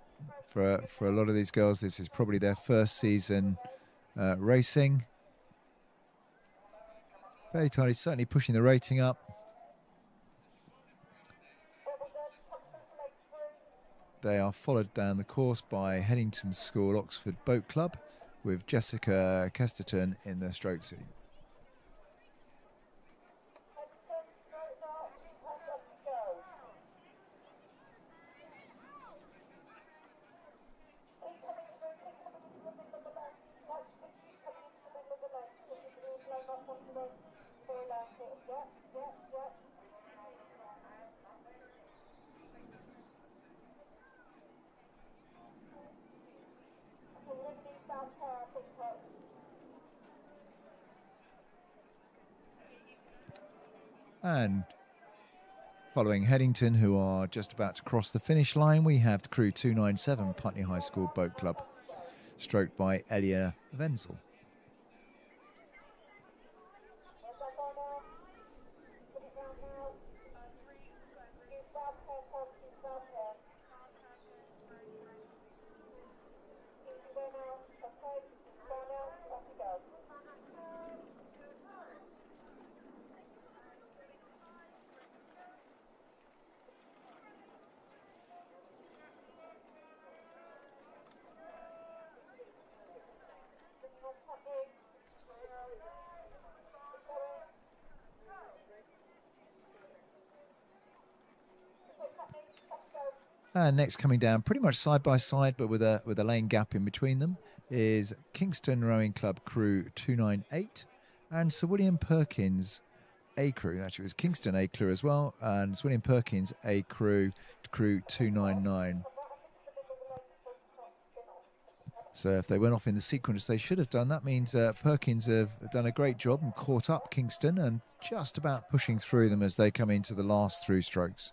for a lot of these girls. This is probably their first season racing. Fairly tidy, certainly pushing the rating up. They are followed down the course by Headington School Oxford Boat Club with Jessica Kesterton in the stroke seat. And following Headington, who are just about to cross the finish line, we have the crew 297 Putney High School Boat Club, stroked by Elia Wenzel. And next coming down, pretty much side by side, but with a lane gap in between them, is Kingston Rowing Club crew 298 and Sir William Perkins A crew. Actually, it was Kingston A crew as well, and Sir William Perkins A crew 299. So if they went off in the sequence they should have done, that means Perkins have done a great job and caught up Kingston and just about pushing through them as they come into the last through strokes.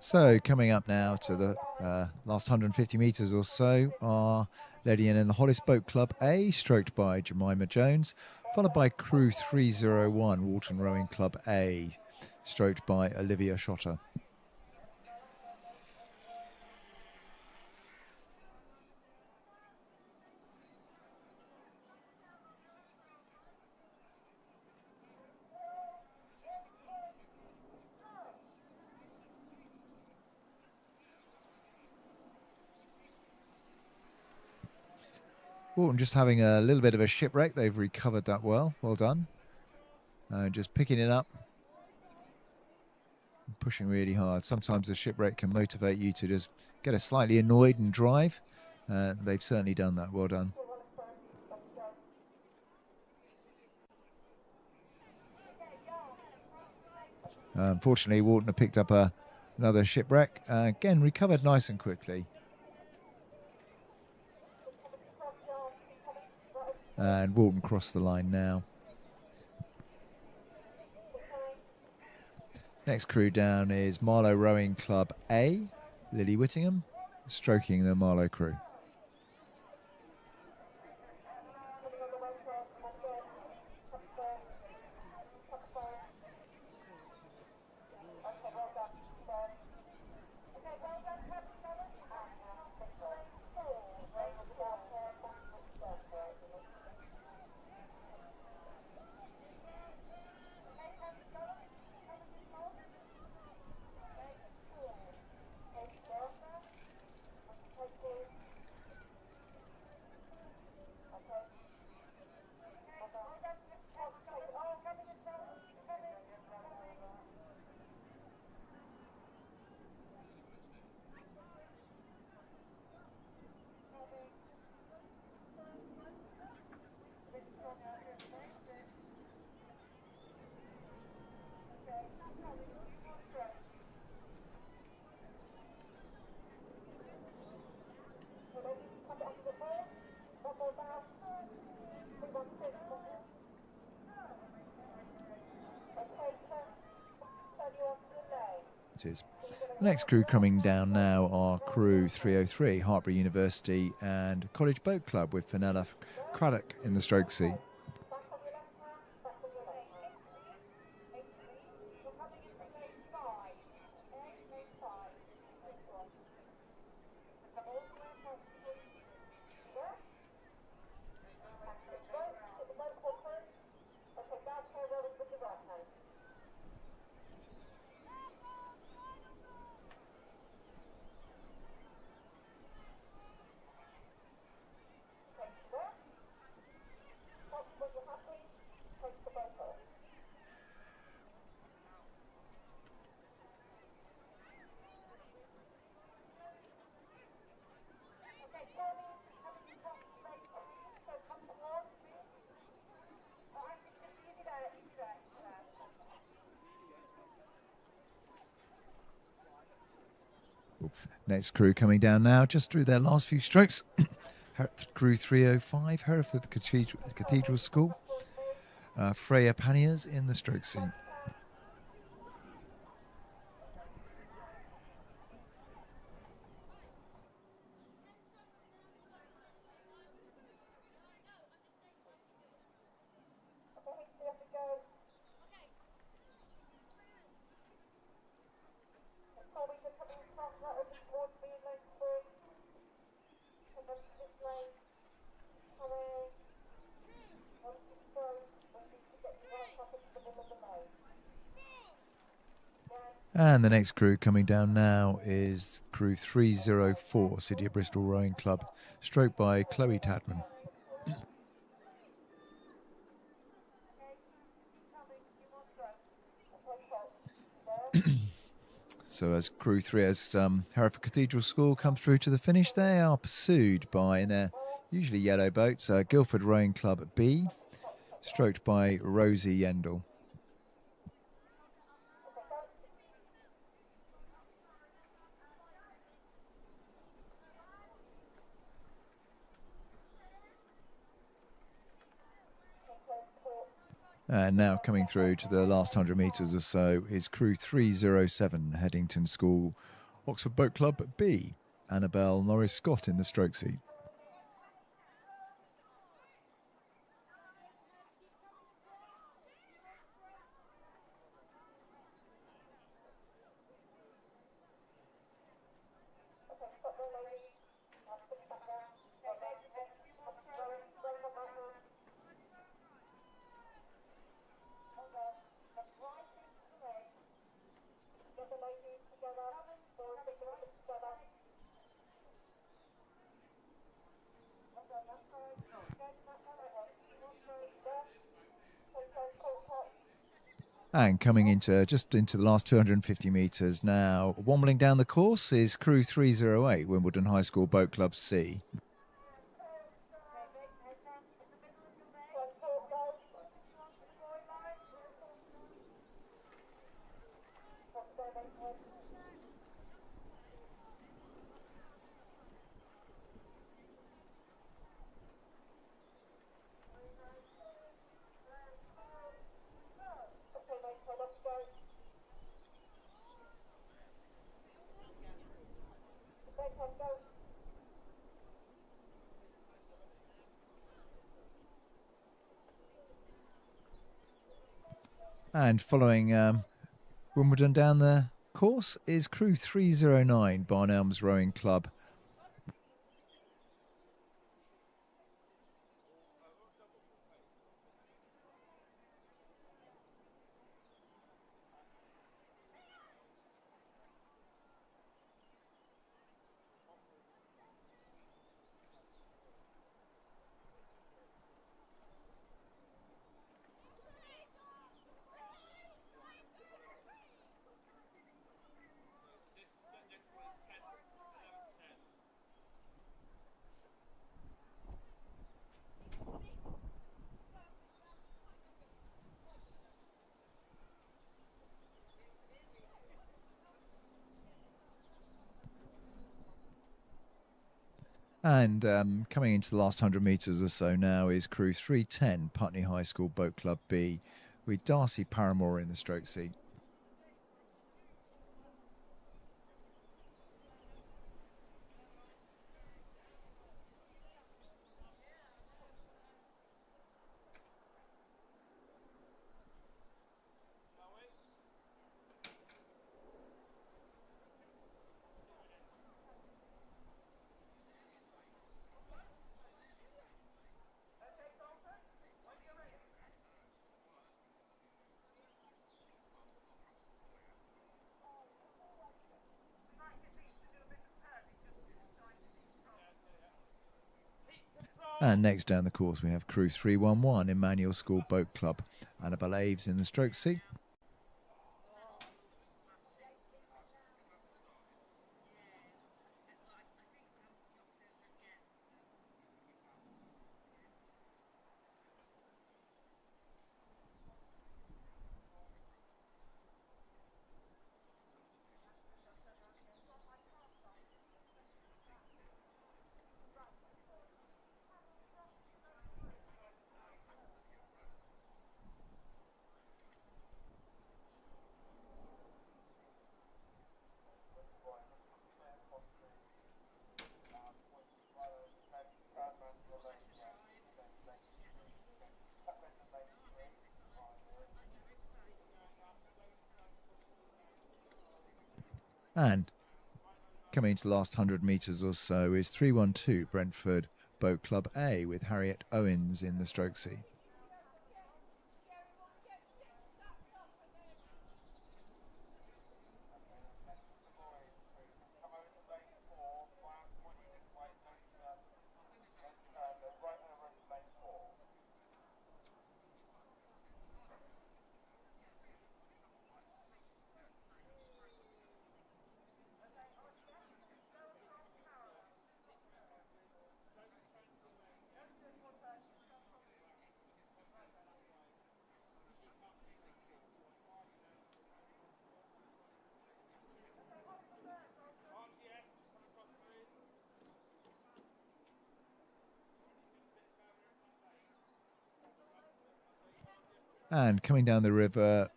So coming up now to the last 150 metres or so are Lady N and the Hollis Boat Club A, stroked by Jemima Jones, followed by Crew 301, Walton Rowing Club A, stroked by Olivia Schotter. Walton just having a little bit of a shipwreck. They've recovered that well. Well done. Just picking it up. Pushing really hard. Sometimes a shipwreck can motivate you to just get us slightly annoyed and drive. They've certainly done that. Well done. Unfortunately, Walton have picked up another shipwreck. Again, recovered nice and quickly. And Walton crossed the line now. Next crew down is Marlow Rowing Club A, Lily Whittingham, stroking the Marlow crew. The next crew coming down now are Crew 303, Hartpury University and College Boat Club, with Fenella Craddock in the stroke seat. Next crew coming down now, just through their last few strokes. Crew 305, Hereford Cathedral School. Freya Panniers in the stroke seat. And the next crew coming down now is Crew 304, City of Bristol Rowing Club, stroked by Chloe Tadman. So as Crew 3, as Hereford Cathedral School come through to the finish, they are pursued by, in their usually yellow boats, Guildford Rowing Club B, stroked by Rosie Yendall. And now coming through to the last 100 metres or so is crew 307, Headington School, Oxford Boat Club B, Annabelle Norris-Scott in the stroke seat. And coming into just into the last 250 metres now, wombling down the course is crew 308, Wimbledon High School Boat Club C. And following Wimbledon down the course is crew 309, Barn Elms Rowing Club. And coming into the last 100 metres or so now is crew 310, Putney High School Boat Club B, with Darcy Paramore in the stroke seat. And next down the course we have crew 311, Emmanuel School Boat Club, Annabelle Aves in the stroke seat. And coming into the last 100 metres or so is 312, Brentford Boat Club A, with Harriet Owens in the stroke seat. And coming down the river,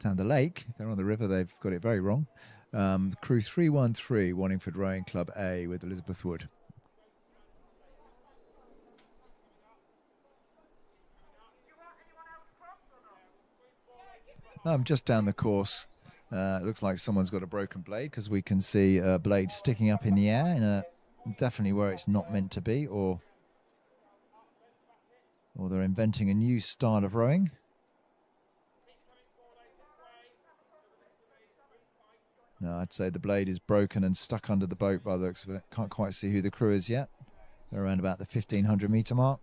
down the lake. If they're on the river, they've got it very wrong. Crew 313, Wanningford Rowing Club A with Elizabeth Wood. Just down the course, it looks like someone's got a broken blade because we can see a blade sticking up in the air in definitely where it's not meant to be, or they're inventing a new style of rowing. No, I'd say the blade is broken and stuck under the boat by the looks of it. Can't quite see who the crew is yet. They're around about the 1,500 metre mark.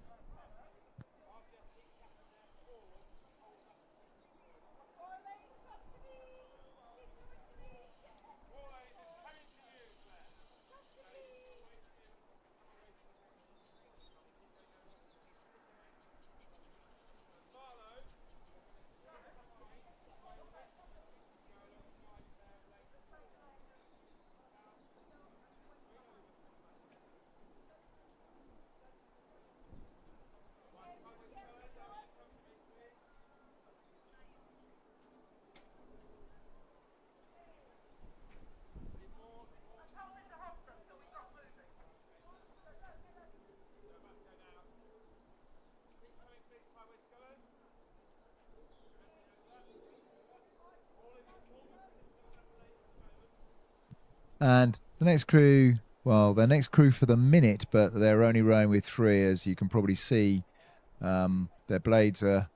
And the next crew, well, their next crew for the minute, but they're only rowing with 3, as you can probably see. Their blades are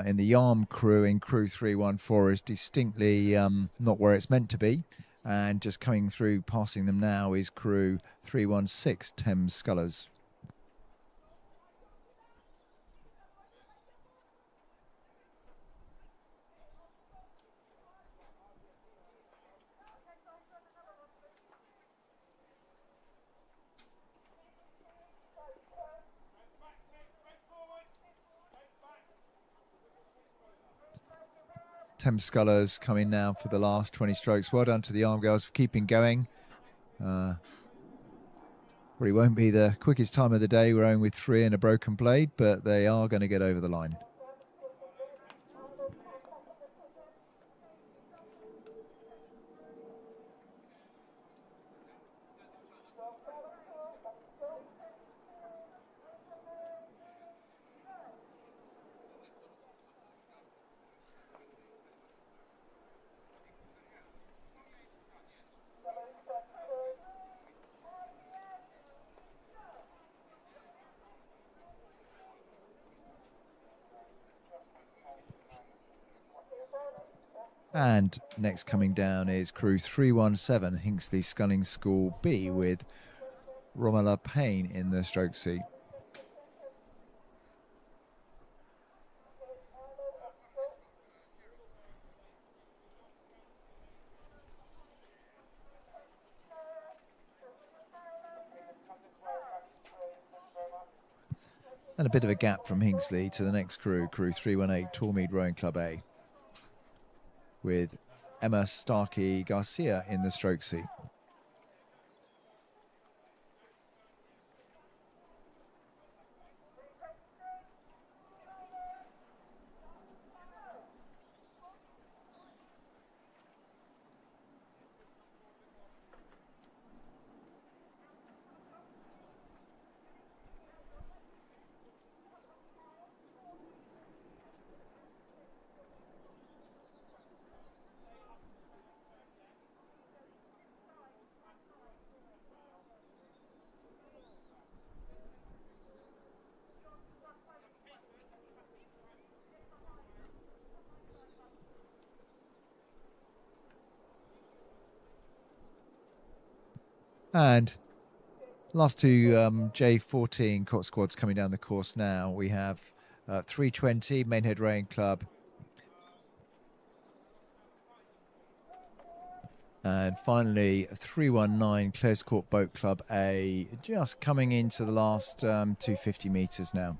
in the Yarm crew in crew 314 is distinctly not where it's meant to be. And just coming through, passing them now, is crew 316, Thames Scullers. Thames Scullers coming now for the last 20 strokes. Well done to the Yarm girls for keeping going. Probably won't be the quickest time of the day rowing with 3 and a broken blade, but they are going to get over the line. And next coming down is crew 317, Hinckley Sculling School B, with Romola Payne in the stroke seat. And a bit of a gap from Hinckley to the next crew, crew 318, Tormead Rowing Club A, with Emma Starkey Garcia in the stroke seat. And last two J14 cot squads coming down the course now. We have 320 Mainhead Rowing Club. And finally 319 Clares Court Boat Club A, just coming into the last 250 metres now.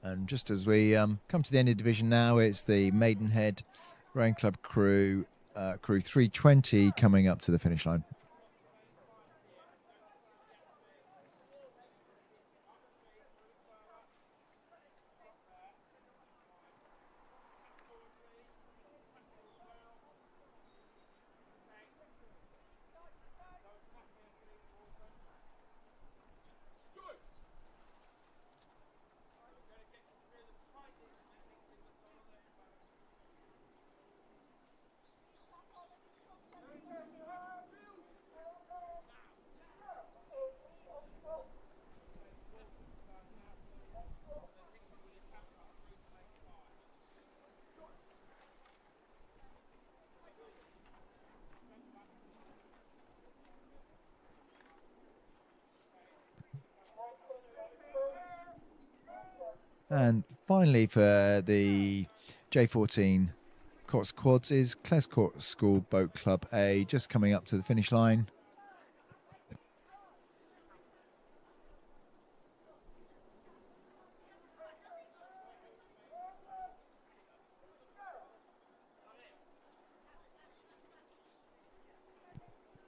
And And just as we come to the end of division now, it's the Maidenhead Rowing Club crew, crew 320, coming up to the finish line. And finally, for the J14 Cots Quads, is Clescourt School Boat Club A, just coming up to the finish line.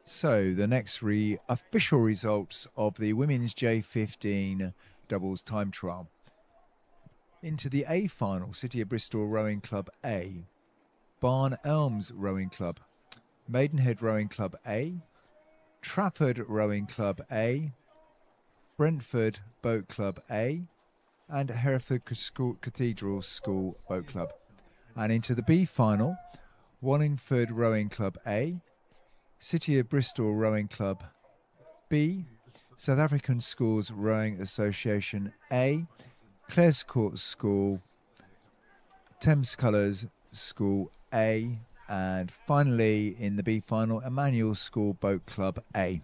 So the next official results of the women's J15 doubles time trial. Into the A final, City of Bristol Rowing Club A, Barn Elms Rowing Club, Maidenhead Rowing Club A, Trafford Rowing Club A, Brentford Boat Club A, and Hereford Cathedral School Boat Club. And into the B final, Wallingford Rowing Club A, City of Bristol Rowing Club B, South African Schools Rowing Association A, Clescourt School, Thames Colours School A, and finally in the B final, Emmanuel School Boat Club A.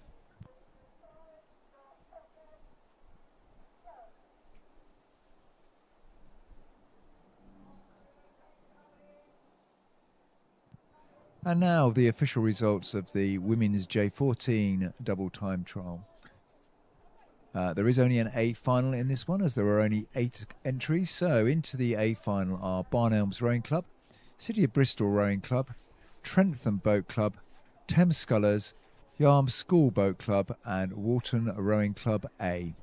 And now the official results of the women's J14 double time trial. There is only an A final in this one, as there are only 8 entries. So into the A final are Barn Elms Rowing Club, City of Bristol Rowing Club, Trentham Boat Club, Thames Scullers, Yarm School Boat Club, and Walton Rowing Club A.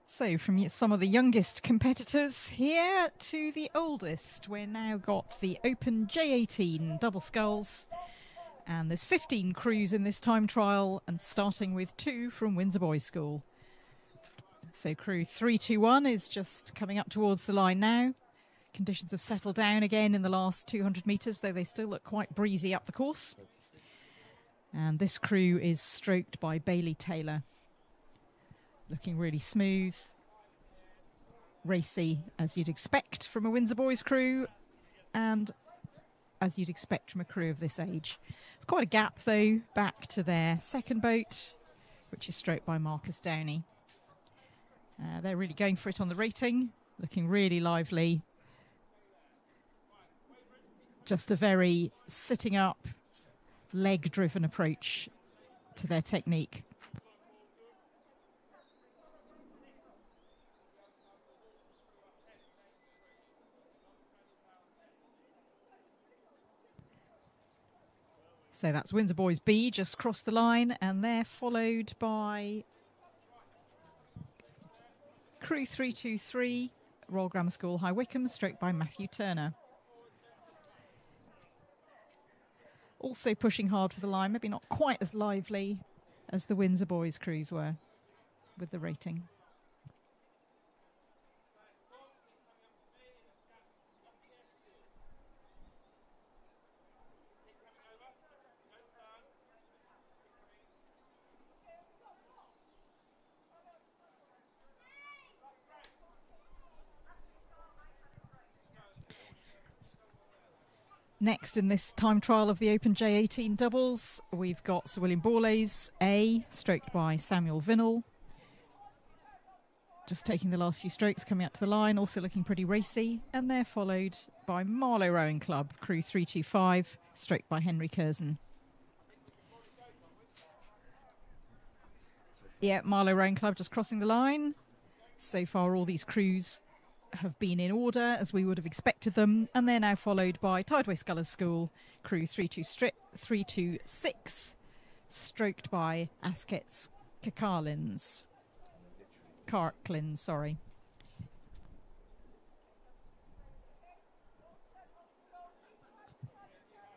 So from some of the youngest competitors here to the oldest, we've now got the Open J18 double sculls, and there's 15 crews in this time trial, and starting with 2 from Windsor Boys School. So crew 321 is just coming up towards the line now. Conditions have settled down again in the last 200 metres, though they still look quite breezy up the course. And this crew is stroked by Bailey Taylor. Looking really smooth, racy, as you'd expect from a Windsor Boys crew, and as you'd expect from a crew of this age. It's quite a gap, though, back to their second boat, which is stroked by Marcus Downey. They're really going for it on the rating, looking really lively. Just a very sitting up, leg-driven approach to their technique. So that's Windsor Boys B just crossed the line, and they're followed by Crew 323, Royal Grammar School High Wycombe, stroked by Matthew Turner. Also pushing hard for the line, maybe not quite as lively as the Windsor Boys crews were with the rating. Next in this time trial of the Open J18 doubles, we've got Sir William Borlase A, stroked by Samuel Vinnell. Just taking the last few strokes, coming up to the line, also looking pretty racy. And they're followed by Marlow Rowing Club, crew 325, stroked by Henry Curzon. Yeah, Marlow Rowing Club just crossing the line. So far all these crews have been in order as we would have expected them, and they're now followed by Tideway Scullers School, crew 326, stroked by Askets Carklins, sorry.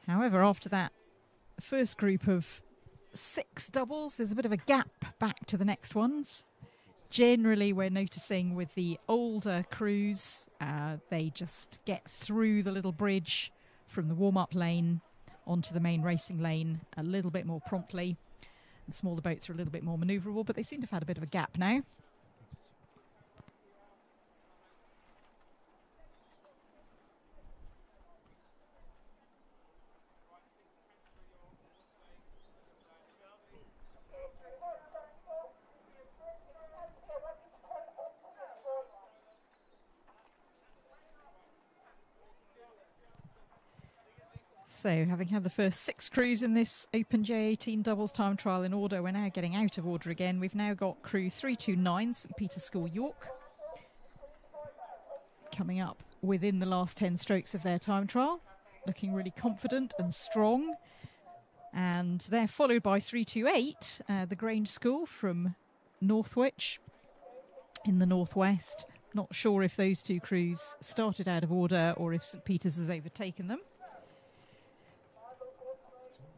However, after that first group of 6 doubles, there's a bit of a gap back to the next ones. Generally, we're noticing with the older crews, they just get through the little bridge from the warm-up lane onto the main racing lane a little bit more promptly. The smaller boats are a little bit more manoeuvrable, but they seem to have had a bit of a gap now. So, having had the first 6 crews in this Open J18 doubles time trial in order, we're now getting out of order again. We've now got crew 329, St Peter's School, York, coming up within the last 10 strokes of their time trial, looking really confident and strong. And they're followed by 328, the Grange School from Northwich in the northwest. Not sure if those 2 crews started out of order or if St Peter's has overtaken them.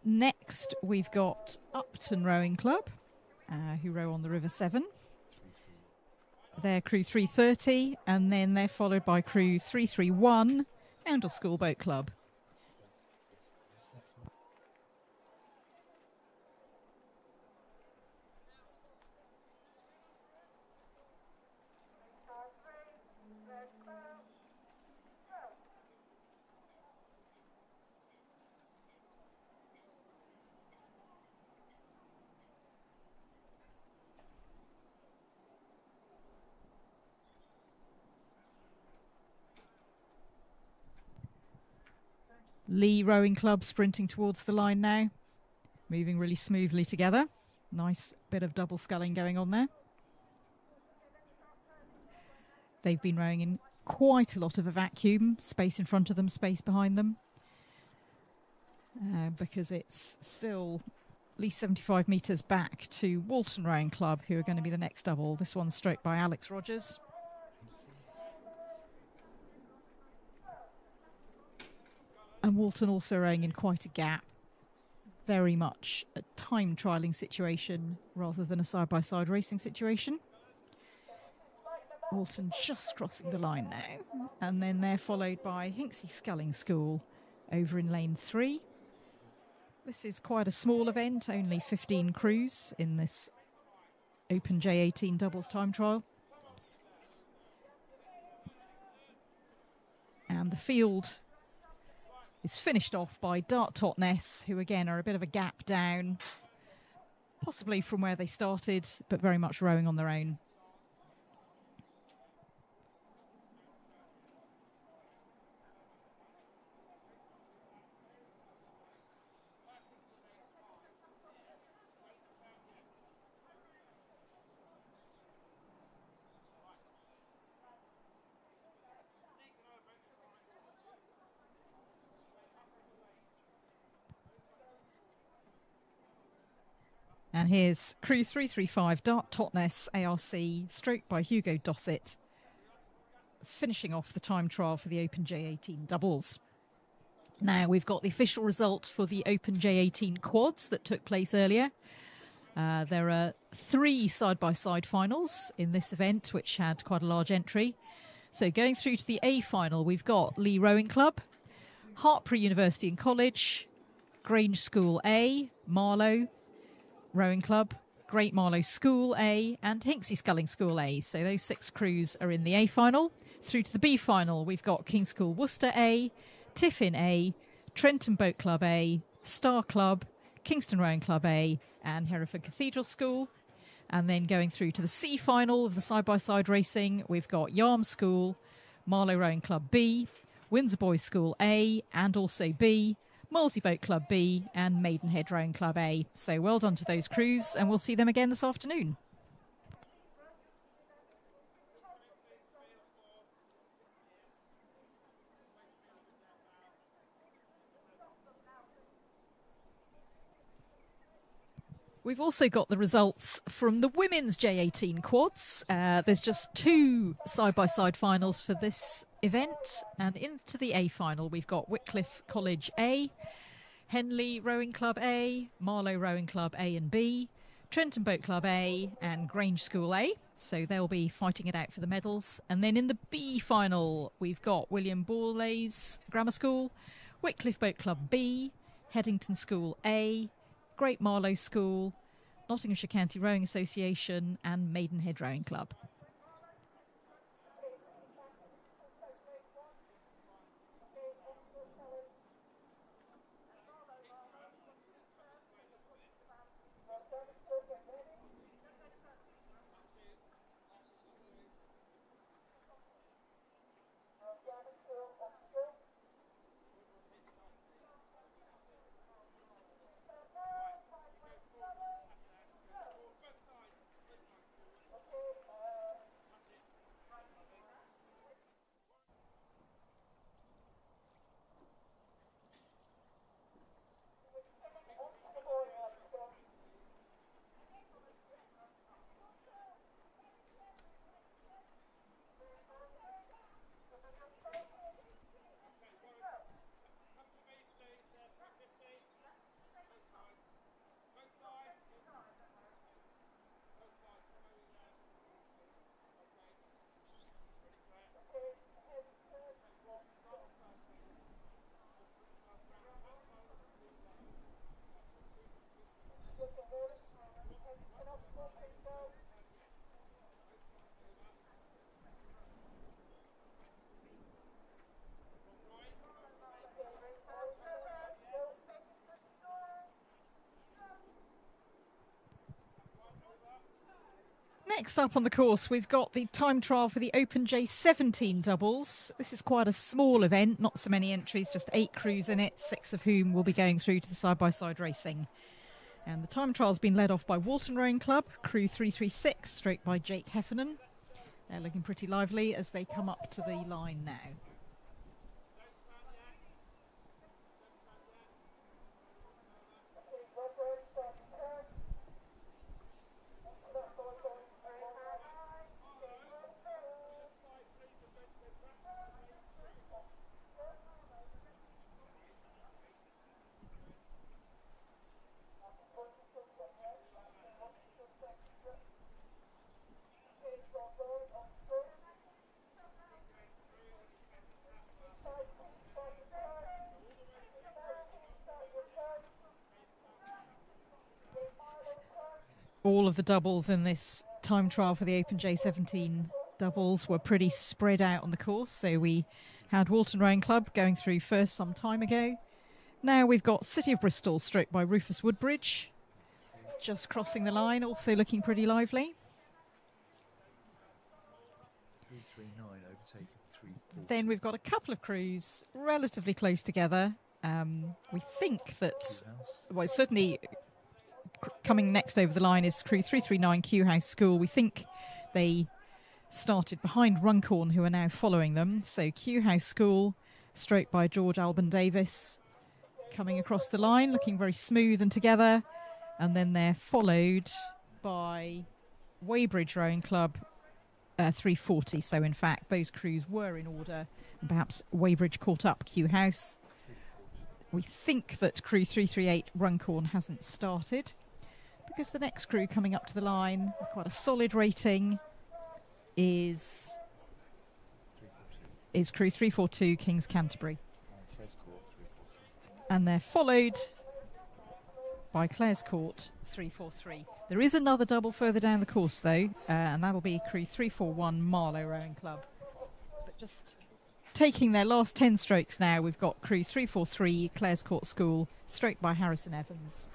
Next, we've got Upton Rowing Club, who row on the River Severn. They're crew 330, and then they're followed by crew 331, Oundle School Boat Club. Lee Rowing Club sprinting towards the line now, moving really smoothly together. Nice bit of double sculling going on there. They've been rowing in quite a lot of a vacuum, space in front of them, space behind them, because it's still at least 75 metres back to Walton Rowing Club, who are going to be the next double. This one's stroked by Alex Rogers. And Walton also rowing in quite a gap. Very much a time trialling situation rather than a side-by-side racing situation. Walton just crossing the line now. And then they're followed by Hinksey Sculling School over in lane 3. This is quite a small event, only 15 crews in this Open J18 doubles time trial. And the field is finished off by Dart Totnes, who again are a bit of a gap down, possibly from where they started, but very much rowing on their own. And here's crew 335, Dart Totnes ARC, stroked by Hugo Dossett, finishing off the time trial for the Open J18 doubles. Now we've got the official result for the Open J18 quads that took place earlier. There are 3 side-by-side finals in this event, which had quite a large entry. So going through to the A final, we've got Lee Rowing Club, Hartpury University and College, Grange School A, Marlow Rowing Club, Great Marlow School A and Hinksey Sculling School A. So those 6 crews are in the A final. Through to the B final, we've got King's School Worcester A, Tiffin A, Trenton Boat Club A, Star Club, Kingston Rowing Club A, and Hereford Cathedral School. And then going through to the C final of the side-by-side racing, we've got Yarm School, Marlow Rowing Club B, Windsor Boys School A and also B, Molesey Boat Club B and Maidenhead Rowing Club A. So well done to those crews, and we'll see them again this afternoon. We've also got the results from the women's J18 quads. There's just 2 side-by-side finals for this event. And into the A final, we've got Wycliffe College A, Henley Rowing Club A, Marlow Rowing Club A and B, Trenton Boat Club A and Grange School A. So they'll be fighting it out for the medals. And then in the B final, we've got William Borlase Grammar School, Wycliffe Boat Club B, Headington School A, Great Marlow School, Nottinghamshire County Rowing Association and Maidenhead Rowing Club. Next up on the course, we've got the time trial for the Open J17 doubles. This is quite a small event, not so many entries, just 8 crews in it, 6 of whom will be going through to the side-by-side racing. And the time trial's been led off by Walton Rowing Club, crew 336, stroked by Jake Heffernan. They're looking pretty lively as they come up to the line now. All of the doubles in this time trial for the Open J17 doubles were pretty spread out on the course. So we had Walton Rowing Club going through first some time ago. Now we've got City of Bristol, stroked by Rufus Woodbridge, just crossing the line, also looking pretty lively. 339 overtaken 340. Then we've got a couple of crews relatively close together. We think that, well, certainly coming next over the line is crew 339 Kew House School. We think they started behind Runcorn, who are now following them. So Kew House School, stroked by George Alban Davis, coming across the line, looking very smooth and together. And then they're followed by Weybridge Rowing Club, 340. So in fact, those crews were in order, and perhaps Weybridge caught up Kew House. We think that crew 338 Runcorn hasn't started, because the next crew coming up to the line with quite a solid rating is crew 342 Kings Canterbury. And they're followed by Clares Court 343. There is another double further down the course though, and that'll be crew 341 Marlow Rowing Club. So just taking their last 10 strokes now. We've got crew 343, Clare's Court School, stroked by Harrison Evans.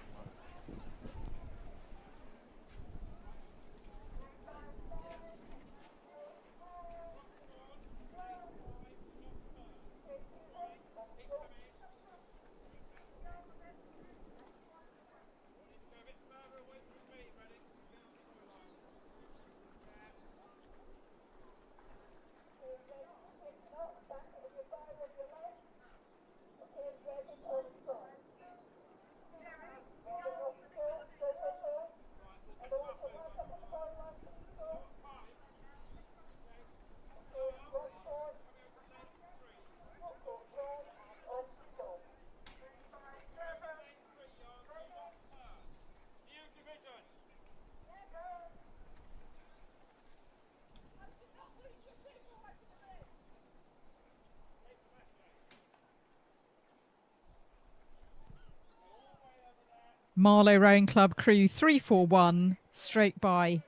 Marlow Rowing Club crew 341, stroked by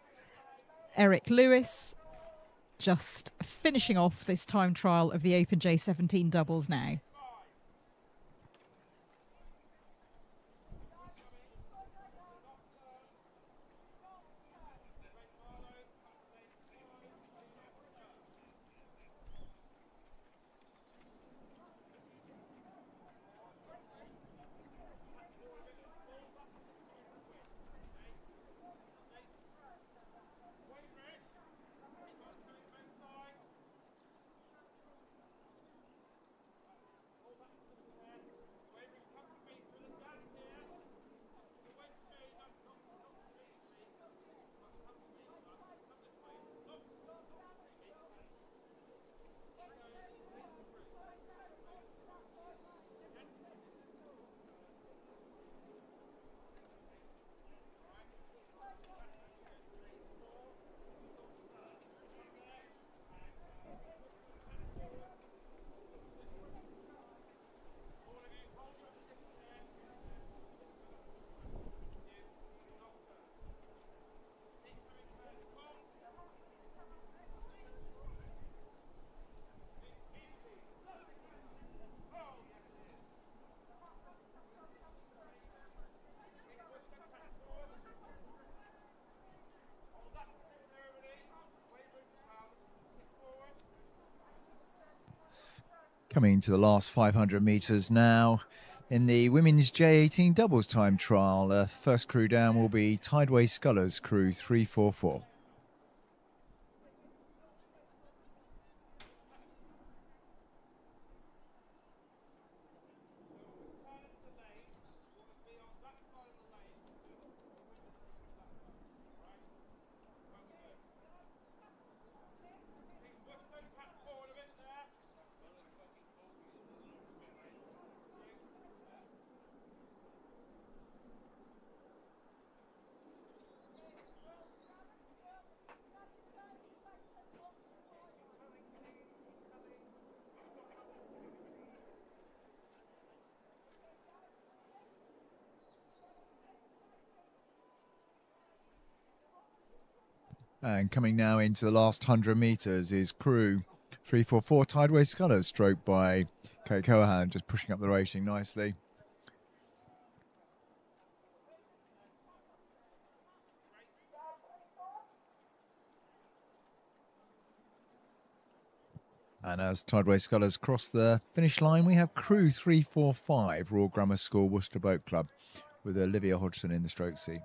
Eric Lewis, just finishing off this time trial of the Open J17 doubles now. Coming to the last 500 metres now in the women's J18 doubles time trial. First crew down will be Tideway Scullers, crew 344. And coming now into the last 100 metres is crew 344 Tideway Scullers, stroked by Kate Cohan, just pushing up the racing nicely. And as Tideway Scullers cross the finish line, we have crew 345 Royal Grammar School Worcester Boat Club with Olivia Hodgson in the stroke seat.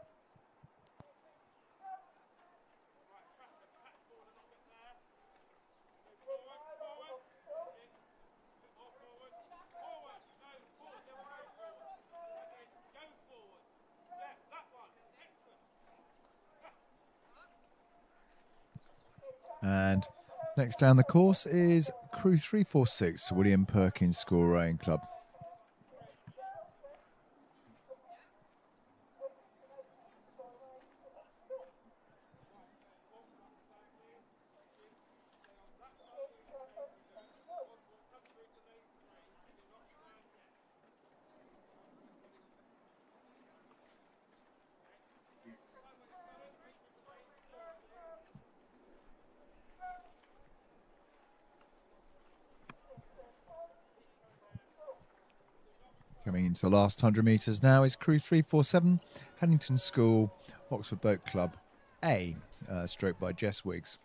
And next down the course is crew 346 William Perkins School Rowing Club. Coming into the last 100 metres now is crew 347, Haddington School, Oxford Boat Club A, stroked by Jess Wiggs.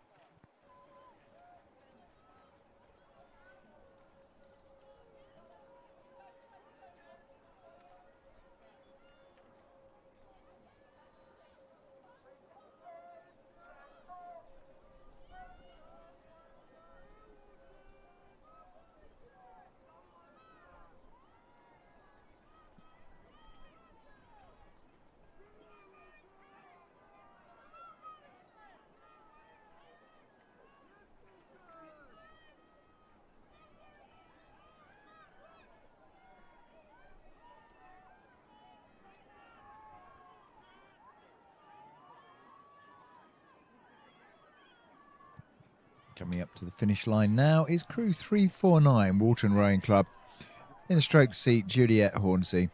Coming up to the finish line now is crew 349, Walton Rowing Club. In the stroke seat, Juliet Hornsey.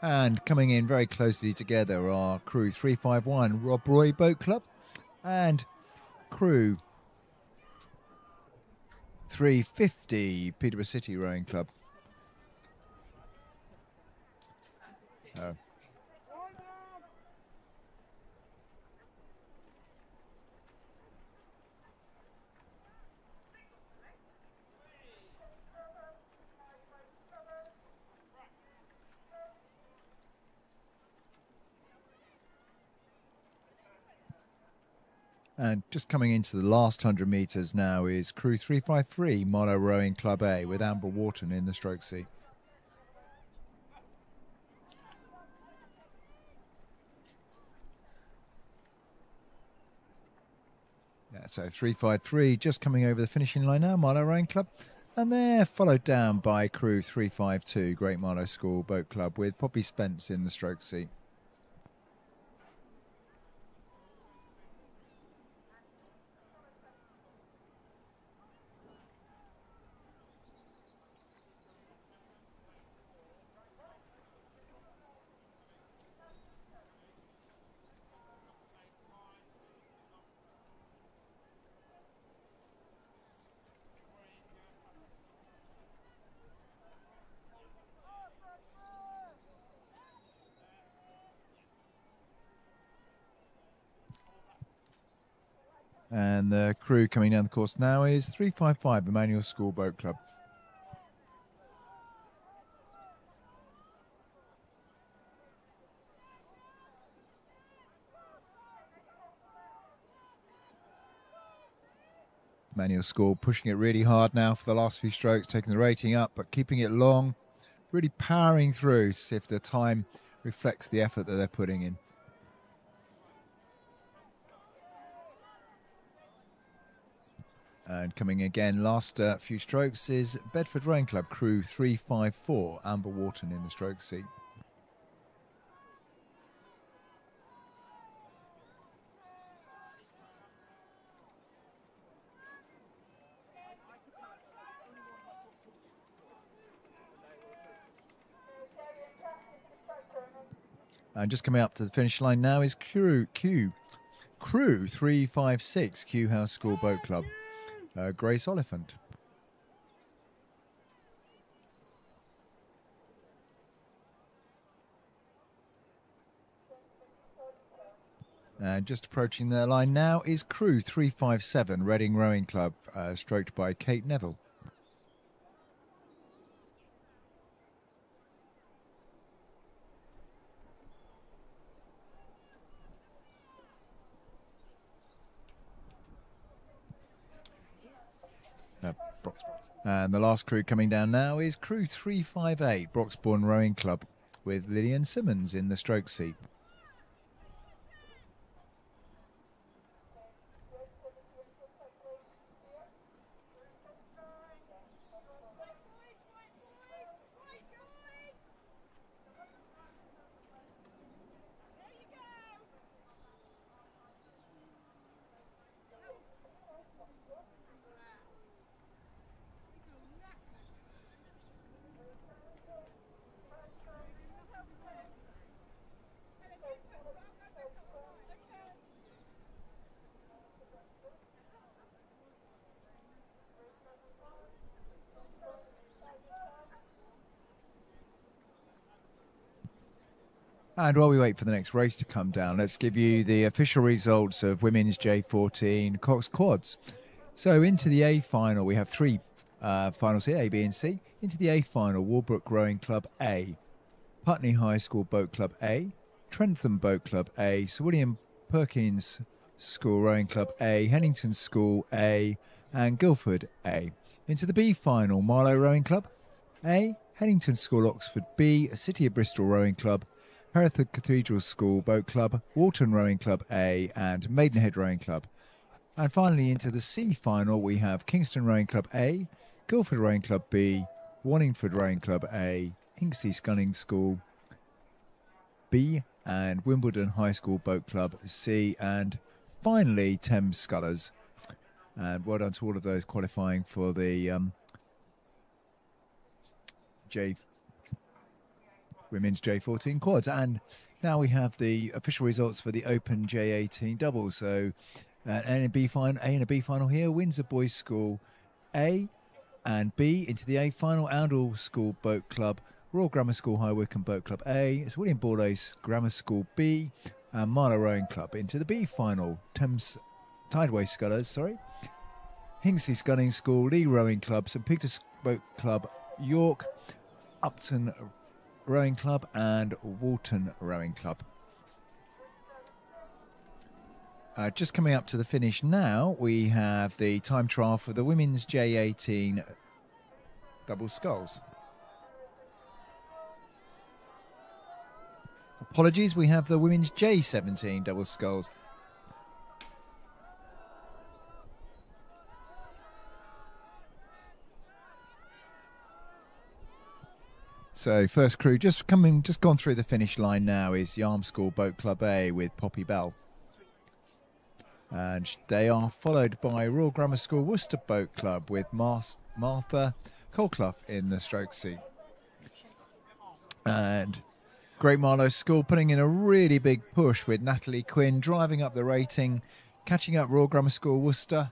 And coming in very closely together are crew 351, Rob Roy Boat Club, and crew 350, Peterborough City Rowing Club. And just coming into the last 100 metres now is crew 353, Marlow Rowing Club A, with Amber Wharton in the stroke seat. Yeah, so 353 just coming over the finishing line now, Marlow Rowing Club. And they're followed down by crew 352, Great Marlow School Boat Club, with Poppy Spence in the stroke seat. And the crew coming down the course now is 355, Emmanuel School Boat Club. Emmanuel School pushing it really hard now for the last few strokes, taking the rating up, but keeping it long, really powering through to see if the time reflects the effort that they're putting in. And coming again, last few strokes is Bedford Rowing Club, crew 354, Amber Wharton in the stroke seat. And just coming up to the finish line now is crew 356, Kew House School Boat Club, Grace Oliphant. And just approaching their line now is crew 357, Reading Rowing Club, stroked by Kate Neville. And the last crew coming down now is crew 358, Broxbourne Rowing Club, with Lillian Simmons in the stroke seat. And while we wait for the next race to come down, let's give you the official results of women's J14 Cox Quads. So into the A final, we have three finals here, A, B and C. Into the A final, Walbrook Rowing Club A, Putney High School Boat Club A, Trentham Boat Club A, Sir William Perkins School Rowing Club A, Hennington School A, and Guildford A. Into the B final, Marlow Rowing Club A, Hennington School Oxford B, City of Bristol Rowing Club, Hereford Cathedral School Boat Club, Walton Rowing Club A, and Maidenhead Rowing Club. And finally into the C final, we have Kingston Rowing Club A, Guildford Rowing Club B, Wallingford Rowing Club A, Hinckley Sculling School B, and Wimbledon High School Boat Club C, and finally Thames Scullers. And well done to all of those qualifying for the women's J14 quads. And now we have the official results for the Open J18 doubles. So A and B final here. Windsor Boys School A and B. Into the A final, Oundle School Boat Club, Royal Grammar School High Wycombe Boat Club A. It's William Borlase Grammar School B, and Marlow Rowing Club. Into the B final, Thames Tideway Scullers, Hinckley Sculling School, Lee Rowing Club, St Peter's Boat Club, York, Upton Rowing Club, and Walton Rowing Club. Just coming up to the finish now, we have the time trial for the women's J18 double sculls. Apologies, we have the women's J17 double sculls. So first crew just gone through the finish line now is Yarm School Boat Club A with Poppy Bell. And they are followed by Royal Grammar School Worcester Boat Club with Martha Colclough in the stroke seat. And Great Marlow School putting in a really big push with Natalie Quinn driving up the rating, catching up Royal Grammar School Worcester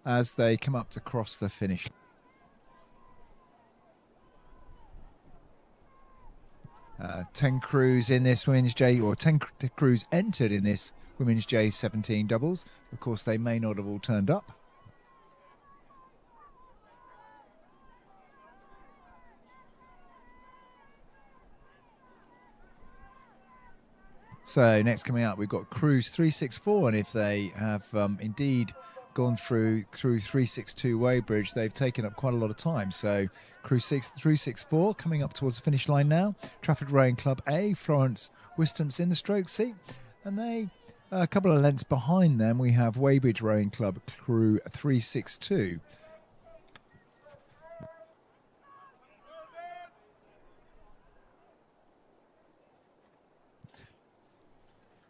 as they come up to cross the finish. 10 crews in this women's 10 crews entered in this women's J17 doubles. Of course, they may not have all turned up. So next coming up, we've got crews 364, and if they have indeed gone through 362 Weybridge, they've taken up quite a lot of time. So crew 364 coming up towards the finish line now. Trafford Rowing Club A, Florence Wiston's in the stroke seat, and they a couple of lengths behind them we have Weybridge Rowing Club crew 362.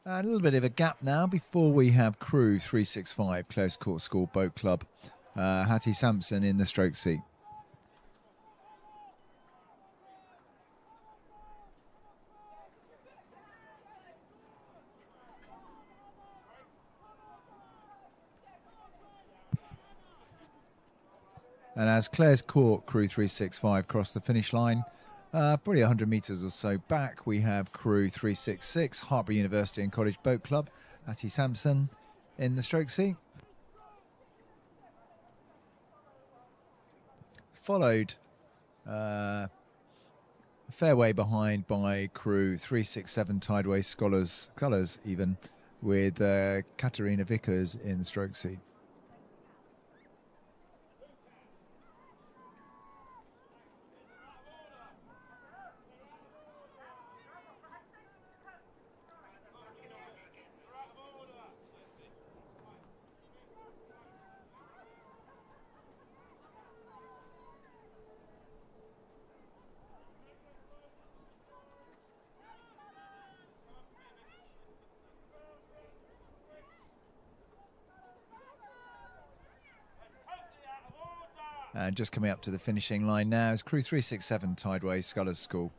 A little bit of a gap now before we have crew 365, Clares Court School Boat Club, Hattie Sampson in the stroke seat. And as Clares Court crew 365 cross the finish line, probably 100 metres or so back, we have crew 366, Hartpury University and College Boat Club, Hattie Sampson in the stroke seat. Followed a fair way behind by crew 367, Tideway Scholars even, with Katerina Vickers in the stroke seat. And just coming up to the finishing line now is crew 367, Tideway Scholars School.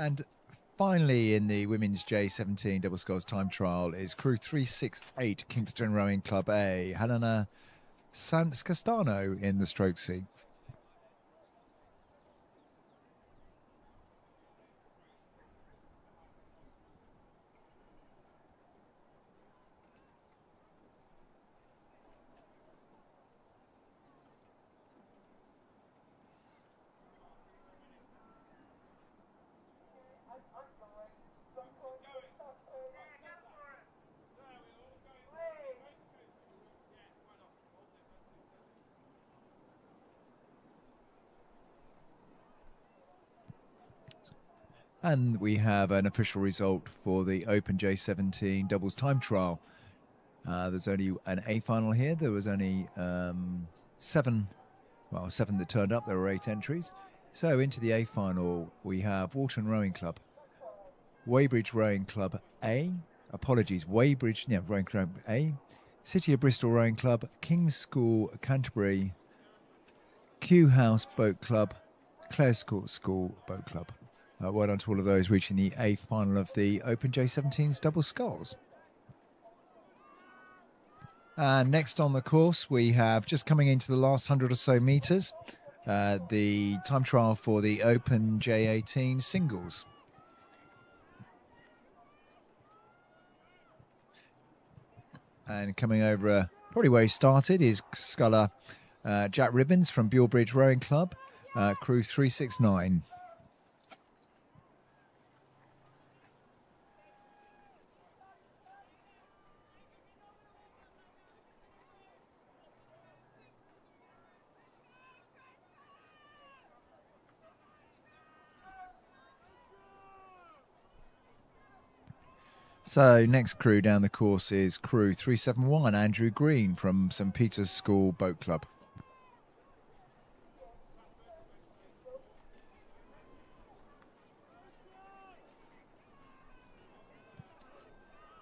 And finally, in the women's J17 double sculls time trial is crew 368 Kingston Rowing Club A, Helena Sanz Castano in the stroke seat. And we have an official result for the Open J17 doubles time trial. There's only an A final here. There was only seven that turned up. There were 8 entries. So into the A final, we have Walton Rowing Club, Weybridge Rowing Club A, Rowing Club A, City of Bristol Rowing Club, King's School Canterbury, Kew House Boat Club, Clare's School Boat Club. Well done to all of those reaching the A final of the Open J17's double sculls. And next on the course, we have just coming into the last 100 or so metres, the time trial for the Open J18 singles. And coming over probably where he started is sculler Jack Ribbons from Bulebridge Rowing Club, crew 369. So next crew down the course is crew 371, Andrew Green from St Peter's School Boat Club.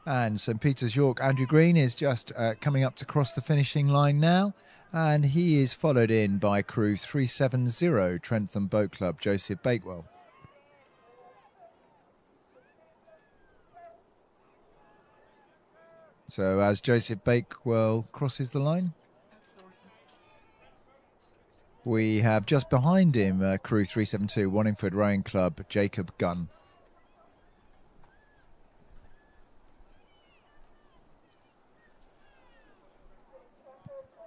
And St Peter's York, Andrew Green is just coming up to cross the finishing line now, and he is followed in by crew 370, Trentham Boat Club, Joseph Bakewell. So as Joseph Bakewell crosses the line, we have just behind him crew 372, Wallingford Rowing Club, Jacob Gunn.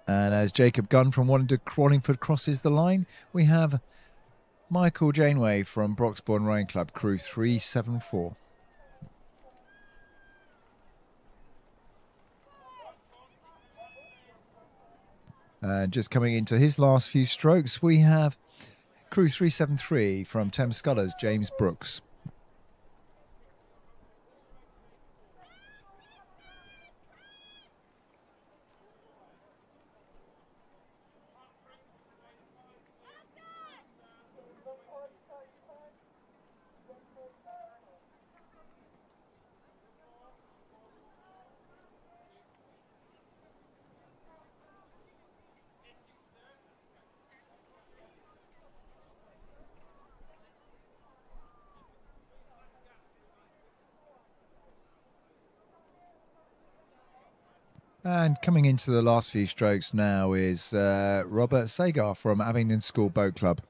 And as Jacob Gunn from Wallingford crosses the line, we have Michael Janeway from Broxbourne Rowing Club, crew 374. And just coming into his last few strokes, we have crew 373 from Thames Scullers, James Brooks. And coming into the last few strokes now is Robert Sagar from Abingdon School Boat Club.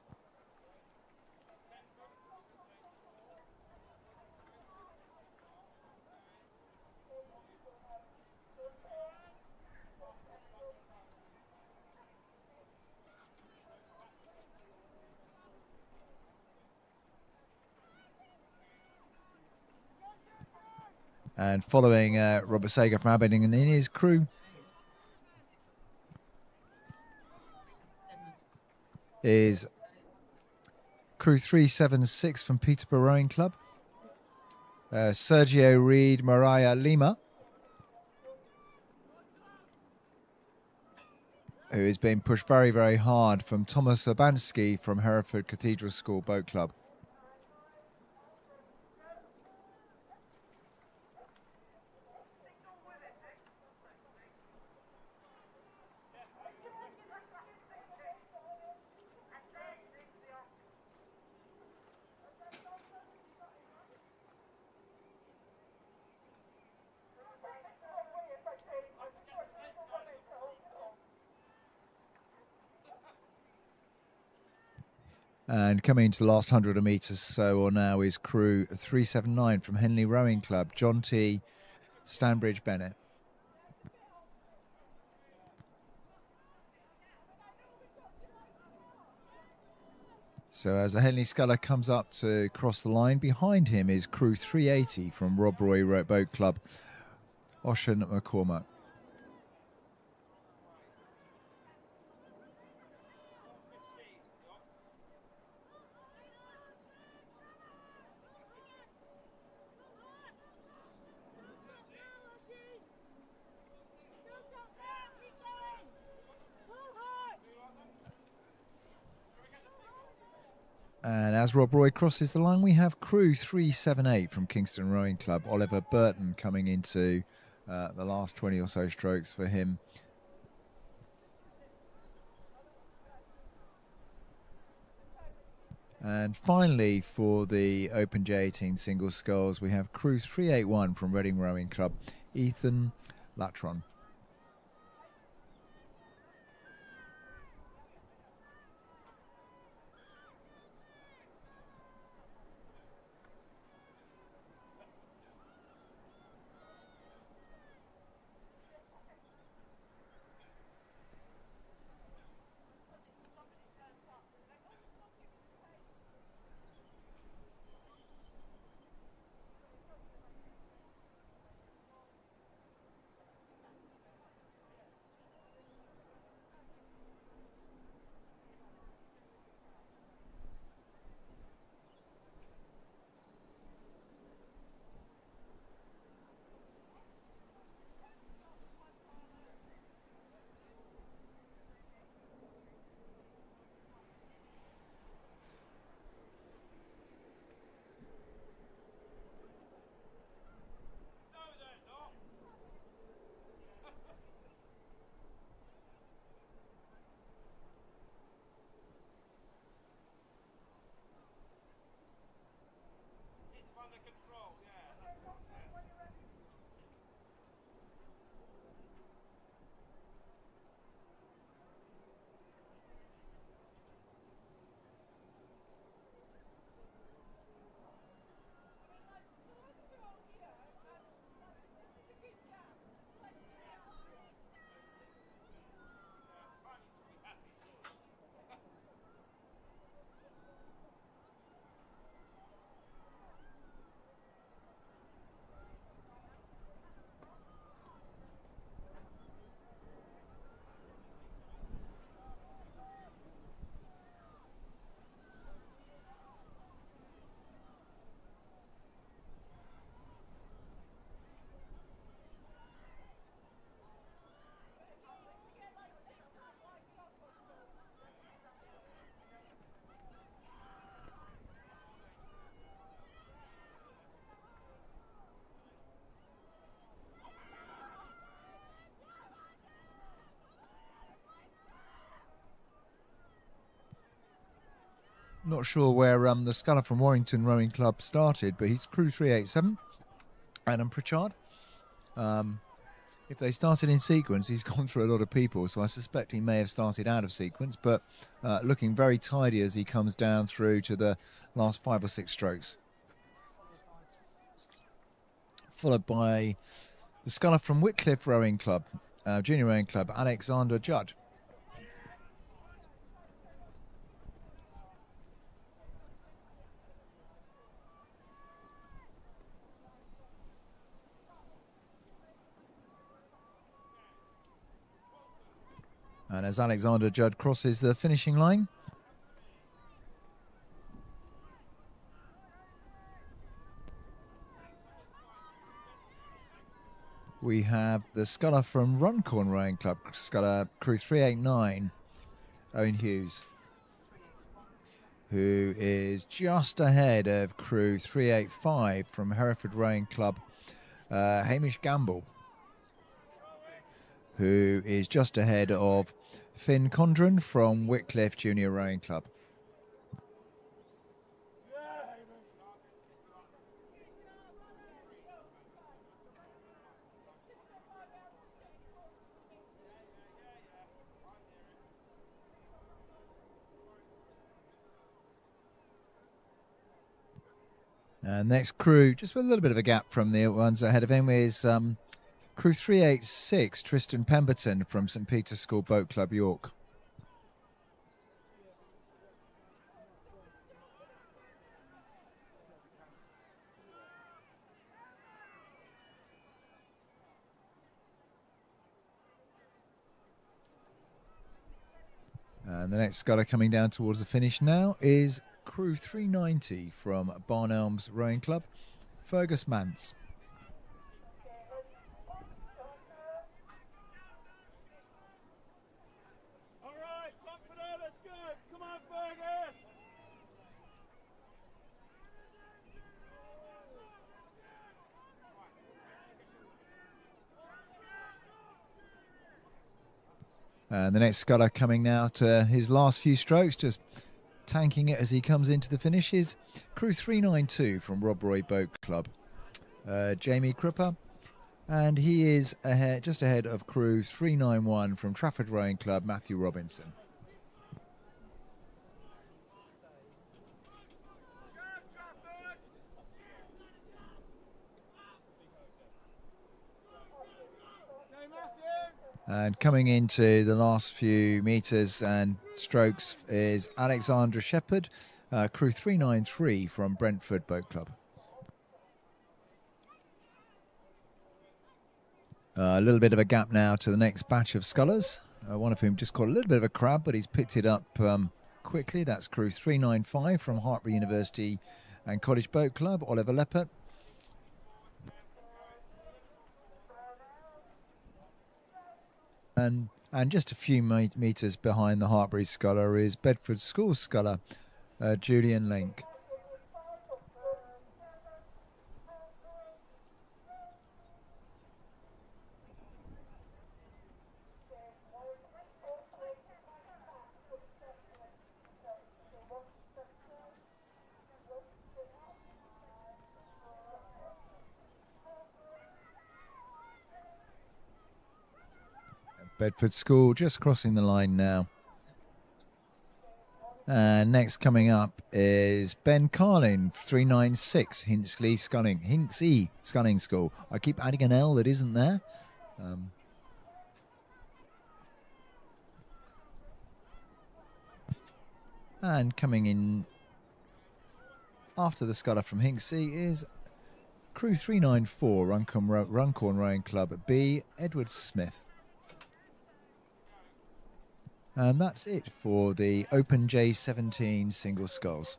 And following Robert Sager from Aberdeen and in his crew is crew 376 from Peterborough Rowing Club, Sergio Reed, Mariah Lima, who is being pushed very, very hard from Thomas Urbanski from Hereford Cathedral School Boat Club. And coming into the last 100 metres so or now is crew 379 from Henley Rowing Club, John T. Stanbridge Bennett. So as the Henley Sculler comes up to cross the line, behind him is crew 380 from Rob Roy Boat Club, Ocean McCormack. And as Rob Roy crosses the line, we have crew 378 from Kingston Rowing Club, Oliver Burton, coming into the last 20 or so strokes for him. And finally, for the Open J18 single sculls, we have crew 381 from Reading Rowing Club, Ethan Latron. Not sure where the Sculler from Warrington Rowing Club started, but he's crew 387, Adam Pritchard. If they started in sequence, he's gone through a lot of people, so I suspect he may have started out of sequence, but looking very tidy as he comes down through to the last 5 or 6 strokes. Followed by the Sculler from Whitcliffe Rowing Club, Junior Rowing Club, Alexander Judd. And as Alexander Judd crosses the finishing line, we have the Sculler from Runcorn Rowing Club, Sculler crew 389, Owen Hughes, who is just ahead of crew 385 from Hereford Rowing Club, Hamish Gamble, who is just ahead of Finn Condren from Whitcliffe Junior Rowing Club. And next crew, just with a little bit of a gap from the ones ahead of him, is crew 386, Tristan Pemberton from St Peter's School Boat Club, York. And the next sculler coming down towards the finish now is crew 390 from Barn Elms Rowing Club, Fergus Mance. All right, confident, that's good. Come on, Fergus. And the next sculler coming now to his last few strokes, just tanking it as he comes into the finish, is crew 392 from Rob Roy Boat Club, Jamie Crupper, and he is ahead, just ahead of crew 391 from Trafford Rowing Club, Matthew Robinson. And coming into the last few metres and strokes is Alexandra Shepherd, crew 393 from Brentford Boat Club. A little bit of a gap now to the next batch of scullers, one of whom just caught a little bit of a crab, but he's picked it up quickly. That's crew 395 from Hartbury University and College Boat Club, Oliver Leppert. And just a few metres behind the Hartbury sculler is Bedford School sculler, Julian Link. Bedford School just crossing the line now. And next coming up is Ben Carlin, 396, Hinksey Sculling School. I keep adding an L that isn't there. And coming in after the sculler from Hinksey is crew 394, Runcorn Rowing Club B, Edward Smith. And that's it for the Open J17 single sculls.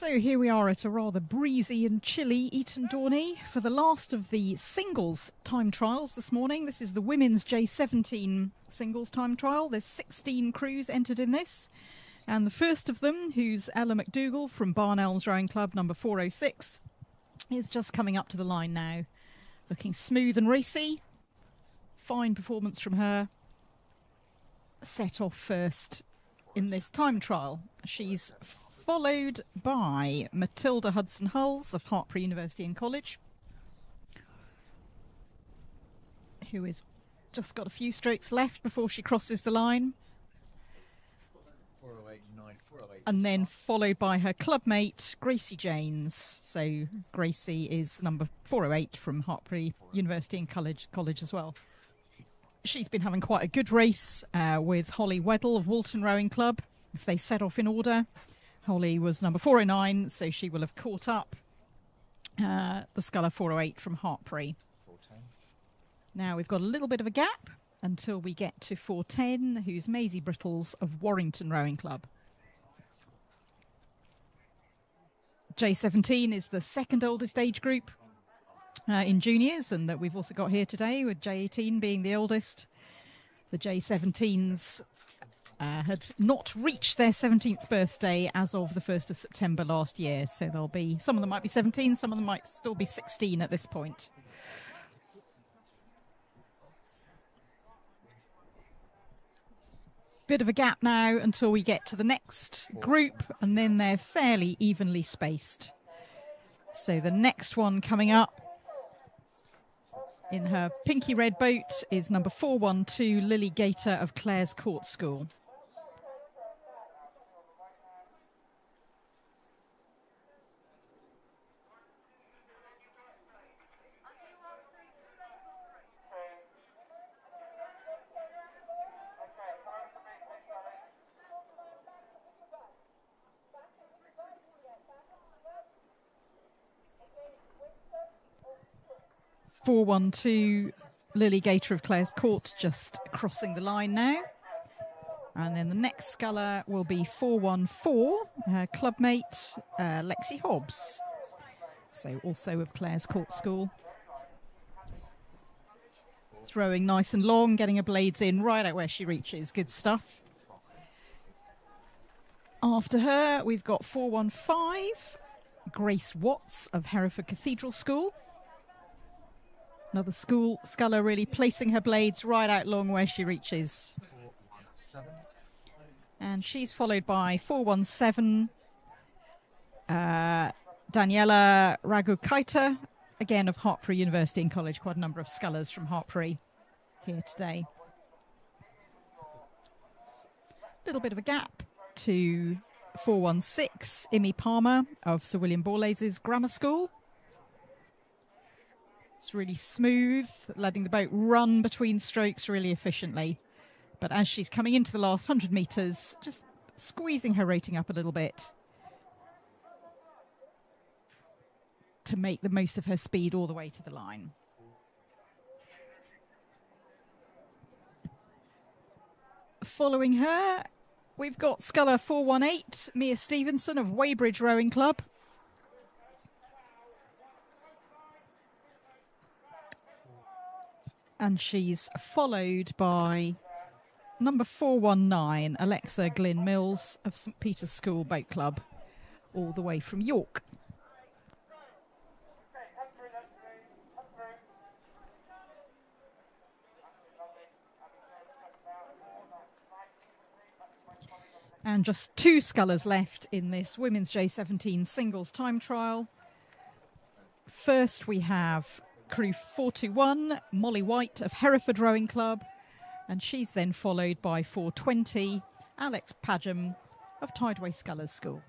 So here we are at a rather breezy and chilly Eton Dorney for the last of the singles time trials this morning. This is the women's J17 singles time trial. There's 16 crews entered in this. And the first of them, who's Ella McDougall from Barn Elms Rowing Club, number 406, is just coming up to the line now. Looking smooth and racy. Fine performance from her. Set off first in this time trial. She's followed by Matilda Hudson-Hulls of Hartpury University and College, who is just got a few strokes left before she crosses the line. 408. And then followed by her clubmate, Gracie Janes. So Gracie is number 408 from Hartpury University and College as well. she's been having quite a good race with Holly Weddell of Walton Rowing Club. If they set off in order, Holly was number 409, so she will have caught up the sculler 408 from Hartpury. 410. Now we've got a little bit of a gap until we get to 410, who's Maisie Brittles of Warrington Rowing Club. J17 is the second oldest age group in juniors, and that we've also got here today, with J18 being the oldest. The J17s had not reached their 17th birthday as of the 1st of September last year, so there'll be, some of them might be 17, some of them might still be 16 at this point. Bit of a gap now until we get to the next group, and then they're fairly evenly spaced. So the next one coming up in her pinky red boat is number 412, Lily Gator of Clare's Court School. .412 Lily Gator of Clare's Court just crossing the line now. And then the next sculler will be 414, her clubmate Lexi Hobbs. So also of Clare's Court School. Throwing nice and long, getting her blades in right out where she reaches. Good stuff. After her, we've got 415, Grace Watts of Hereford Cathedral School. Another sculler really placing her blades right out long where she reaches. 417. And she's followed by 417, Daniela Ragukaita, again of Hartpury University and College. Quite a number of scullers from Hartpury here today. Little bit of a gap to 416, Imi Palmer of Sir William Borlase's Grammar School. It's really smooth, letting the boat run between strokes really efficiently. But as she's coming into the last 100 metres, just squeezing her rating up a little bit to make the most of her speed all the way to the line. Following her, we've got sculler 418, Mia Stevenson of Weybridge Rowing Club. And she's followed by number 419, Alexa Glyn Mills of St Peter's School Boat Club, all the way from York. And just two scullers left in this women's J17 singles time trial. First we have crew 421, Molly White of Hereford Rowing Club, and she's then followed by 420, Alex Padgham of Tideway Scullers School.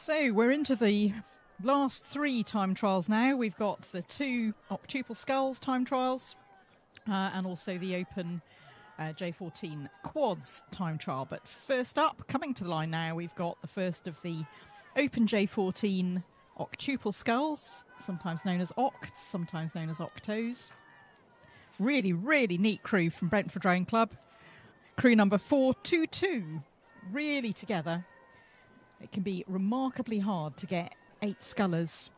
So we're into the last 3 time trials now. We've got the 2 octuple sculls time trials and also the open J14 quads time trial. But first up, coming to the line now, we've got the first of the open J14 octuple sculls, sometimes known as octs, sometimes known as octos. Really, really neat crew from Brentford Rowing Club. Crew number 422, really together. It can be remarkably hard to get 8 scullers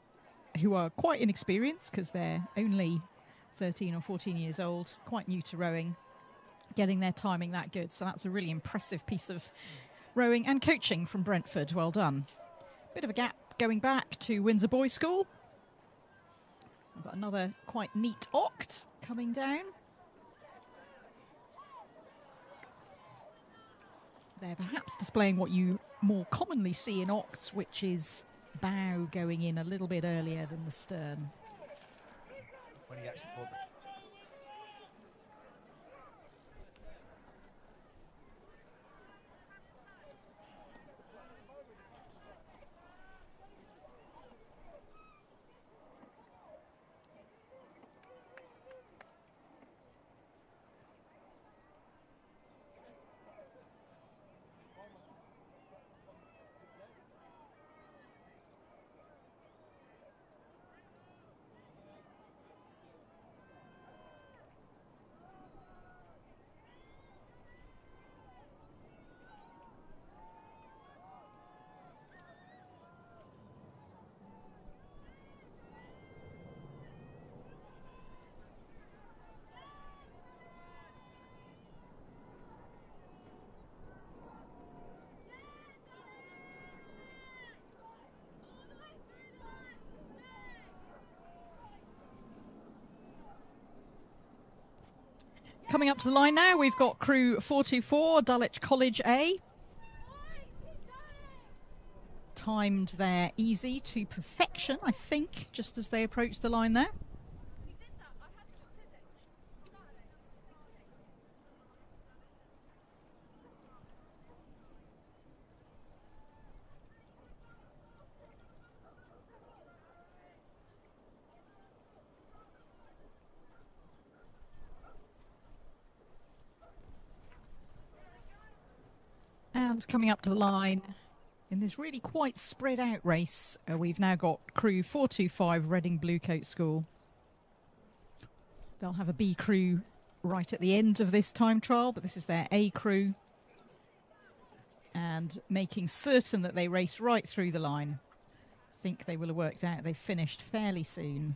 who are quite inexperienced because they're only 13 or 14 years old, quite new to rowing, getting their timing that good. So that's a really impressive piece of rowing and coaching from Brentford. Well done. Bit of a gap going back to Windsor Boys School. I've got another quite neat oct coming down. They're perhaps displaying what you more commonly see in octs, which is bow going in a little bit earlier than the stern. When he actually pulled Coming up to the line now, we've got crew 424, Dulwich College A. Timed there easy to perfection, I think, just as they approach the line there. And coming up to the line in this really quite spread out race, we've now got crew 425 Reading Bluecoat School. They'll have a B crew right at the end of this time trial, but this is their A crew. And making certain that they race right through the line. I think they will have worked out they've finished fairly soon.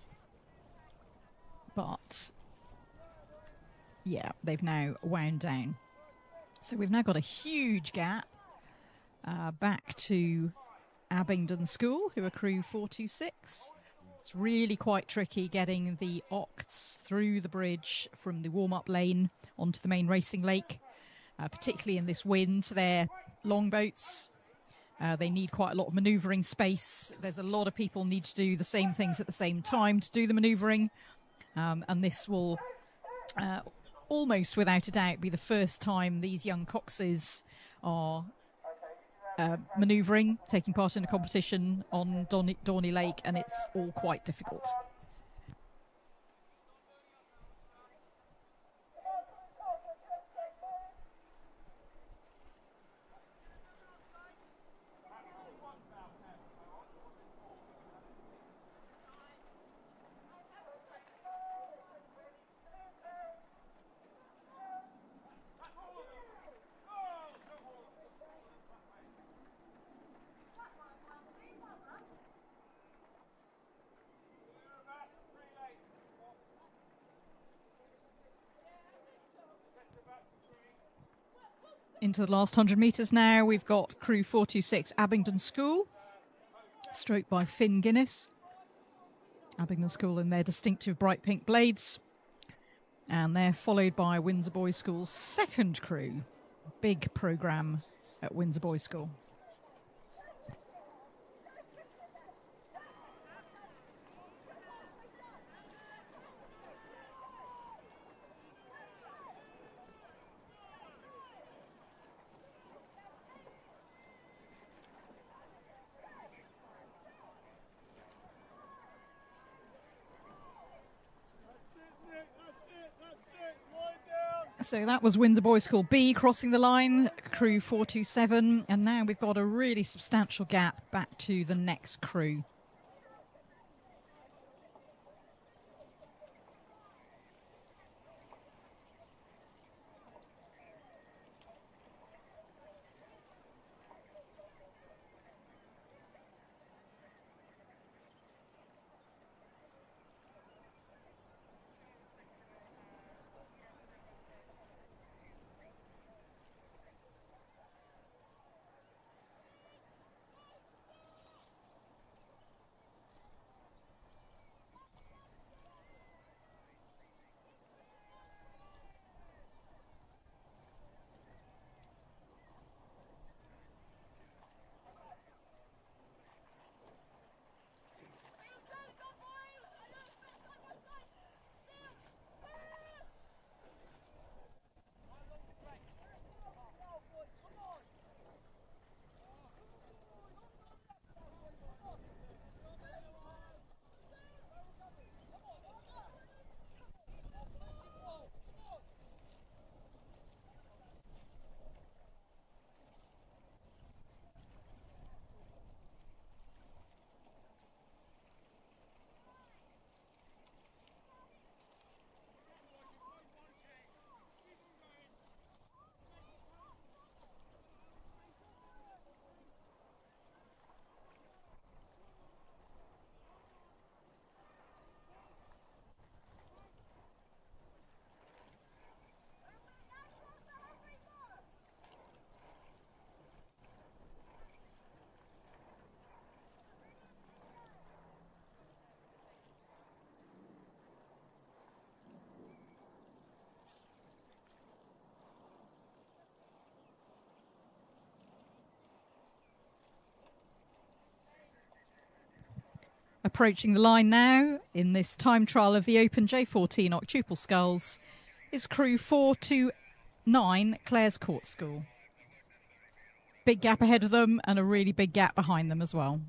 But yeah, they've now wound down. So we've now got a huge gap back to Abingdon School, who are crew 426. It's really quite tricky getting the octs through the bridge from the warm-up lane onto the main racing lake, particularly in this wind. They're longboats. They need quite a lot of manoeuvring space. There's a lot of people need to do the same things at the same time to do the manoeuvring, and this will almost without a doubt be the first time these young coxes are manoeuvring, taking part in a competition on Dorney Lake, and it's all quite difficult. Into the last 100 metres now, we've got crew 426 Abingdon School, stroked by Finn Guinness. Abingdon School in their distinctive bright pink blades. And they're followed by Windsor Boys School's second crew. Big programme at Windsor Boys School. So that was Windsor Boys School B crossing the line, crew 427, and now we've got a really substantial gap back to the next crew. Approaching the line now in this time trial of the Open J14 octuple sculls is crew 429 Clare's Court School. Big gap ahead of them and a really big gap behind them as well.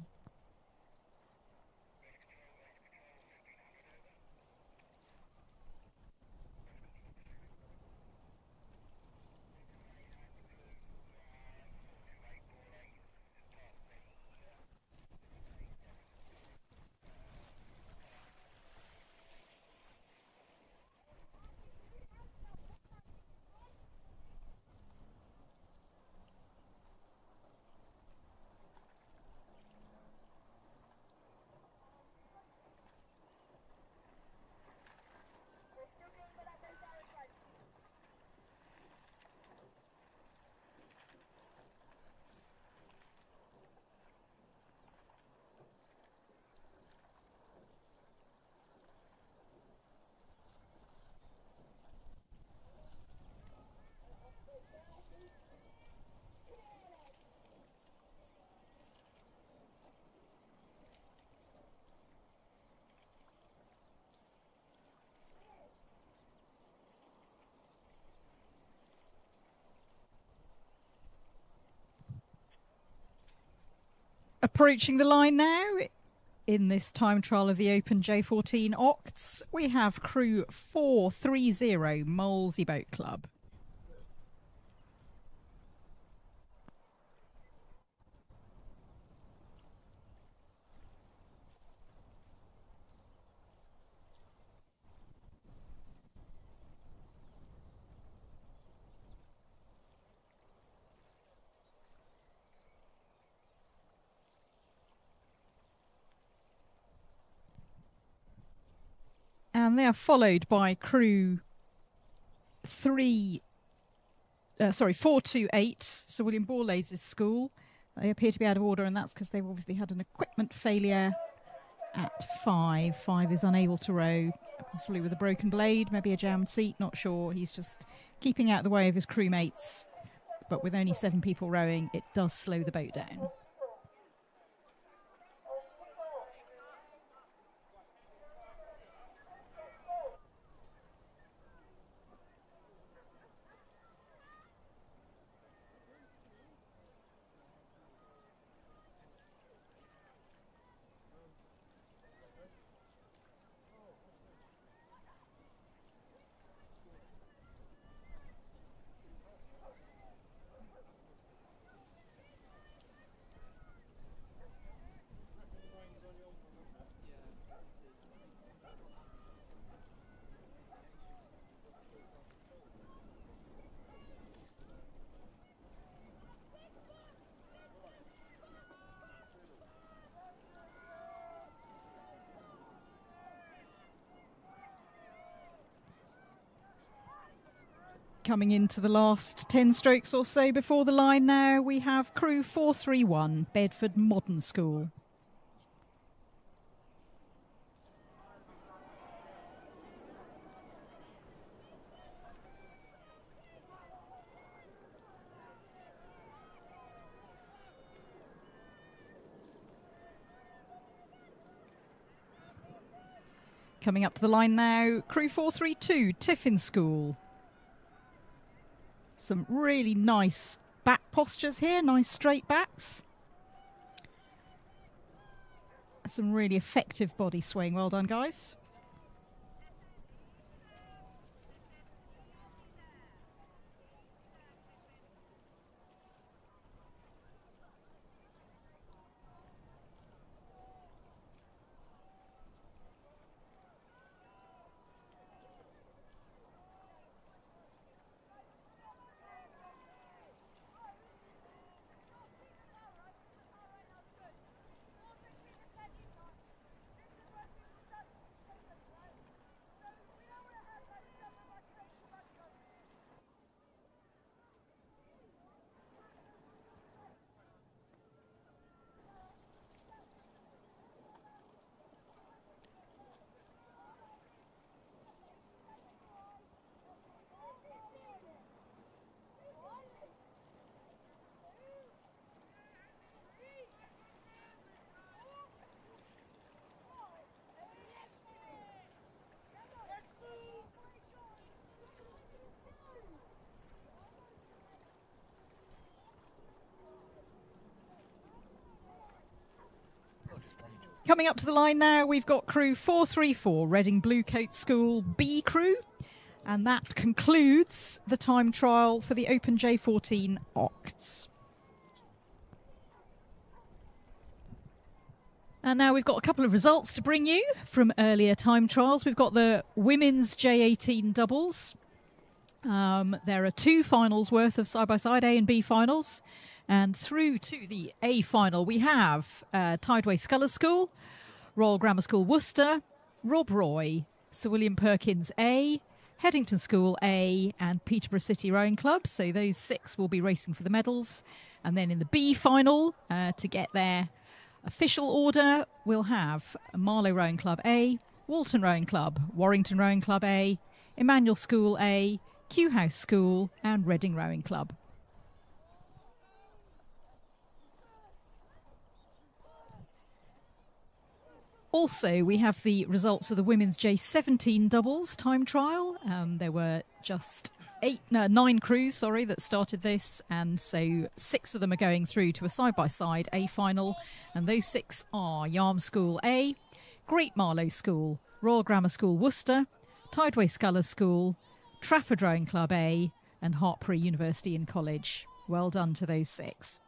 Approaching the line now in this time trial of the Open J14 Octs, we have crew 430 Molesey Boat Club. And they are followed by crew 428, Sir William Borlase' school. They appear to be out of order, and that's because they've obviously had an equipment failure at 5. 5 is unable to row, possibly with a broken blade, maybe a jammed seat, not sure. He's just keeping out of the way of his crewmates. But with only 7 people rowing, it does slow the boat down. Coming into the last 10 strokes or so before the line now, we have crew 431, Bedford Modern School. Coming up to the line now, crew 432, Tiffin School. Some really nice back postures here, nice straight backs. Some really effective body swaying. Well done, guys. Coming up to the line now, we've got crew 434, Reading Bluecoat School B crew. And that concludes the time trial for the Open J14 Octs. And now we've got a couple of results to bring you from earlier time trials. We've got the women's J18 doubles. There are 2 finals worth of side-by-side, A and B finals. And through to the A final, we have Tideway Scullers School, Royal Grammar School Worcester, Rob Roy, Sir William Perkins A, Headington School A, and Peterborough City Rowing Club. So those 6 will be racing for the medals. And then in the B final, to get their official order, we'll have Marlow Rowing Club A, Walton Rowing Club, Warrington Rowing Club A, Emmanuel School A, Kew House School, and Reading Rowing Club. Also, we have the results of the women's J17 doubles time trial. There were just 9 crews, that started this, and so 6 of them are going through to a side-by-side A final, and those 6 are Yarm School A, Great Marlow School, Royal Grammar School Worcester, Tideway Scullers School, Trafford Rowing Club A, and Hartpury University and College. Well done to those 6.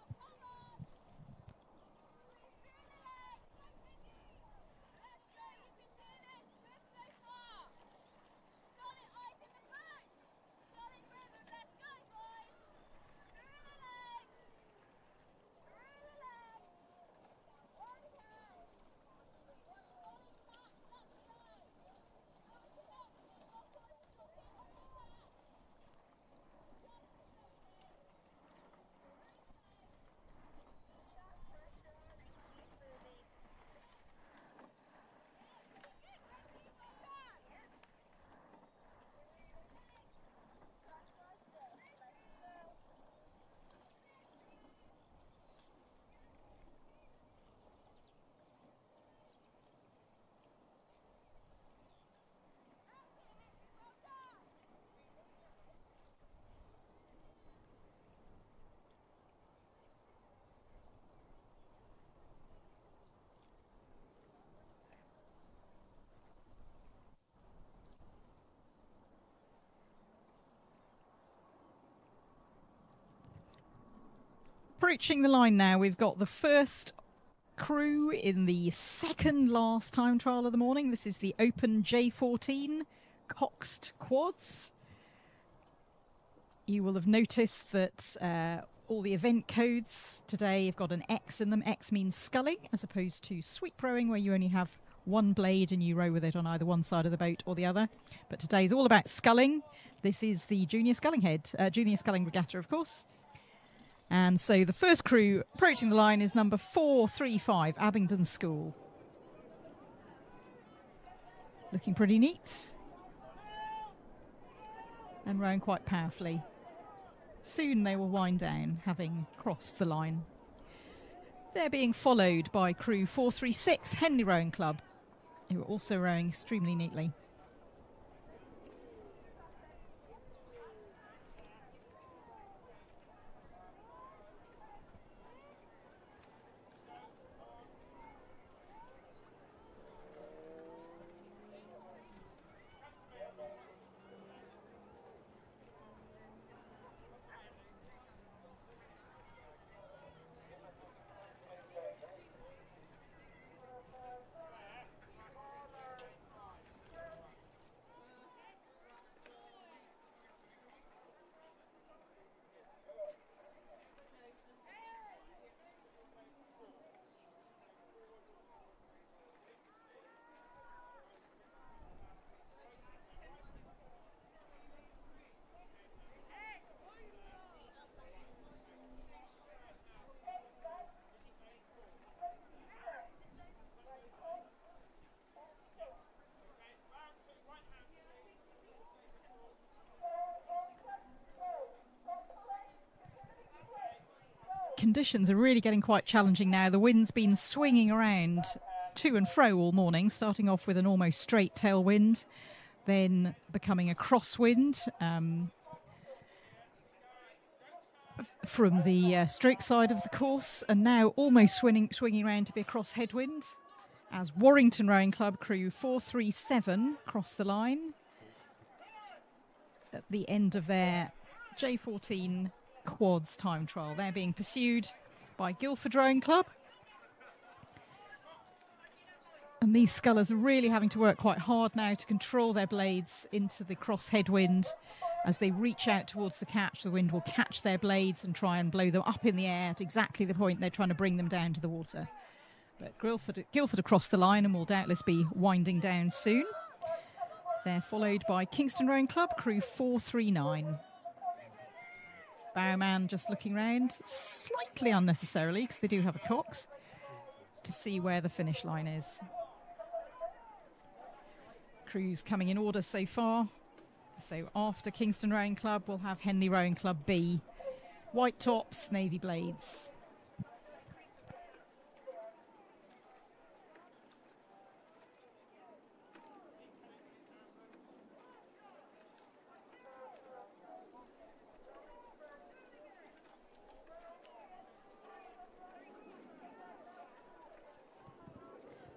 Approaching the line now, we've got the first crew in the second last time trial of the morning. This is the Open J14 Coxed Quads. You will have noticed that all the event codes today have got an X in them. X means sculling, as opposed to sweep rowing, where you only have one blade and you row with it on either one side of the boat or the other. But today's all about sculling. This is the Junior Sculling Junior Sculling Regatta, of course. And so the first crew approaching the line is number 435, Abingdon School. Looking pretty neat. And rowing quite powerfully. Soon they will wind down, having crossed the line. They're being followed by crew 436, Henley Rowing Club, who are also rowing extremely neatly. Conditions are really getting quite challenging now. The wind's been swinging around to and fro all morning, starting off with an almost straight tailwind, then becoming a crosswind from the stroke side of the course, and now almost swinging around to be a cross headwind as Warrington Rowing Club crew 437 cross the line at the end of their J14 quads time trial. They're being pursued by Guildford Rowing Club. And these scullers are really having to work quite hard now to control their blades into the cross headwind. As they reach out towards the catch, the wind will catch their blades and try and blow them up in the air at exactly the point they're trying to bring them down to the water. But Guildford across the line and will doubtless be winding down soon. They're followed by Kingston Rowing Club, crew 439. Bowman just looking round, slightly unnecessarily, because they do have a cox, to see where the finish line is. Crews coming in order so far. So after Kingston Rowing Club, we'll have Henley Rowing Club B. White tops, navy blades.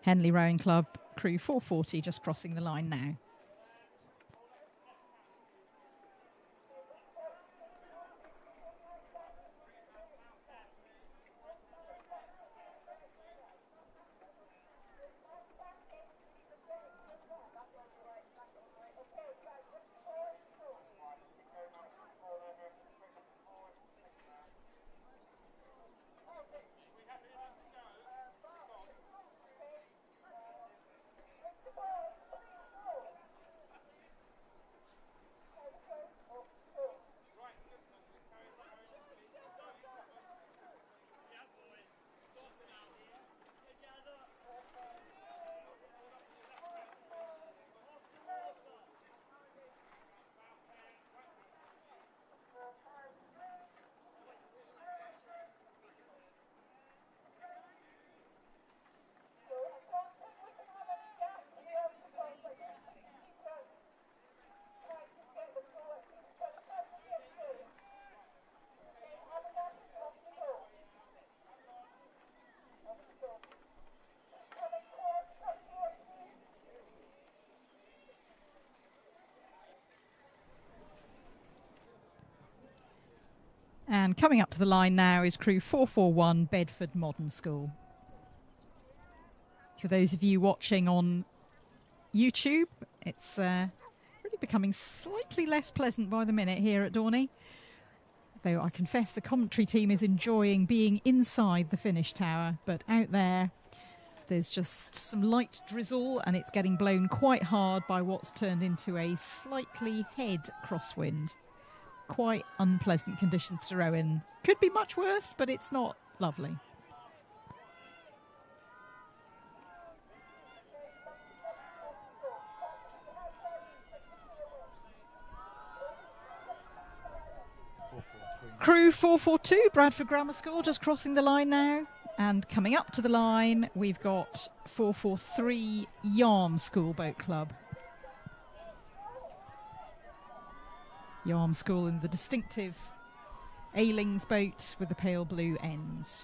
Henley Rowing Club, crew 440, just crossing the line now. And coming up to the line now is crew 441, Bedford Modern School. For those of you watching on YouTube, it's really becoming slightly less pleasant by the minute here at Dorney. Though I confess the commentary team is enjoying being inside the finish tower, but out there There's just some light drizzle and it's getting blown quite hard by what's turned into a slightly head crosswind. Quite unpleasant conditions to row in. Could be much worse, but it's not lovely. Crew 442, Bradford Grammar School, just crossing the line now. And coming up to the line, we've got 443 Yarm School Boat Club. Yarm School in the distinctive Ailings boat with the pale blue ends.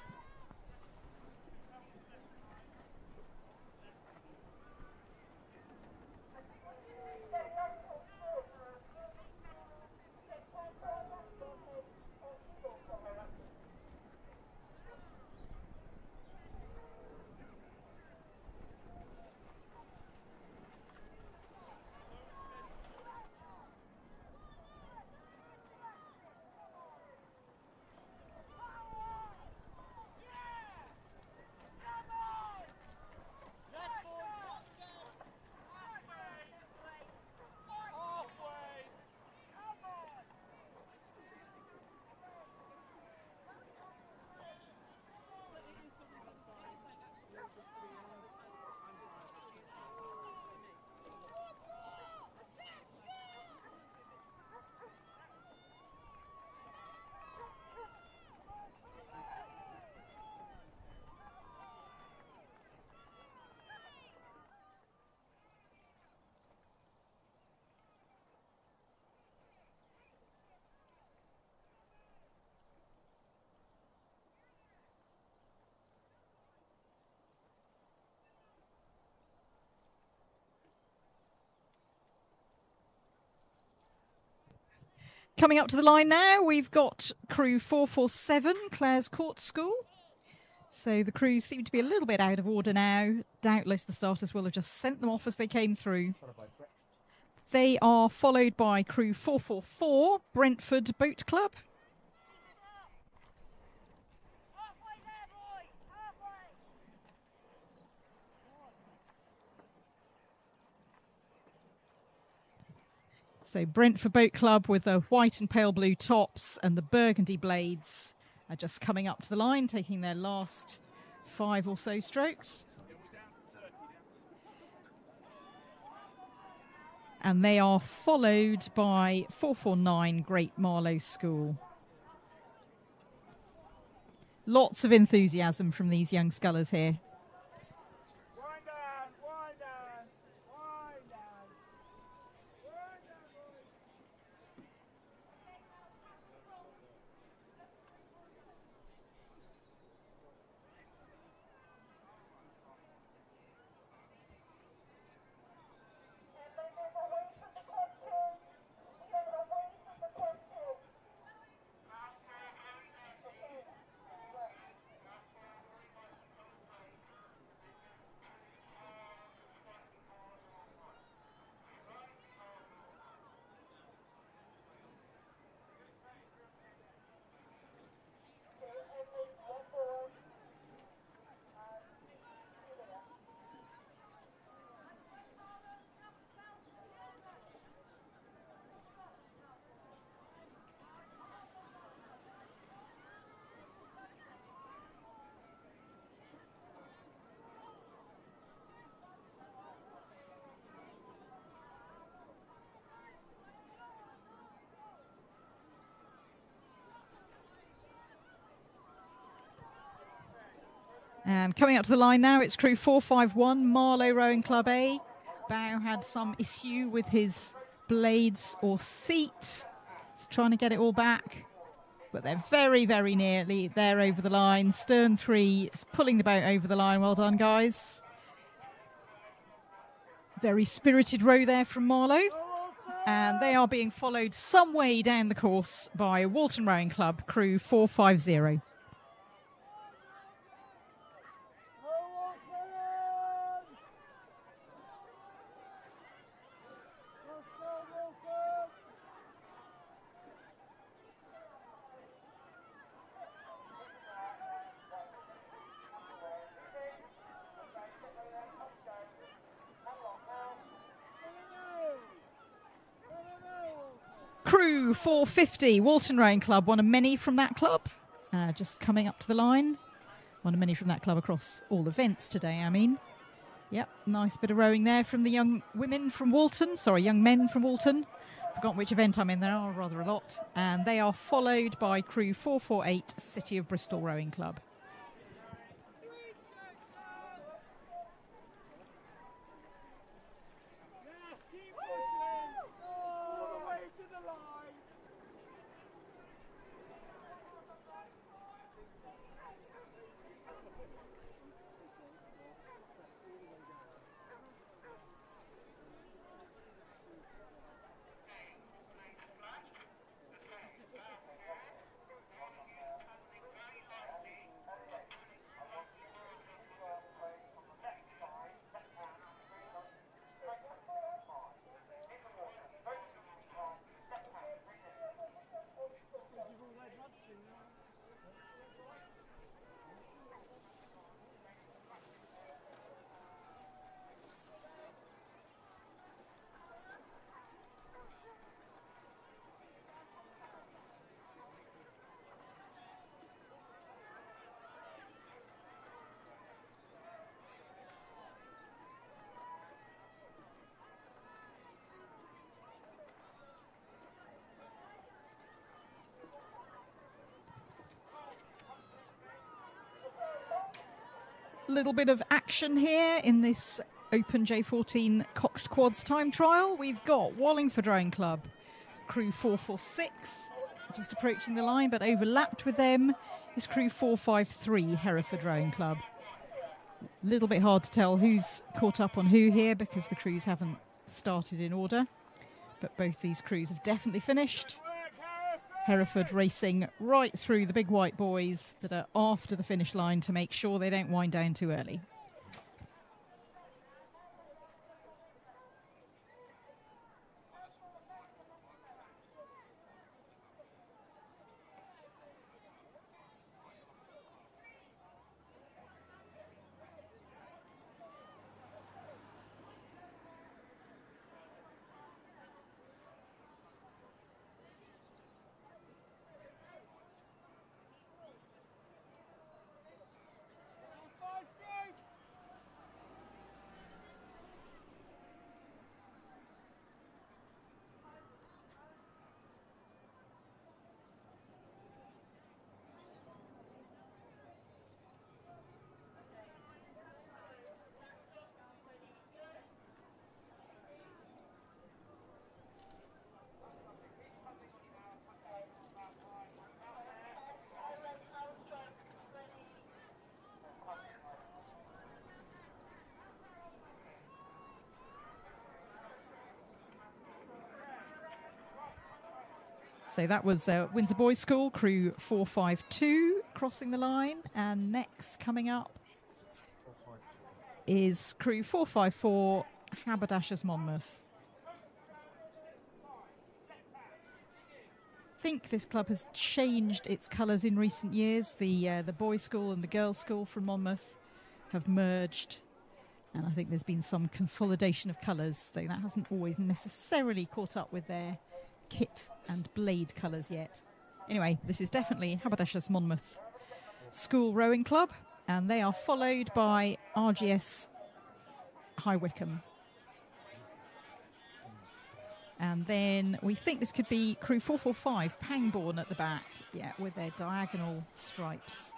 Coming up to the line now, we've got crew 447, Clare's Court School. So the crews seem to be a little bit out of order now. Doubtless the starters will have just sent them off as they came through. They are followed by crew 444, Brentford Boat Club. So Brentford Boat Club with the white and pale blue tops and the burgundy blades are just coming up to the line, taking their last 5 or so strokes. And they are followed by 449 Great Marlow School. Lots of enthusiasm from these young scullers here. Wind down, wind down, wind down. And coming up to the line now, it's crew 451, Marlow Rowing Club A. Bow had some issue with his blades or seat. He's trying to get it all back. But they're very, very nearly there over the line. Stern 3 is pulling the boat over the line. Well done, guys. Very spirited row there from Marlow. And they are being followed some way down the course by Walton Rowing Club, crew 450. Crew 450, Walton Rowing Club, one of many from that club. Just coming up to the line. One of many from that club across all events today, I mean. Yep, nice bit of rowing there from the young men from Walton. Forgotten which event I'm in, there are rather a lot. And they are followed by Crew 448, City of Bristol Rowing Club. Yes, keep pushing. All the way to the line. Little bit of action here in this Open J14 Coxed Quads time trial. We've got Wallingford Rowing Club, Crew 446, just approaching the line, but overlapped with them is Crew 453, Hereford Rowing Club. Little bit hard to tell who's caught up on who here because the crews haven't started in order, but both these crews have definitely finished. Hereford racing right through the big white boys that are after the finish line to make sure they don't wind down too early. So that was Windsor Boys School, Crew 452, crossing the line. And next coming up is Crew 454, Haberdashers Monmouth. I think this club has changed its colours in recent years. The boys' school and the girls' school from Monmouth have merged. And I think there's been some consolidation of colours, though that hasn't always necessarily caught up with their kit and blade colours yet. Anyway, this is definitely Haberdashers Monmouth School Rowing Club, and they are followed by RGS High Wycombe. And then we think this could be Crew 445, Pangbourne at the back, yeah, with their diagonal stripes.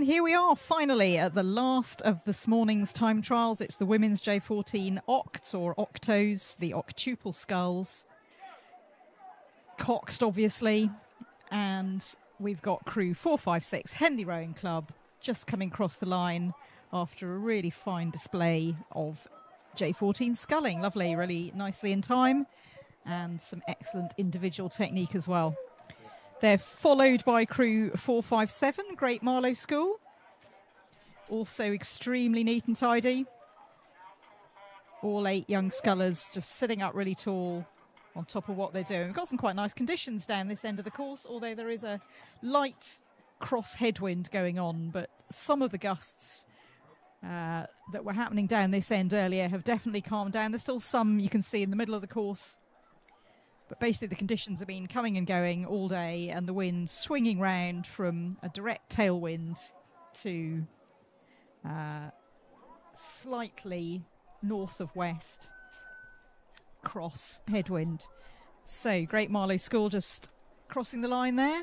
And here we are, finally, at the last of this morning's time trials. It's the women's J14 Oct, or Octos, the octuple sculls. Coxed, obviously. And we've got crew 456, Henley Rowing Club, just coming across the line after a really fine display of J14 sculling. Lovely, really nicely in time. And some excellent individual technique as well. They're followed by crew 457, Great Marlow School. Also extremely neat and tidy. All 8 young scullers just sitting up really tall on top of what they're doing. We've got some quite nice conditions down this end of the course, although there is a light cross headwind going on, but some of the gusts that were happening down this end earlier have definitely calmed down. There's still some you can see in the middle of the course. But basically the conditions have been coming and going all day, and the wind swinging round from a direct tailwind to slightly north of west cross headwind. So Great Marlow School just crossing the line there.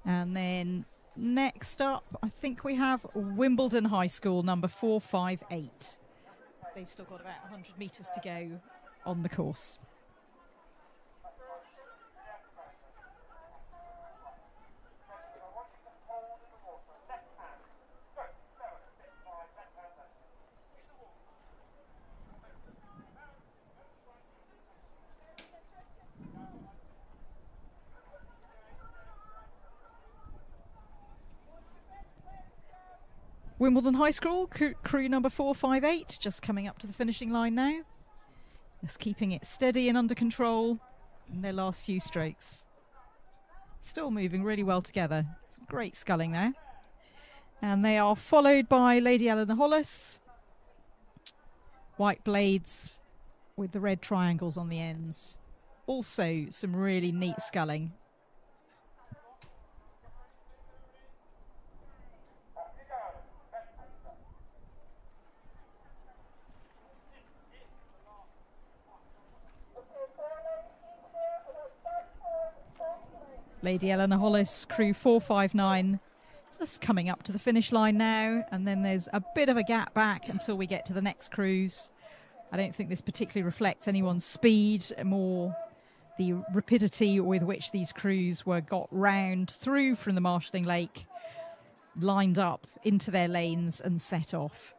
And then next up, I think we have Wimbledon High School, number 458. They've still got about 100 metres to go on the course. Wimbledon High School, crew number 458, just coming up to the finishing line now. Just keeping it steady and under control in their last few strokes. Still moving really well together. Some great sculling there. And they are followed by Lady Eleanor Hollis. White blades with the red triangles on the ends. Also some really neat sculling. Lady Eleanor Hollis, crew 459, just coming up to the finish line now, and then there's a bit of a gap back until we get to the next cruise. I don't think this particularly reflects anyone's speed, more the rapidity with which these crews were got round through from the marshalling lake, lined up into their lanes and set off.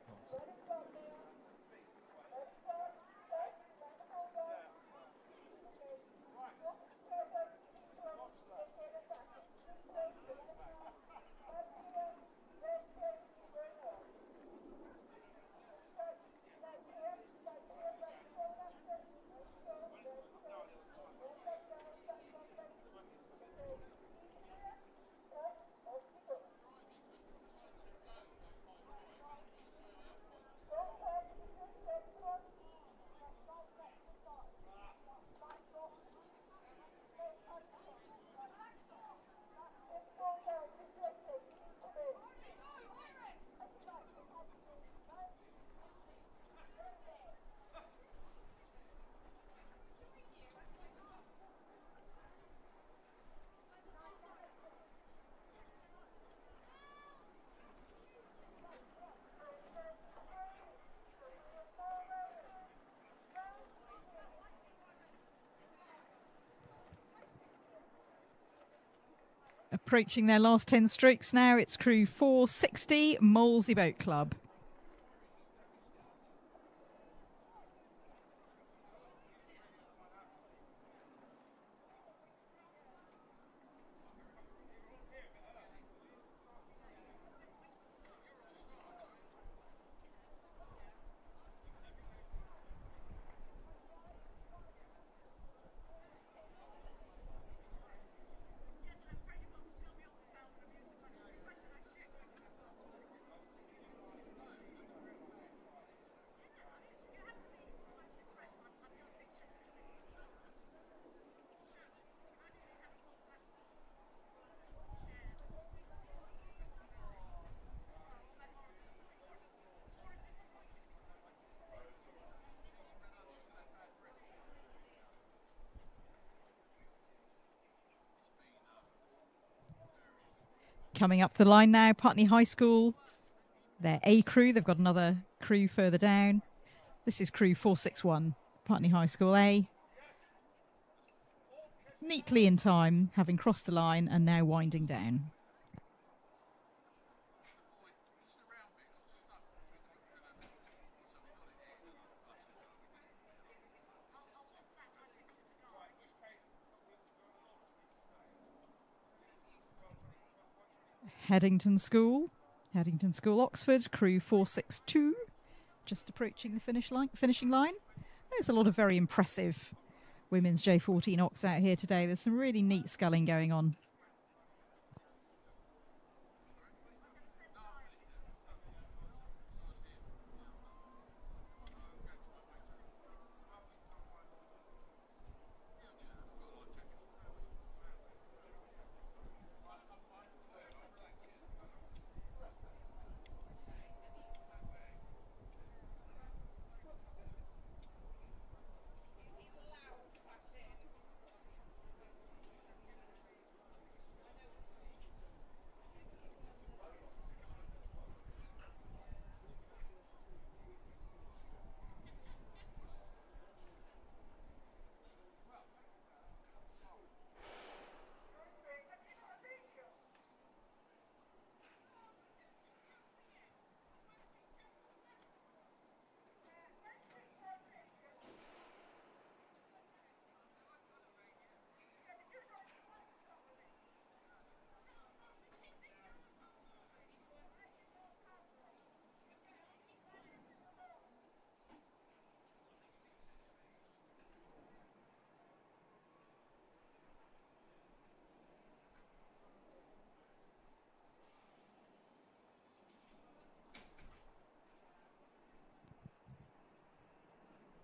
Approaching their last 10 strokes now, it's crew 460, Molesey Boat Club. Coming up the line now, Putney High School. Their A crew, they've got another crew further down. This is crew 461, Putney High School A. Neatly in time, having crossed the line and now winding down. Headington School Oxford, crew 462, just approaching the finishing line. There's a lot of very impressive women's J14 Ox out here today. There's some really neat sculling going on.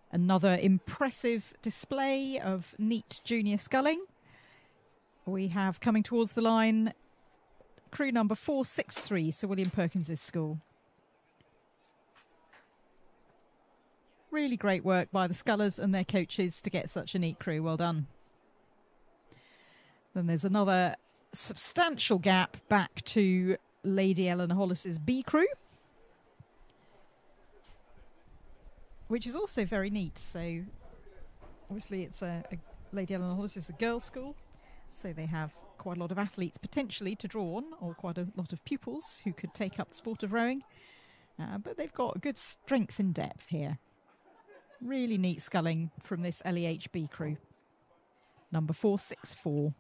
Another impressive display of neat junior sculling. We have coming towards the line crew number 463, Sir William Perkins's school. Really great work by the scullers and their coaches to get such a neat crew. Well done. Then there's another substantial gap back to Lady Eleanor Hollis's B crew, which is also very neat. So obviously it's a Lady Eleanor Hollis is a girls' school, so they have quite a lot of athletes potentially to draw on, or quite a lot of pupils who could take up the sport of rowing. But they've got a good strength and depth here. Really neat sculling from this LEHB crew. Number 464.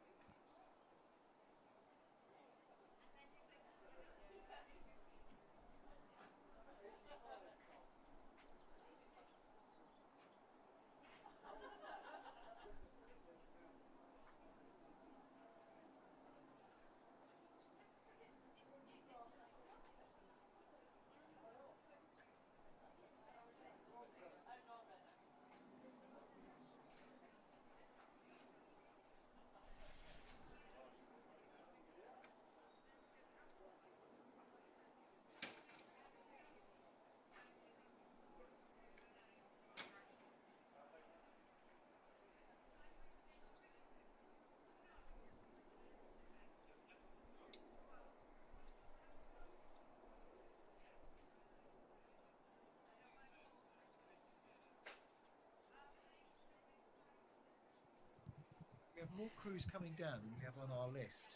We have more crews coming down than we have on our list.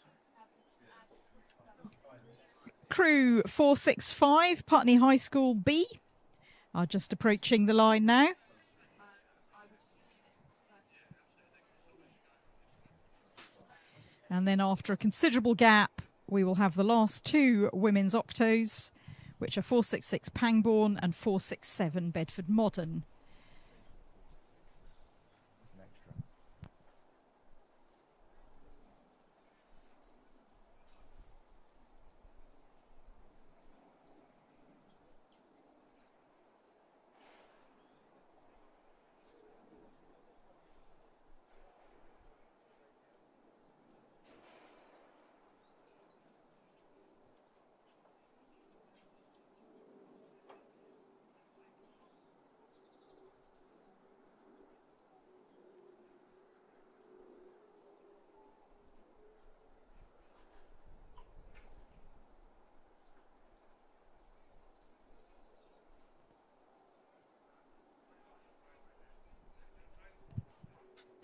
Crew 465, Putney High School B, are just approaching the line now. And then after a considerable gap, we will have the last two women's octos, which are 466 Pangbourne and 467 Bedford Modern.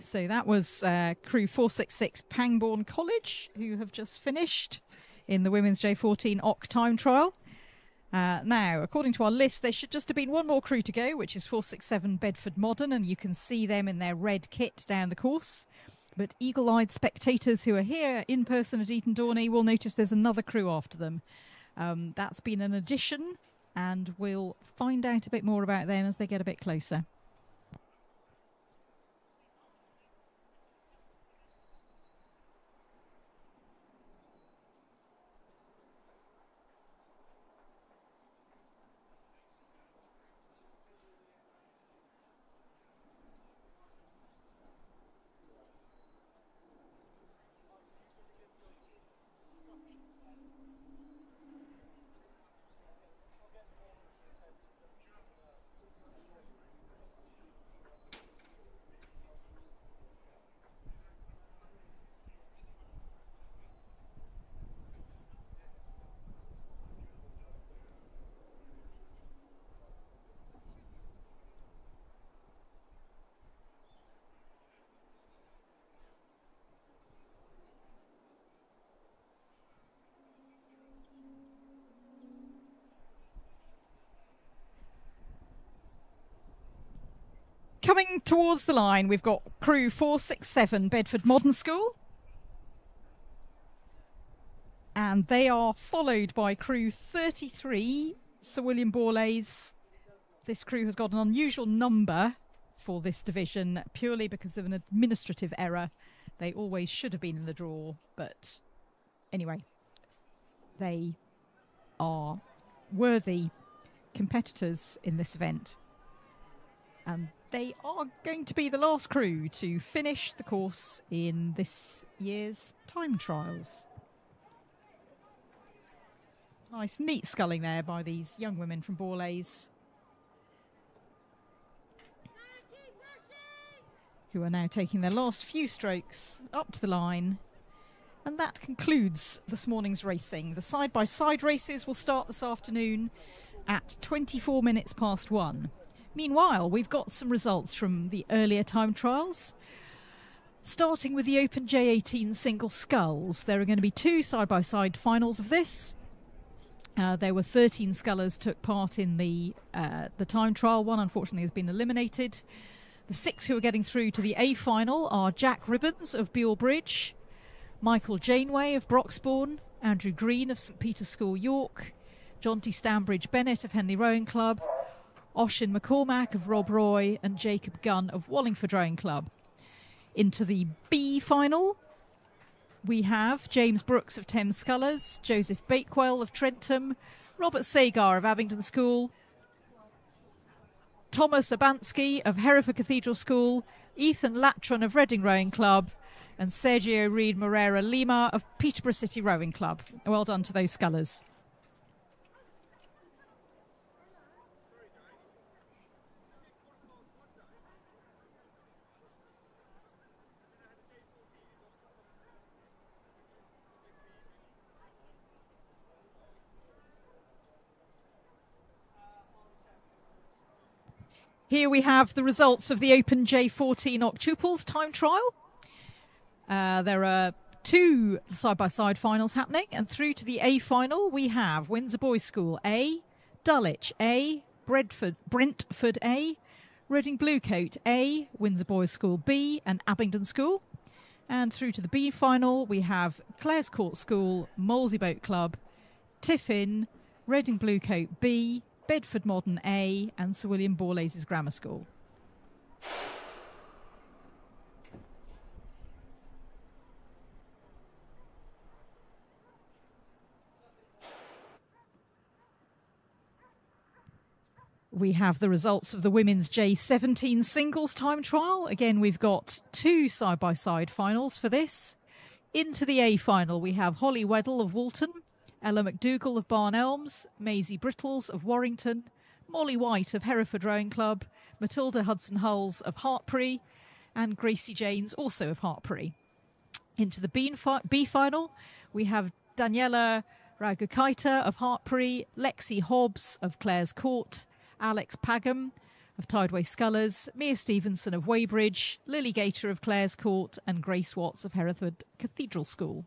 So that was crew 466 Pangbourne College, who have just finished in the women's J14 OC time trial. Now, according to our list, there should just have been one more crew to go, which is 467 Bedford Modern, and you can see them in their red kit down the course. But eagle-eyed spectators who are here in person at Eton Dorney will notice there's another crew after them. That's been an addition, and we'll find out a bit more about them as they get a bit closer. Coming towards the line, we've got crew 467 Bedford Modern School. And they are followed by crew 33 Sir William Borlase. This crew has got an unusual number for this division purely because of an administrative error. They always should have been in the draw, but anyway, they are worthy competitors in this event. And they are going to be the last crew to finish the course in this year's time trials. Nice, neat sculling there by these young women from Borlase, who are now taking their last few strokes up to the line. And that concludes this morning's racing. The side-by-side races will start this afternoon at 24 minutes past 1. Meanwhile, we've got some results from the earlier time trials. Starting with the Open J18 single sculls, there are going to be 2 side-by-side finals of this. There were 13 scullers took part in the time trial. One, unfortunately, has been eliminated. The 6 who are getting through to the A final are Jack Ribbons of Buell Bridge, Michael Janeway of Broxbourne, Andrew Green of St Peter's School, York, Jonty Stambridge Bennett of Henley Rowing Club, Oshin McCormack of Rob Roy, and Jacob Gunn of Wallingford Rowing Club. Into the B final, we have James Brooks of Thames Scullers, Joseph Bakewell of Trentham, Robert Sagar of Abingdon School, Thomas Abansky of Hereford Cathedral School, Ethan Latron of Reading Rowing Club, and Sergio Reid Moreira Lima of Peterborough City Rowing Club. Well done to those scullers. Here we have the results of the Open J14 octuples time trial. There are 2 side-by-side finals happening, and through to the A final we have Windsor Boys School A, Dulwich A, Brentford A, Reading Bluecoat A, Windsor Boys School B, and Abingdon School. And through to the B final we have Clares Court School, Molesey Boat Club, Tiffin, Reading Bluecoat B, Bedford Modern A, and Sir William Borlase's Grammar School. We have the results of the women's J17 singles time trial. Again, we've got 2 side-by-side finals for this. Into the A final, we have Holly Weddle of Woolton, Ella McDougall of Barn Elms, Maisie Brittles of Warrington, Molly White of Hereford Rowing Club, Matilda Hudson-Hulls of Hartpury, and Gracie Janes also of Hartpury. Into the B final, we have Daniela Raugukaita of Hartpury, Lexi Hobbs of Clares Court, Alex Pagam of Tideway Scullers, Mia Stevenson of Weybridge, Lily Gator of Clare's Court and Grace Watts of Hereford Cathedral School.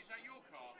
Is that your car?